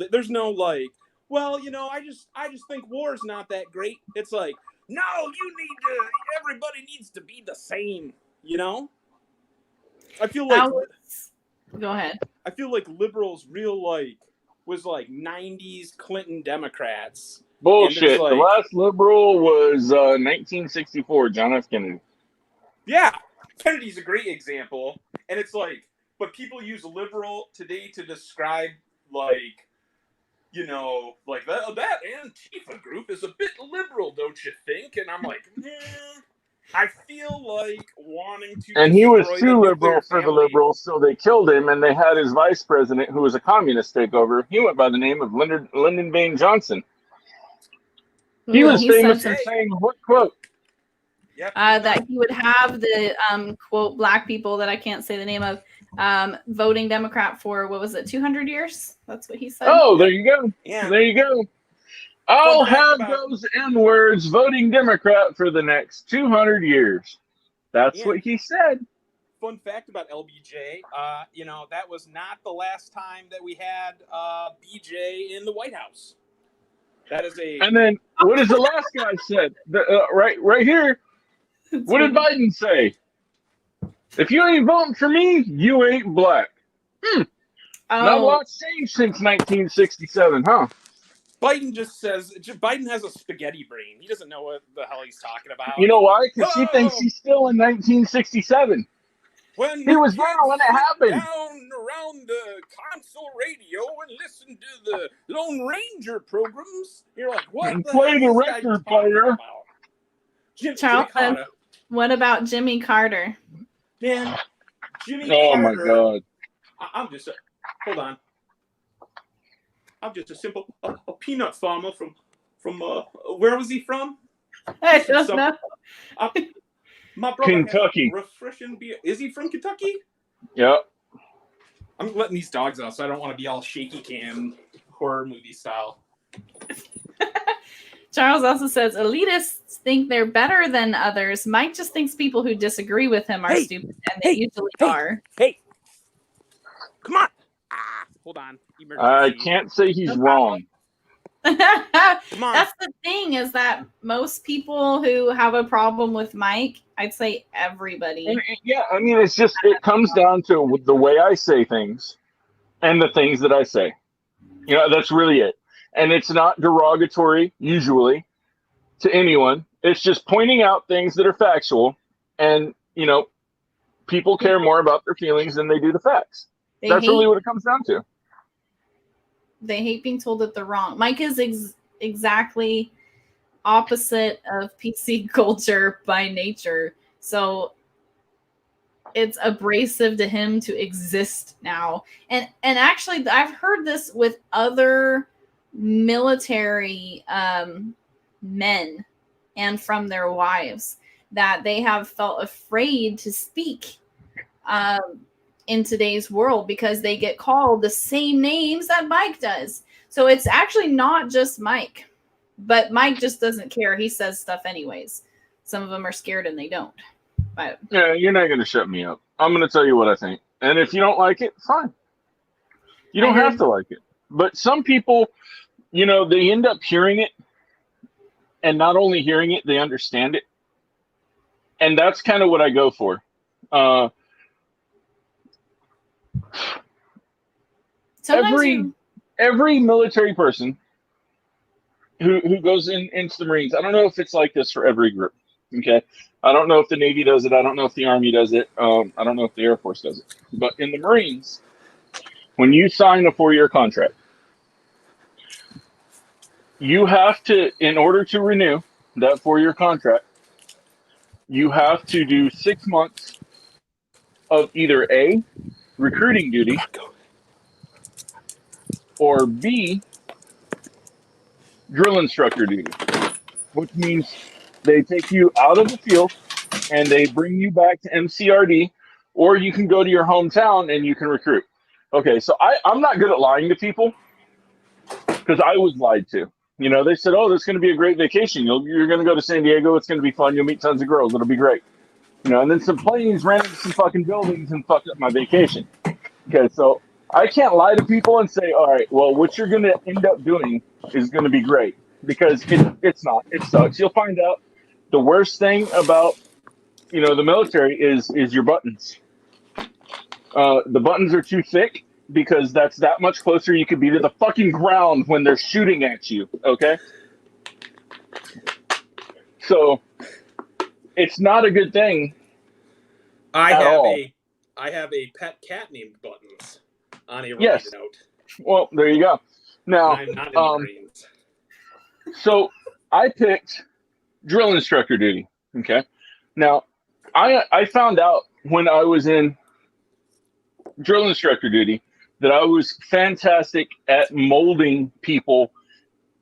S4: like, well, I just think war's not that great. It's like, no, everybody needs to be the same, I feel like
S2: go ahead.
S4: I feel like liberals was like 90s Clinton Democrats.
S3: Bullshit. The last liberal was 1964, John F. Kennedy.
S4: Yeah, Kennedy's a great example, and it's like, but people use liberal today to describe like, you know, like that Antifa group is a bit liberal, don't you think? And I'm like, I feel like wanting to.
S3: And he was too liberal for the liberals, so they killed him, and they had his vice president, who was a communist, take over. He went by the name of Lyndon Baines Johnson. He was famous for saying what quote?
S4: Yep.
S2: That he would have the quote black people that I can't say the name of voting Democrat for, what was it, 200 years? That's what he said.
S3: Oh, there you go. Yeah. There you go. I'll have those N-words voting Democrat for the next 200 years. That's what he said.
S4: Fun fact about LBJ, you know, that was not the last time that we had BJ in the White House. That is a...
S3: And then, what is the last guy said? Right here, what did Biden say? If you ain't voting for me, you ain't black. Not a lot's changed since 1967, huh?
S4: Biden just says, Biden has a spaghetti brain. He doesn't know what the hell he's talking about.
S3: You know why? Because he thinks he's still in 1967. He was there when it happened.
S4: Down around the console radio and listen to the Lone Ranger programs. You're like, what?
S3: And play the record player.
S2: Charles, what about Jimmy Carter?
S4: Man, Jimmy Carter.
S3: Oh my God.
S4: I'm just hold on. I'm just a simple a peanut farmer from where was he from?
S2: I don't know.
S4: My brother
S3: Kentucky.
S4: Refreshing beer. Is he from Kentucky?
S3: Yep.
S4: I'm letting these dogs out, so I don't want to be all shaky cam horror movie style.
S2: Charles also says elitists think they're better than others. Mike just thinks people who disagree with him are stupid, and they usually are.
S4: Hey, come on. Hold on.
S3: I can't say he's wrong.
S2: That's the thing, is that most people who have a problem with Mike, I'd say everybody.
S3: Yeah, I mean, it's just, it comes down to the way I say things and the things that I say. You know, that's really it. And it's not derogatory, usually, to anyone. It's just pointing out things that are factual. And, you know, people care more about their feelings than they do the facts. That's really what it comes down to.
S2: They hate being told that they're wrong. Mike is exactly opposite of PC culture by nature. So it's abrasive to him to exist now. And actually, I've heard this with other military men and from their wives, that they have felt afraid to speak in today's world because they get called the same names that Mike does. So it's actually not just Mike, but Mike just doesn't care. He says stuff anyways. Some of them are scared and they don't. But
S3: yeah, you're not going to shut me up. I'm going to tell you what I think. And if you don't like it, fine. You don't have to like it. But some people, you know, they end up hearing it, and not only hearing it, they understand it. And that's kind of what I go for. Every military person who goes into the Marines, I don't know if it's like this for every group. Okay, I don't know if the Navy does it. I don't know if the Army does it. I don't know if the Air Force does it. But in the Marines, when you sign a 4-year contract, you have to, in order to renew that 4-year contract, you have to do 6 months of either A, recruiting duty, or B, drill instructor duty, which means they take you out of the field and they bring you back to MCRD, or you can go to your hometown and you can recruit. Okay, so I'm not good at lying to people because I was lied to. You know, they said, oh, this is going to be a great vacation. You're going to go to San Diego. It's going to be fun. You'll meet tons of girls. It'll be great. You know, and then some planes ran into some fucking buildings and fucked up my vacation. Okay, so I can't lie to people and say, all right, well, what you're going to end up doing is going to be great, because it's not. It sucks. You'll find out the worst thing about, you know, the military is your buttons. The buttons are too thick because that's that much closer you could be to the fucking ground when they're shooting at you, okay? So it's not a good thing
S4: I have a pet cat named Buttons on a related note.
S3: Well, there you go. Now,
S4: I'm not in the Marines.
S3: So I picked drill instructor duty, okay? Now, I found out when I was in drill instructor duty that I was fantastic at molding people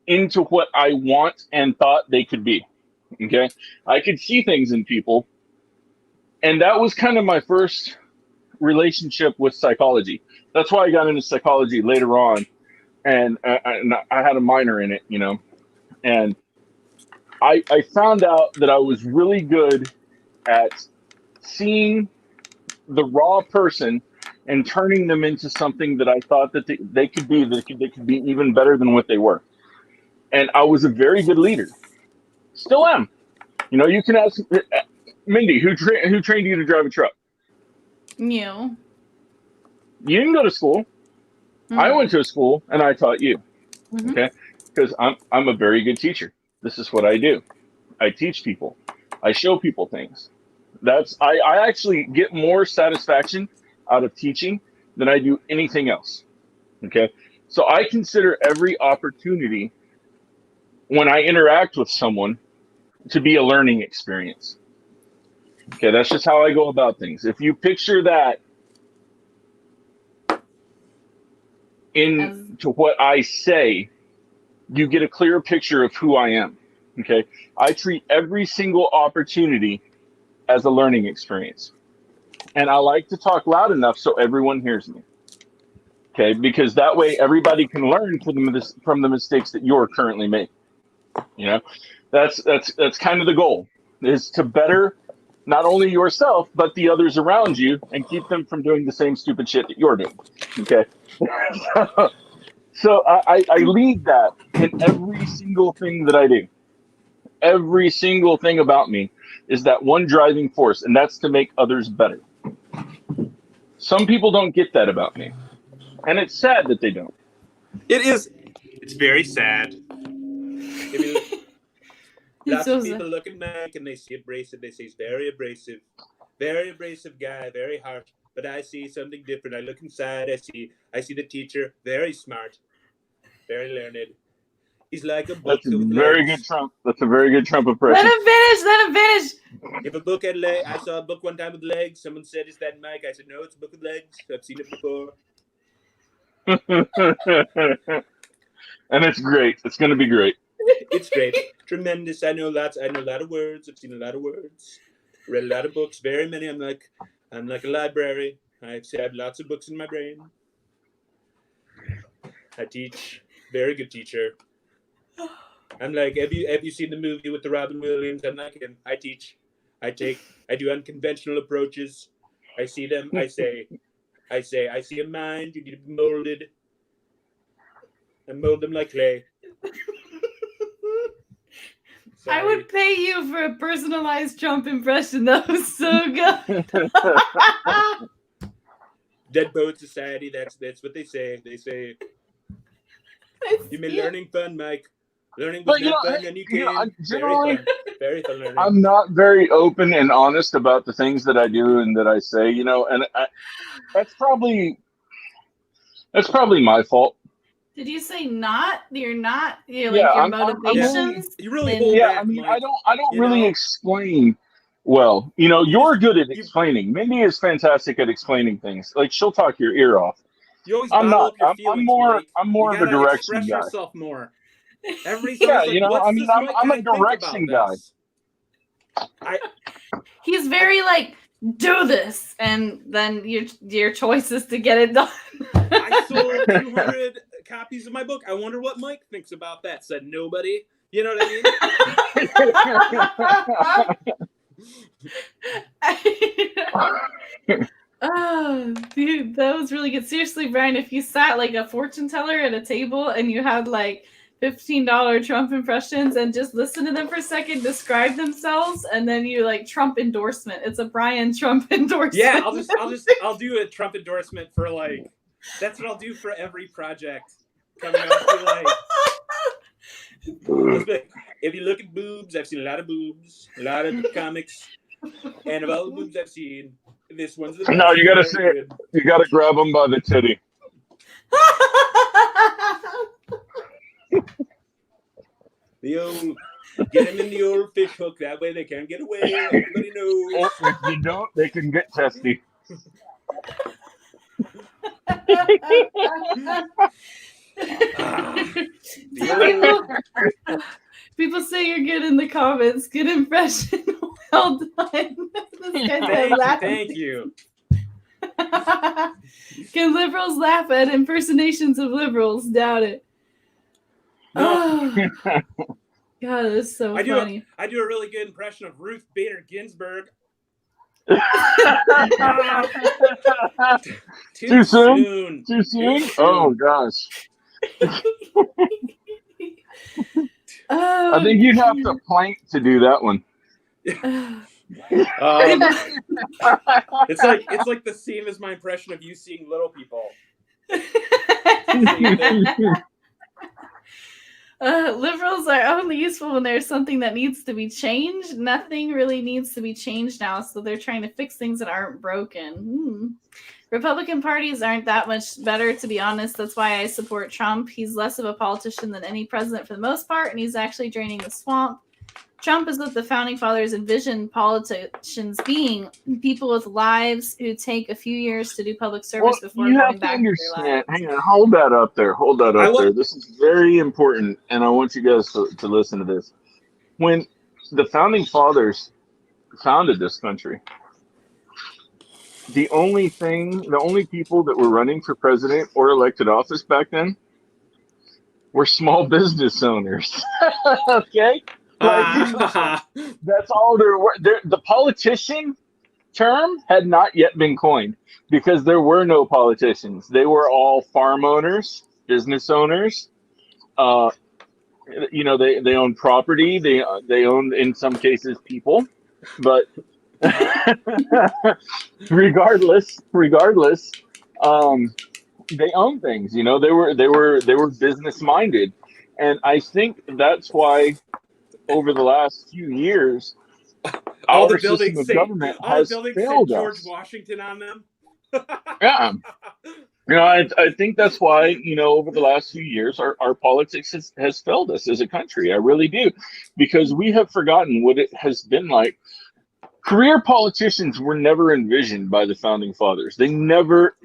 S3: into what I want and thought they could be. Okay. I could see things in people. And that was kind of my first relationship with psychology. That's why I got into psychology later on. And I had a minor in it, you know. And I found out that I was really good at seeing the raw person and turning them into something that I thought that they could be, they could be even better than what they were. And I was a very good leader. Still am. You know, you can ask Mindy, who trained you to drive a truck?
S2: You.
S3: You didn't go to school. Mm-hmm. I went to a school and I taught you. Mm-hmm. Okay? Because I'm a very good teacher. This is what I do. I teach people. I show people things. I actually get more satisfaction out of teaching than I do anything else. Okay? So I consider every opportunity when I interact with someone to be a learning experience. Okay, that's just how I go about things. If you picture that into what I say, you get a clearer picture of who I am. Okay, I treat every single opportunity as a learning experience. And I like to talk loud enough so everyone hears me. Okay, because that way everybody can learn from the mistakes that you're currently making. You know, that's kind of the goal, is to better not only yourself but the others around you and keep them from doing the same stupid shit that you're doing. Okay, so I lead that in every single thing that I do. Every single thing about me is that one driving force, and that's to make others better. Some people don't get that about me, and it's sad that they don't.
S4: It is. It's very sad. Lots of people look at Mike and they see abrasive. They say he's very abrasive guy, very harsh. But I see something different. I look inside. I see the teacher, very smart, very learned. He's like a book.
S3: That's a very good Trump. That's a very good Trump impression.
S2: Let him finish.
S4: If a book had legs, I saw a book one time with legs. Someone said, "Is that Mike?" I said, "No, it's a book with legs. I've seen it before."
S3: And it's great. It's going to be great.
S4: It's great. Tremendous. I know a lot of words. I've seen a lot of words. Read a lot of books. Very many. I'm like a library. I have lots of books in my brain. I teach. Very good teacher. I'm like, have you seen the movie with the Robin Williams? I'm like him. I teach. I do unconventional approaches. I see them. I say, I see a mind. You need to be molded. I mold them like clay.
S2: I would pay you for a personalized Trump impression. That was so good.
S4: Dead Poet Society. That's what they say. They say, you mean learning fun, Mike? Learning was not fun, and you can. Very fun learning.
S3: I'm not very open and honest about the things that I do and that I say, you know, and that's probably my fault.
S2: Did you say not? You're not. You're like your motivations.
S4: You really hold back,
S3: I mean,
S4: Mike.
S3: I don't really explain well. You know, you're good at explaining. Mindy is fantastic at explaining things. Like, she'll talk your ear off.
S4: You always bottle up your feelings, Mike.
S3: I'm more of a direction
S4: express
S3: guy.
S4: yourself more.
S3: I'm a direction guy.
S2: He's very like, do this, and then your choice is to get it done.
S4: I sold 200 copies of my book. I wonder what Mike thinks about that. Said nobody. You know what
S2: I mean? Oh, dude, that was really good. Seriously, Brian, if you sat like a fortune teller at a table and you had like $15 Trump impressions and just listen to them for a second, describe themselves, and then you like Trump endorsement. It's a Brian Trump endorsement.
S4: Yeah, I'll do a Trump endorsement for like, that's what I'll do for every project coming out. Like, if you look at boobs, I've seen a lot of boobs, a lot of comics, and of all the boobs I've seen, this one's the best.
S3: No, you gotta say it. You gotta grab them by the titty.
S4: The old, get them in the old fish hook. That way they can't get away. Everybody knows.
S3: If you don't, they can get testy.
S2: People say you're good in the comments. Good impression. Well done.
S4: Thank you.
S2: Can liberals laugh at impersonations of liberals? Doubt it.
S4: No.
S2: Oh. God, that's so funny.
S4: I do a really good impression of Ruth Bader Ginsburg. Too soon.
S3: Too soon? Oh, gosh. I think you'd have to plank to do that one.
S4: It's like the same as my impression of you seeing little people.
S2: Liberals are only useful when there's something that needs to be changed. Nothing really needs to be changed now, so they're trying to fix things that aren't broken. Republican parties aren't that much better, to be honest. That's why I support Trump. He's less of a politician than any president for the most part, and he's actually draining the swamp. Trump is what the founding fathers envisioned politicians being, people with lives who take a few years to do public service before going back to their lives.
S3: Hang on, hold that up there. This is very important, and I want you guys to listen to this. When the founding fathers founded this country, the only people that were running for president or elected office back then were small business owners. Okay? That's all there were. The politician term had not yet been coined because there were no politicians. They were all farm owners, business owners. They owned property. They owned, in some cases, people. But regardless, they owned things. They were business minded, and I think that's why, over the last few years,
S4: all
S3: our
S4: the buildings
S3: system of government has failed
S4: George
S3: us.
S4: Washington on them.
S3: Yeah. I think that's why, over the last few years, our politics has failed us as a country. I really do. Because we have forgotten what it has been like. Career politicians were never envisioned by the founding fathers. They never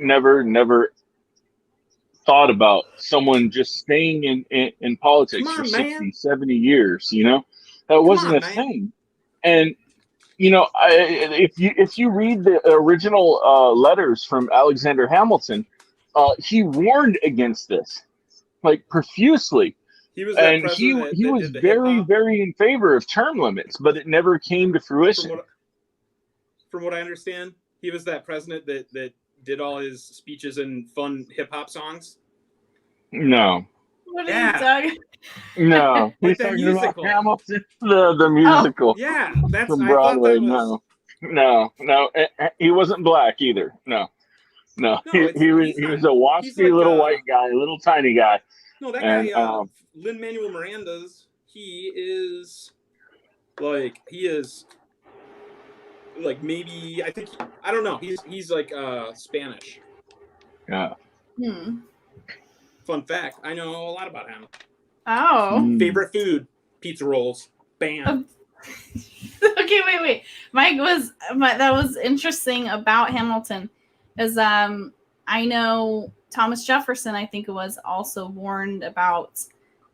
S3: thought about someone just staying in politics for 60, 70 years, That wasn't a thing. And, if you read the original letters from Alexander Hamilton, he warned against this, like, profusely.
S4: He was
S3: very, very in favor of term limits, but it never came to fruition.
S4: From what I understand, he was that president that did all his speeches and fun hip-hop songs.
S3: No.
S2: What are you talking?
S3: No, he's talking about Hamilton, the musical.
S4: Yeah, that's
S3: from Broadway. No, he wasn't black either. No, he was a waspy little white guy, little tiny guy.
S4: No, that guy, Lin-Manuel Miranda's. He is maybe, I don't know. He's like Spanish.
S3: Yeah.
S4: Fun fact, I know a lot about him.
S2: Oh.
S4: Favorite food, pizza rolls. Bam.
S2: Okay, wait. That was interesting about Hamilton, is I know Thomas Jefferson, I think it was, also warned about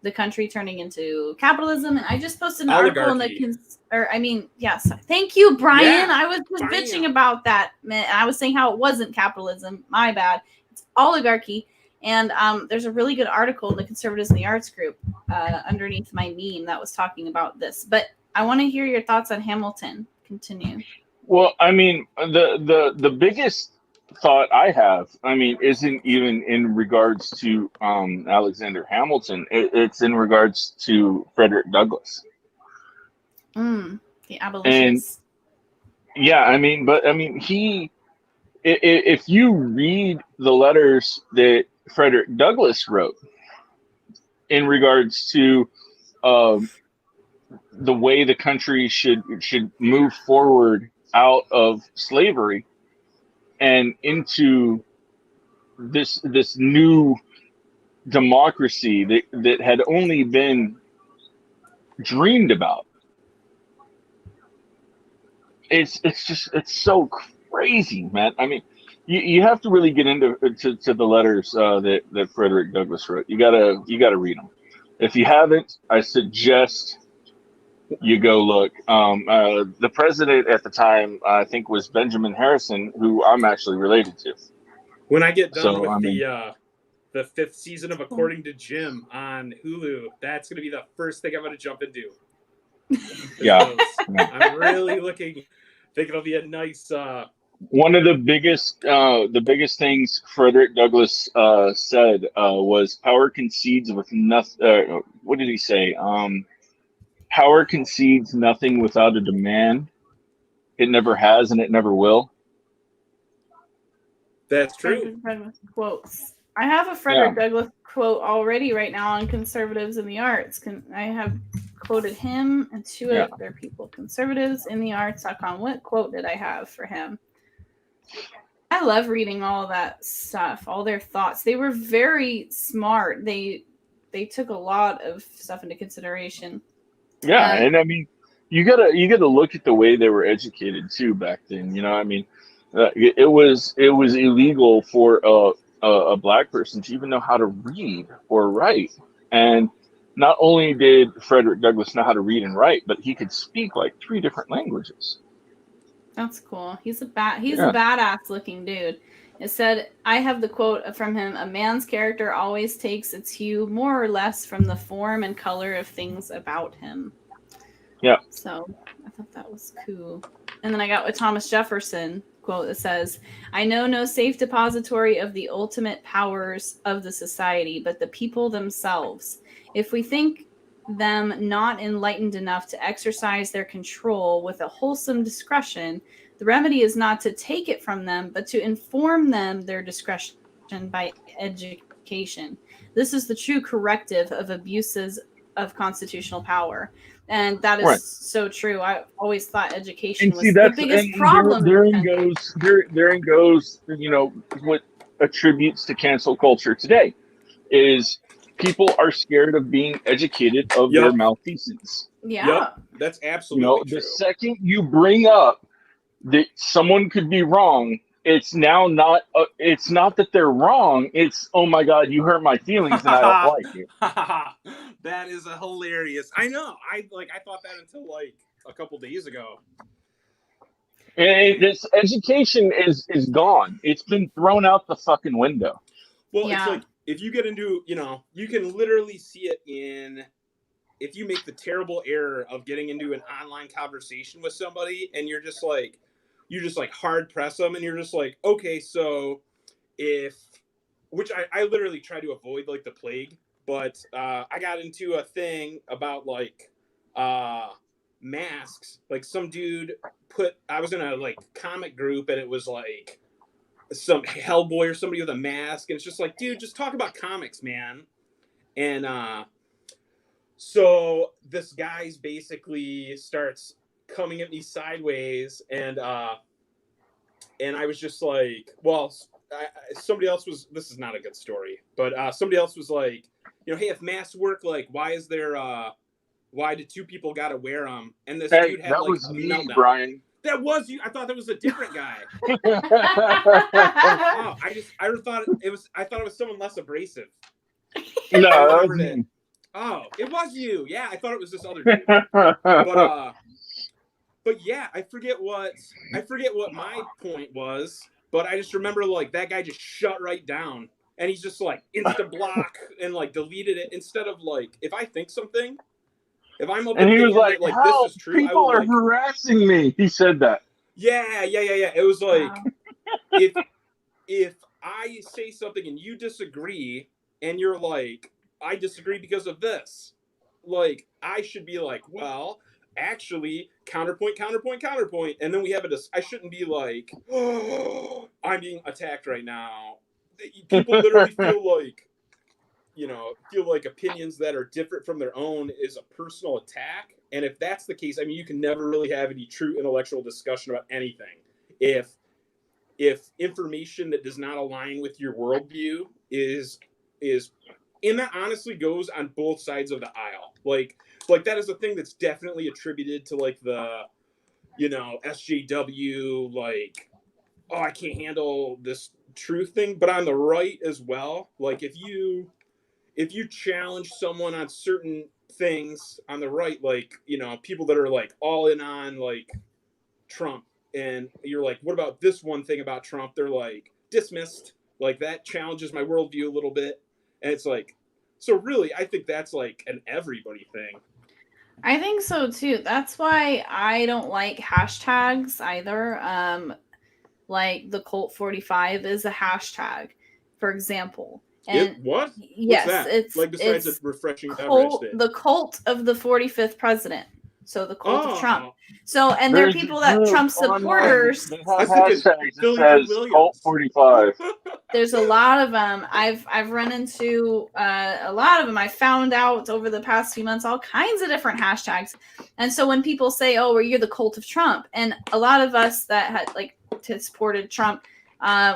S2: the country turning into capitalism, and I just posted an article in the yes. Thank you, Brian. Yeah, I was just bitching about that. I was saying how it wasn't capitalism. My bad. It's oligarchy. And there's a really good article in the Conservatives in the Arts group underneath my meme that was talking about this. But I want to hear your thoughts on Hamilton. Continue.
S3: Well, I mean, the biggest thought I have, I mean, isn't even in regards to Alexander Hamilton. It's in regards to Frederick Douglass.
S2: The abolitionist.
S3: And yeah, I mean, if you read the letters that Frederick Douglass wrote in regards to the way the country should move forward out of slavery and into this new democracy that had only been dreamed about. It's so crazy, man. I mean, you have to really get into to the letters that Frederick Douglass wrote. You gotta read them. If you haven't, I suggest you go look. The president at the time, I think, was Benjamin Harrison, who I'm actually related to.
S4: When I get done with the 5th season of According to Jim on Hulu, that's going to be the first thing I'm going to jump into.
S3: Yeah.
S4: I'm really think it'll be a nice...
S3: One of the biggest things Frederick Douglass said was power concedes with nothing. What did he say? Power concedes nothing without a demand. It never has and it never will.
S4: That's true.
S2: Quotes. I have a Frederick Douglass quote already right now on conservatives in the arts. I have quoted him and 2 other people. Conservatives in the arts.com. What quote did I have for him? I love reading all that stuff, all their thoughts. They were very smart. They took a lot of stuff into consideration.
S3: Yeah, and I mean, you gotta look at the way they were educated too back then. You know, I mean, it was illegal for a black person to even know how to read or write. And not only did Frederick Douglass know how to read and write, but he could speak like 3 different languages.
S2: That's cool. He's a badass looking dude. It said, I have the quote from him: "A man's character always takes its hue more or less from the form and color of things about him."
S3: Yeah.
S2: So I thought that was cool. And then I got a Thomas Jefferson quote that says, "I know no safe depository of the ultimate powers of the society, but the people themselves. If we think them not enlightened enough to exercise their control with a wholesome discretion, the remedy is not to take it from them, but to inform them their discretion by education. This is the true corrective of abuses of constitutional power." And that is so true. I always thought education was the biggest problem.
S3: Therein goes, you know, what attributes to cancel culture today is people are scared of being educated of their malfeasance.
S2: Yeah.
S4: Yep. That's absolutely true.
S3: The second you bring up that someone could be wrong, it's now not it's not that they're wrong, it's, oh my god, you hurt my feelings and I don't like you.
S4: That is a hilarious. I know. I thought that until like a couple days ago.
S3: And this education is gone. It's been thrown out the fucking window.
S4: Well, it's like, if you get into, you know, you can literally see it if you make the terrible error of getting into an online conversation with somebody and you just hard press them and you're just like, okay, so which I literally try to avoid like the plague, but I got into a thing about like masks. Like some dude I was in a like comic group and it was like some Hellboy or somebody with a mask, and it's just like, dude, just talk about comics, man. And so this guy's basically starts coming at me sideways, and I was just like, well, somebody else was, this is not a good story, but somebody else was like, you know, hey, if masks work, like, why did 2 people gotta wear them? And this dude had
S3: that
S4: like
S3: was me,
S4: meltdown.
S3: Brian.
S4: That was you. I thought that was a different guy. I thought it was someone less abrasive.
S3: No, that was me.
S4: Oh, it was you. Yeah, I thought it was this other dude. But yeah, I forget what my point was, but I just remember like that guy just shut right down and he's just like insta block and like deleted it instead of like, if I think something, if I'm open,
S3: and he was like,
S4: this is true.
S3: People are harassing me. He said that.
S4: Yeah. It was like, if I say something and you disagree, and you're like, I disagree because of this, like, I should be like, well, actually, counterpoint, and then we have I shouldn't be like, oh, I'm being attacked right now. People literally feel like opinions that are different from their own is a personal attack. And if that's the case, I mean, you can never really have any true intellectual discussion about anything if information that does not align with your worldview is and that honestly goes on both sides of the aisle. Like that is a thing that's definitely attributed to like the, SJW, like, oh, I can't handle this truth thing. But on the right as well, like if you challenge someone on certain things on the right, like, people that are like all in on like Trump, and you're like, what about this one thing about Trump? They're like, dismissed. Like, that challenges my worldview a little bit. And it's like, so really, I think that's like an everybody thing.
S2: I think so too. That's why I don't like hashtags either. Like the Cult 45 is a hashtag, for example. And
S4: what?
S2: Yes,
S4: what's that?
S2: It's
S4: like besides
S2: it's
S4: a refreshing
S2: cult, the cult of the 45th president. So the cult of Trump. So, and there are people that Trump supporters.
S3: I think it's Cult 45.
S2: There's a lot of them. I've run into a lot of them. I found out over the past few months all kinds of different hashtags. And so when people say, "Oh, well, you're the cult of Trump," and a lot of us that had supported Trump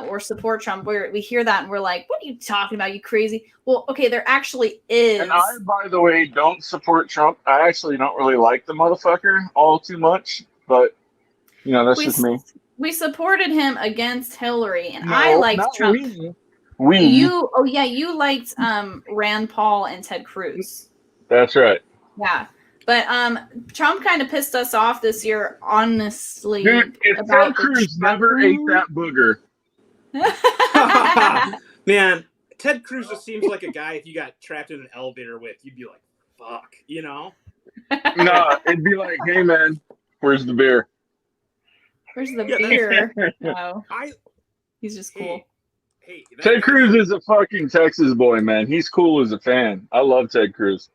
S2: or support Trump, we hear that and we're like, "What are you talking about? You crazy?" Well, okay, there actually is.
S3: And I, by the way, don't support Trump. I actually don't really like the motherfucker all too much, but that's just me.
S2: We supported him against Hillary, and I liked Trump. You liked Rand Paul and Ted Cruz.
S3: That's right.
S2: Yeah. But Trump kind of pissed us off this year, honestly.
S3: Dude, if Ted Cruz never ate that booger.
S4: Man, Ted Cruz just seems like a guy if you got trapped in an elevator with, you'd be like, fuck,
S3: No, it'd be like, hey, man, where's the beer?
S2: Where's the beer? No. He's just cool.
S3: Hey, Ted Cruz is a fucking Texas boy, man. He's cool as a fan. I love Ted Cruz.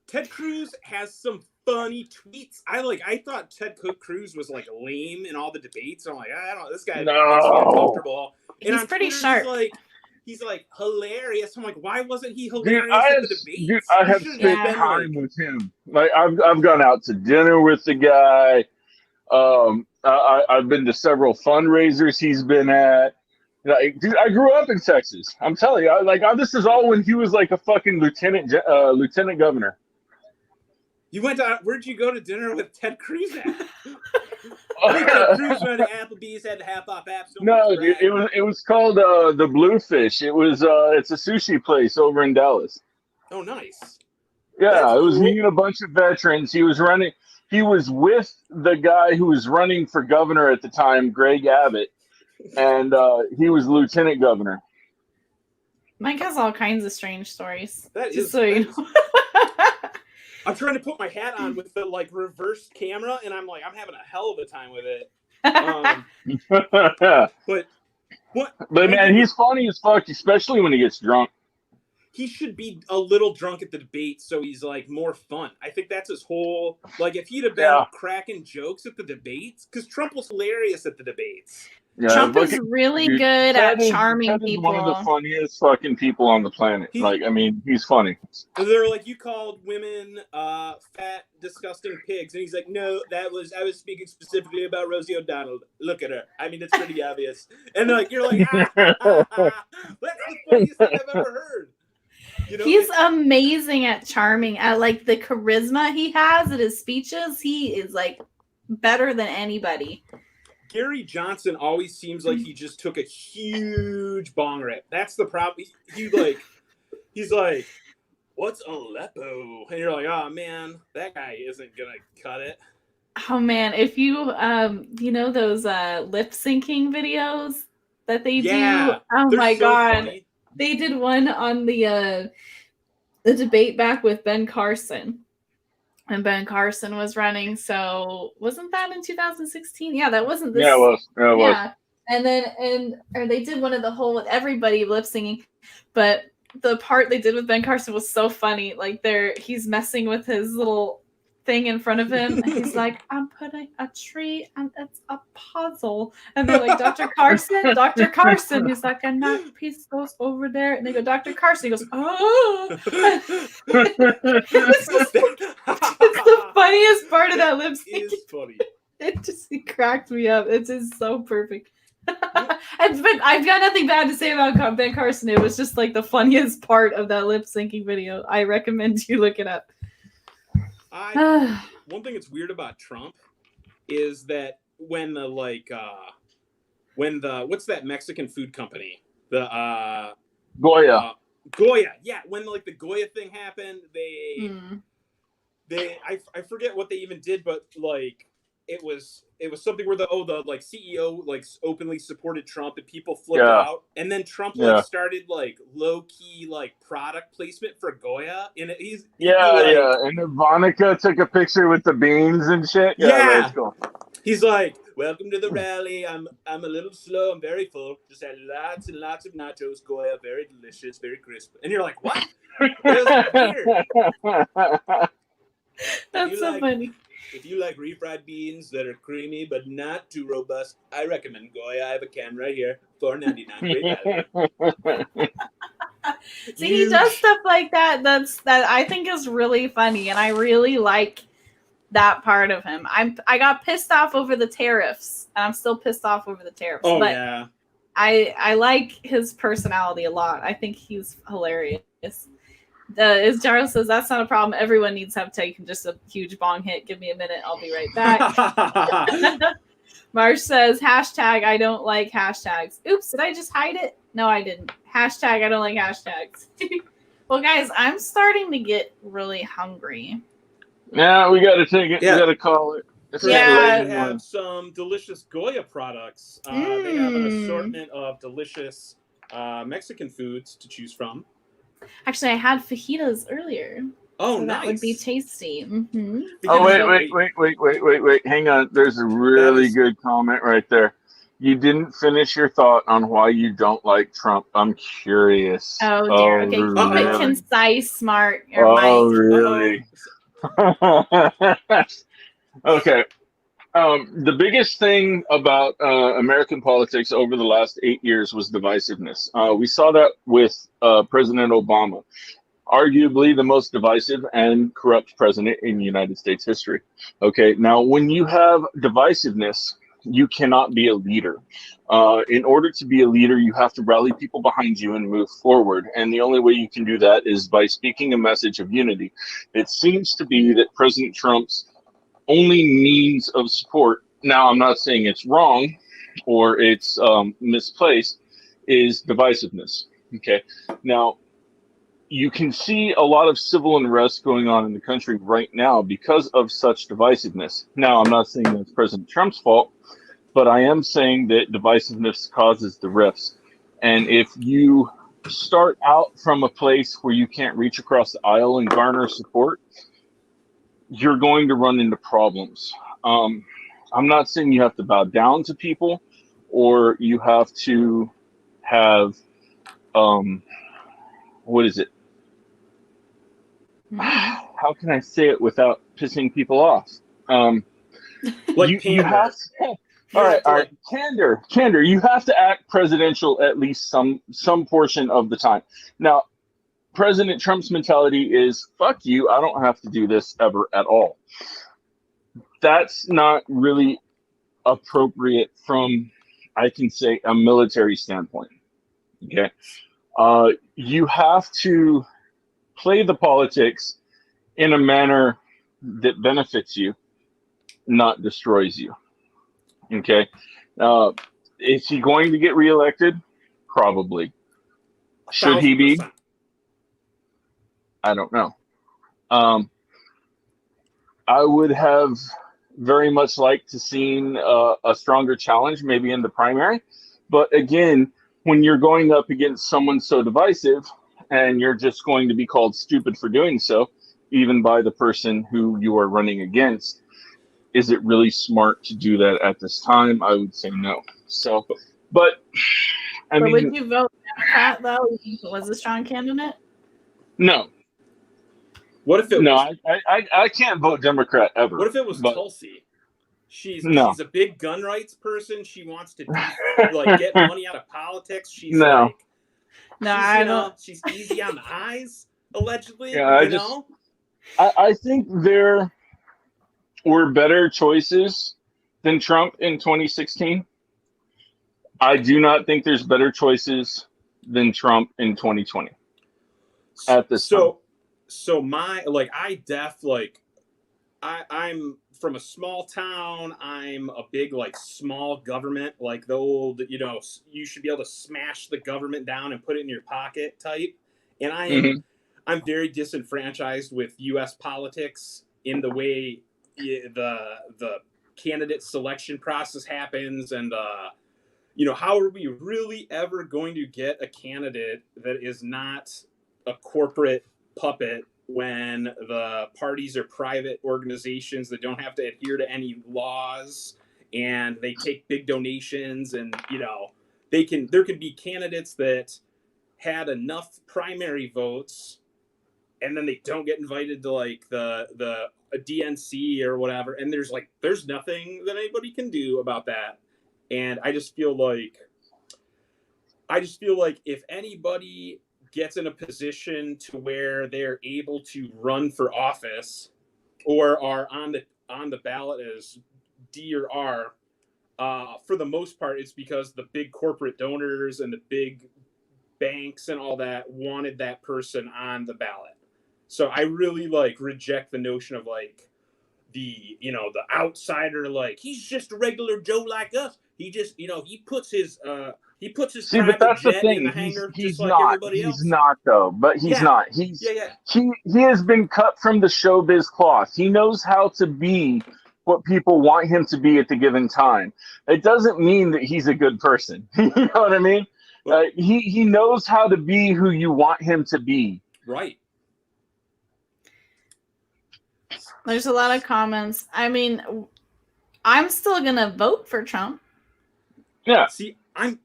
S4: Ted Cruz has some funny tweets. I thought Ted Cruz was like lame in all the debates. I'm like, I don't know, this guy makes me uncomfortable. And
S2: he's pretty sharp.
S4: He's like hilarious. I'm like, why wasn't he hilarious at the debates?
S3: Dude, I have spent time with him. Like I've gone out to dinner with the guy. I've been to several fundraisers he's been at. Dude, I grew up in Texas. I'm telling you, this is all when he was like a fucking lieutenant governor.
S4: You went to, where'd you go to dinner with Ted Cruz at? Ted Cruz went to Applebee's, had to half off apps.
S3: No, dude, it was called the Bluefish. It's a sushi place over in Dallas.
S4: Oh, nice.
S3: Yeah, that's it was cool. Me and a bunch of veterans. He was with the guy who was running for governor at the time, Greg Abbott, and he was lieutenant governor.
S2: Mike has all kinds of strange stories.
S4: That is
S2: so you know.
S4: I'm trying to put my hat on with the reverse camera, and I'm like, I'm having a hell of a time with it.
S3: But man, he's funny as fuck, especially when he gets drunk.
S4: He should be a little drunk at the debate, so he's more fun. I think that's his whole if he'd have been cracking jokes at the debates, because Trump was hilarious at the debates.
S2: Yeah, Trump is really good at charming people.
S3: One of the funniest fucking people on the planet. He's funny.
S4: They're like, you called women fat, disgusting pigs, and he's like, no, I was speaking specifically about Rosie O'Donnell. Look at her. It's pretty obvious. And you're like, that's the funniest thing I've ever heard.
S2: He's amazing at charming. At the charisma he has at his speeches, he is better than anybody.
S4: Gary Johnson always seems like he just took a huge bong rip. That's the problem. He's like, what's Aleppo? And you're like, oh man, that guy isn't gonna cut it.
S2: Oh man, if you those lip syncing videos that they do. Oh my god. Funny. They did one on the debate back with Ben Carson. And Ben Carson was running, so wasn't that in 2016? Yeah, that wasn't this.
S3: Yeah, it was. Yeah, it was.
S2: or they did one of the whole with everybody lip singing, but the part they did with Ben Carson was so funny. Like he's messing with his little thing in front of him, and he's like, "I'm putting a tree, and it's a puzzle." And they're like, "Dr. Carson, Dr. Carson." He's like, "And that piece goes over there." And they go, "Dr. Carson." He goes, "Oh." It's the funniest part of that lip sync.
S4: It is funny.
S2: It cracked me up. It is so perfect. But I've got nothing bad to say about Ben Carson. It was just like the funniest part of that lip syncing video. I recommend you look it up.
S4: One thing that's weird about Trump is that when what's that Mexican food company? The
S3: Goya.
S4: Goya, yeah. When the Goya thing happened, I forget what they even did, but it was something where the CEO openly supported Trump and people flipped out, and then Trump started low key product placement for Goya, and
S3: and Ivanka took a picture with the beans and shit.
S4: Yeah. Cool. He's like, "Welcome to the rally. I'm a little slow. I'm very full. Just had lots and lots of nachos. Goya, very delicious, very crisp." And you're like, "What?" That was weird.
S2: That's so funny.
S4: If you like refried beans that are creamy but not too robust, I recommend Goya. I have a can right here, $4.99. Great value.
S2: See, he does stuff like that. That I think is really funny, and I really like that part of him. I got pissed off over the tariffs, and I'm still pissed off over the tariffs.
S4: Oh,
S2: but
S4: yeah.
S2: I like his personality a lot. I think he's hilarious. As Charles says, that's not a problem. Everyone needs to have taken just a huge bong hit. Give me a minute. I'll be right back. Marsh says, hashtag, I don't like hashtags. Oops, did I just hide it? No, I didn't. Hashtag, I don't like hashtags. Well, guys, I'm starting to get really hungry.
S3: Yeah, we got to take it. Yeah. We got to call it.
S4: They have some delicious Goya products. They have an assortment of delicious Mexican foods to choose from.
S2: Actually, I had fajitas earlier.
S4: Oh,
S2: so
S4: nice.
S2: That would be tasty. Mm-hmm.
S3: Oh, wait. Hang on. There's a really good comment right there. You didn't finish your thought on why you don't like Trump. I'm curious.
S2: Oh, dear. Okay. Keep it concise, smart.
S3: Really? Okay. The biggest thing about American politics over the last 8 years was divisiveness. We saw that with President Obama, arguably the most divisive and corrupt president in United States history. Okay, now when you have divisiveness, you cannot be a leader. In order to be a leader, you have to rally people behind you and move forward. And the only way you can do that is by speaking a message of unity. It seems to be that President Trump's only means of support, now I'm not saying it's wrong or it's misplaced, is divisiveness. Okay, now you can see a lot of civil unrest going on in the country right now because of such divisiveness. Now, I'm not saying that's President Trump's fault, but I am saying that divisiveness causes the rifts. And if you start out from a place where you can't reach across the aisle and garner support, you're going to run into problems. I'm not saying you have to bow down to people or you have to have, what is it? How can I say it without pissing people off? You have to, all right. Candor. You have to act presidential at least some portion of the time. Now, President Trump's mentality is, fuck you, I don't have to do this ever at all. That's not really appropriate from, I can say, a military standpoint. Okay? You have to play the politics in a manner that benefits you, not destroys you. Okay? Is he going to get reelected? Probably. Should he be? I don't know. I would have very much liked to seen a stronger challenge, maybe in the primary. But again, when you're going up against someone so divisive and you're just going to be called stupid for doing so, even by the person who you are running against, is it really smart to do that at this time? I would say no. So, but I mean,
S2: would you vote Democrat though? You think it was a strong candidate?
S3: No.
S4: What if it was?
S3: I can't vote Democrat ever.
S4: What if it was Tulsi? She's a big gun rights person. She wants to get money out of politics. She's she's easy on the eyes, allegedly.
S3: Yeah, I think there were better choices than Trump in 2016. I do not think there's better choices than Trump in 2020. At this time.
S4: So my I'm from a small town. I'm a big small government, like the old, you should be able to smash the government down and put it in your pocket type. And I'm very disenfranchised with U.S. politics in the way the candidate selection process happens, and how are we really ever going to get a candidate that is not a corporate puppet when the parties are private organizations that don't have to adhere to any laws, and they take big donations, and there can be candidates that had enough primary votes and then they don't get invited to the DNC or whatever, and there's nothing that anybody can do about that. And I just feel like if anybody gets in a position to where they're able to run for office or are on the ballot as D or R, for the most part, it's because the big corporate donors and the big banks and all that wanted that person on the ballot. So I really reject the notion of the outsider, he's just a regular Joe like us. He just he puts his private jet in the hangar just like everybody else.
S3: He's not though, but he's not. He has been cut from the showbiz cloth. He knows how to be what people want him to be at the given time. It doesn't mean that he's a good person. You know what I mean? He knows how to be who you want him to be.
S4: Right.
S2: There's a lot of comments. I mean, I'm still gonna vote for Trump.
S3: Yeah.
S4: See, I'm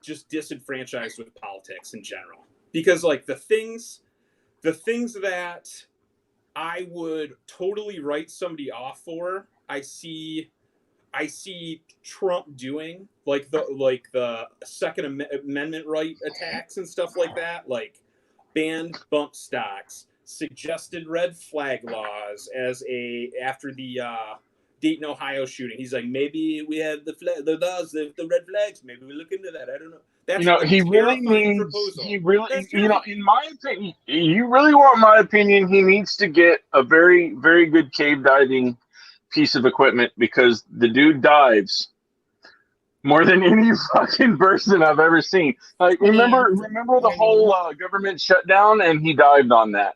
S4: just disenfranchised with politics in general, because the things that I would totally write somebody off for, I see Trump doing, the Second Amendment right attacks and stuff like that, banned bump stocks, suggested red flag laws after the Dayton, Ohio shooting. He's like, maybe we have the laws, the red flags. Maybe we look into that. I don't know. That's
S3: he really needs. Proposal. He really, in my opinion, you really want my opinion. He needs to get a very, very good cave diving piece of equipment, because the dude dives more than any fucking person I've ever seen. Remember the whole government shutdown, and he dived on that.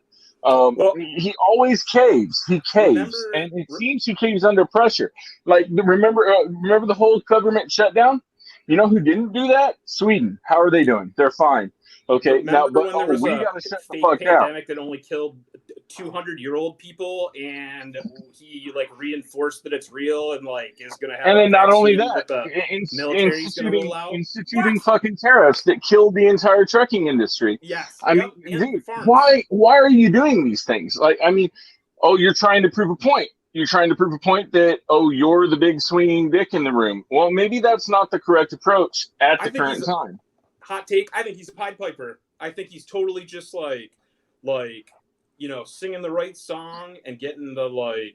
S3: He always caves. He caves, and it seems he caves under pressure. Remember the whole government shutdown? You know who didn't do that? Sweden. How are they doing? They're fine. Okay,
S4: we gotta shut the fuck out. Pandemic that only killed 200-year-old people, and he reinforced that it's real and is gonna have.
S3: And then not only that, instituting fucking tariffs that killed the entire trucking industry.
S4: Yes.
S3: I mean, dude, why are you doing these things? You're trying to prove a point. You're trying to prove a point that, you're the big swinging dick in the room. Well, maybe that's not the correct approach at the current time.
S4: Hot take. I think he's a Pied Piper. I think he's totally just singing the right song and getting the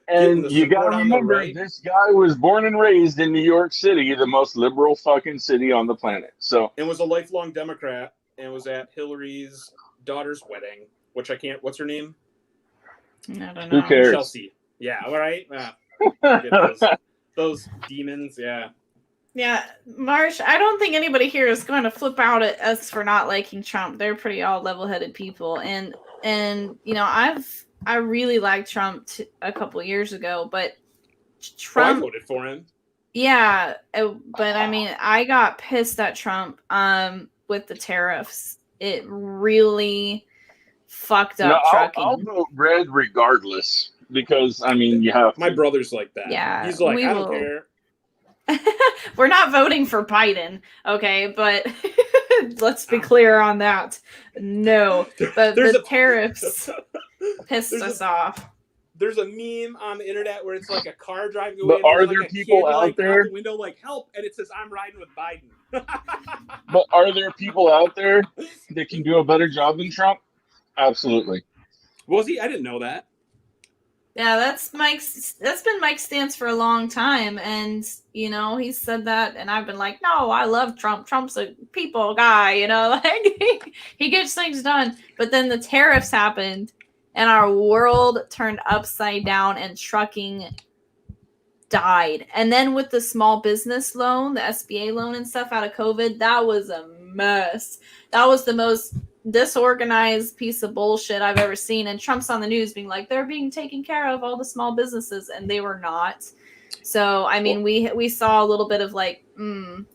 S3: And you gotta remember, this guy was born and raised in New York City, the most liberal fucking city on the planet. So,
S4: and was a lifelong Democrat, and was at Hillary's daughter's wedding, which I can't. What's her name?
S2: I don't know.
S3: Who cares?
S4: Chelsea. Yeah. All right. Those demons. Yeah.
S2: Yeah, Marsh, I don't think anybody here is going to flip out at us for not liking Trump. They're pretty all level-headed people, and I really liked Trump a couple years ago, but Trump.
S4: I voted for him.
S2: Yeah, but I mean, I got pissed at Trump with the tariffs. It really fucked up trucking.
S3: I'll vote red regardless because I mean you have.
S4: My brother's like that.
S2: Yeah,
S4: he's like, I don't care.
S2: We're not voting for Biden, okay? But let's be clear on that. No, but the tariffs pissed us off.
S4: There's a meme on the internet where it's like a car driving away.
S3: But are there people out there?
S4: Out the window, like, help, and it says, I'm riding with Biden.
S3: But are there people out there that can do a better job than Trump? Absolutely.
S4: Was he? I didn't know that.
S2: Yeah, that's been Mike's stance for a long time, and you know he said that, and I've been like, no, I love Trump. Trump's a people guy, you know, like he gets things done. But then the tariffs happened, and our world turned upside down, and trucking died. And then with the small business loan, the SBA loan and stuff out of COVID, that was a mess. That was the most disorganized piece of bullshit I've ever seen. And Trump's on the news being like, they're being taken care of, all the small businesses, and they were not. So I mean, we saw a little bit of like,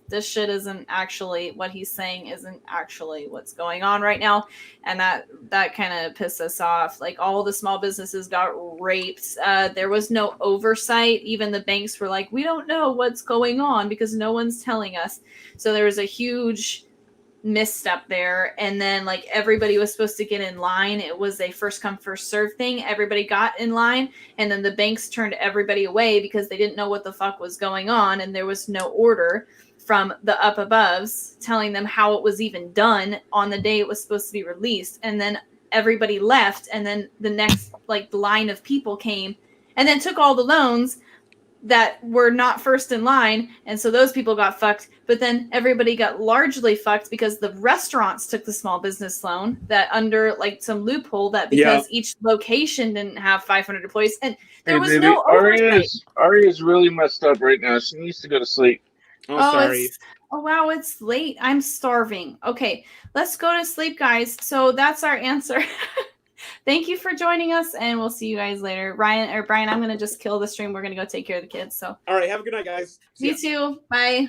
S2: this shit isn't actually what he's saying isn't actually what's going on right now, and that kind of pissed us off. Like all the small businesses got raped. There was no oversight. Even the banks were like, we don't know what's going on because no one's telling us. So there was a huge misstep there, and then like everybody was supposed to get in line. It was a first come first serve thing. Everybody got in line, and then the banks turned everybody away because they didn't know what the fuck was going on, and there was no order from the up aboves telling them how it was even done on the day it was supposed to be released. And then everybody left, and then the next like line of people came and then took all the loans that were not first in line, and so those people got fucked. But then everybody got largely fucked because the restaurants took the small business loan that under like some loophole that because each location didn't have 500 employees, and there was no oversight.
S3: Ari is really messed up right now. She needs to go to sleep.
S4: Oh, sorry.
S2: Oh wow, it's late. I'm starving. Okay, let's go to sleep, guys. So that's our answer. Thank you for joining us, and we'll see you guys later. Brian, I'm going to just kill the stream. We're going to go take care of the kids. So,
S4: all right. Have a good night, guys.
S2: You too. Bye.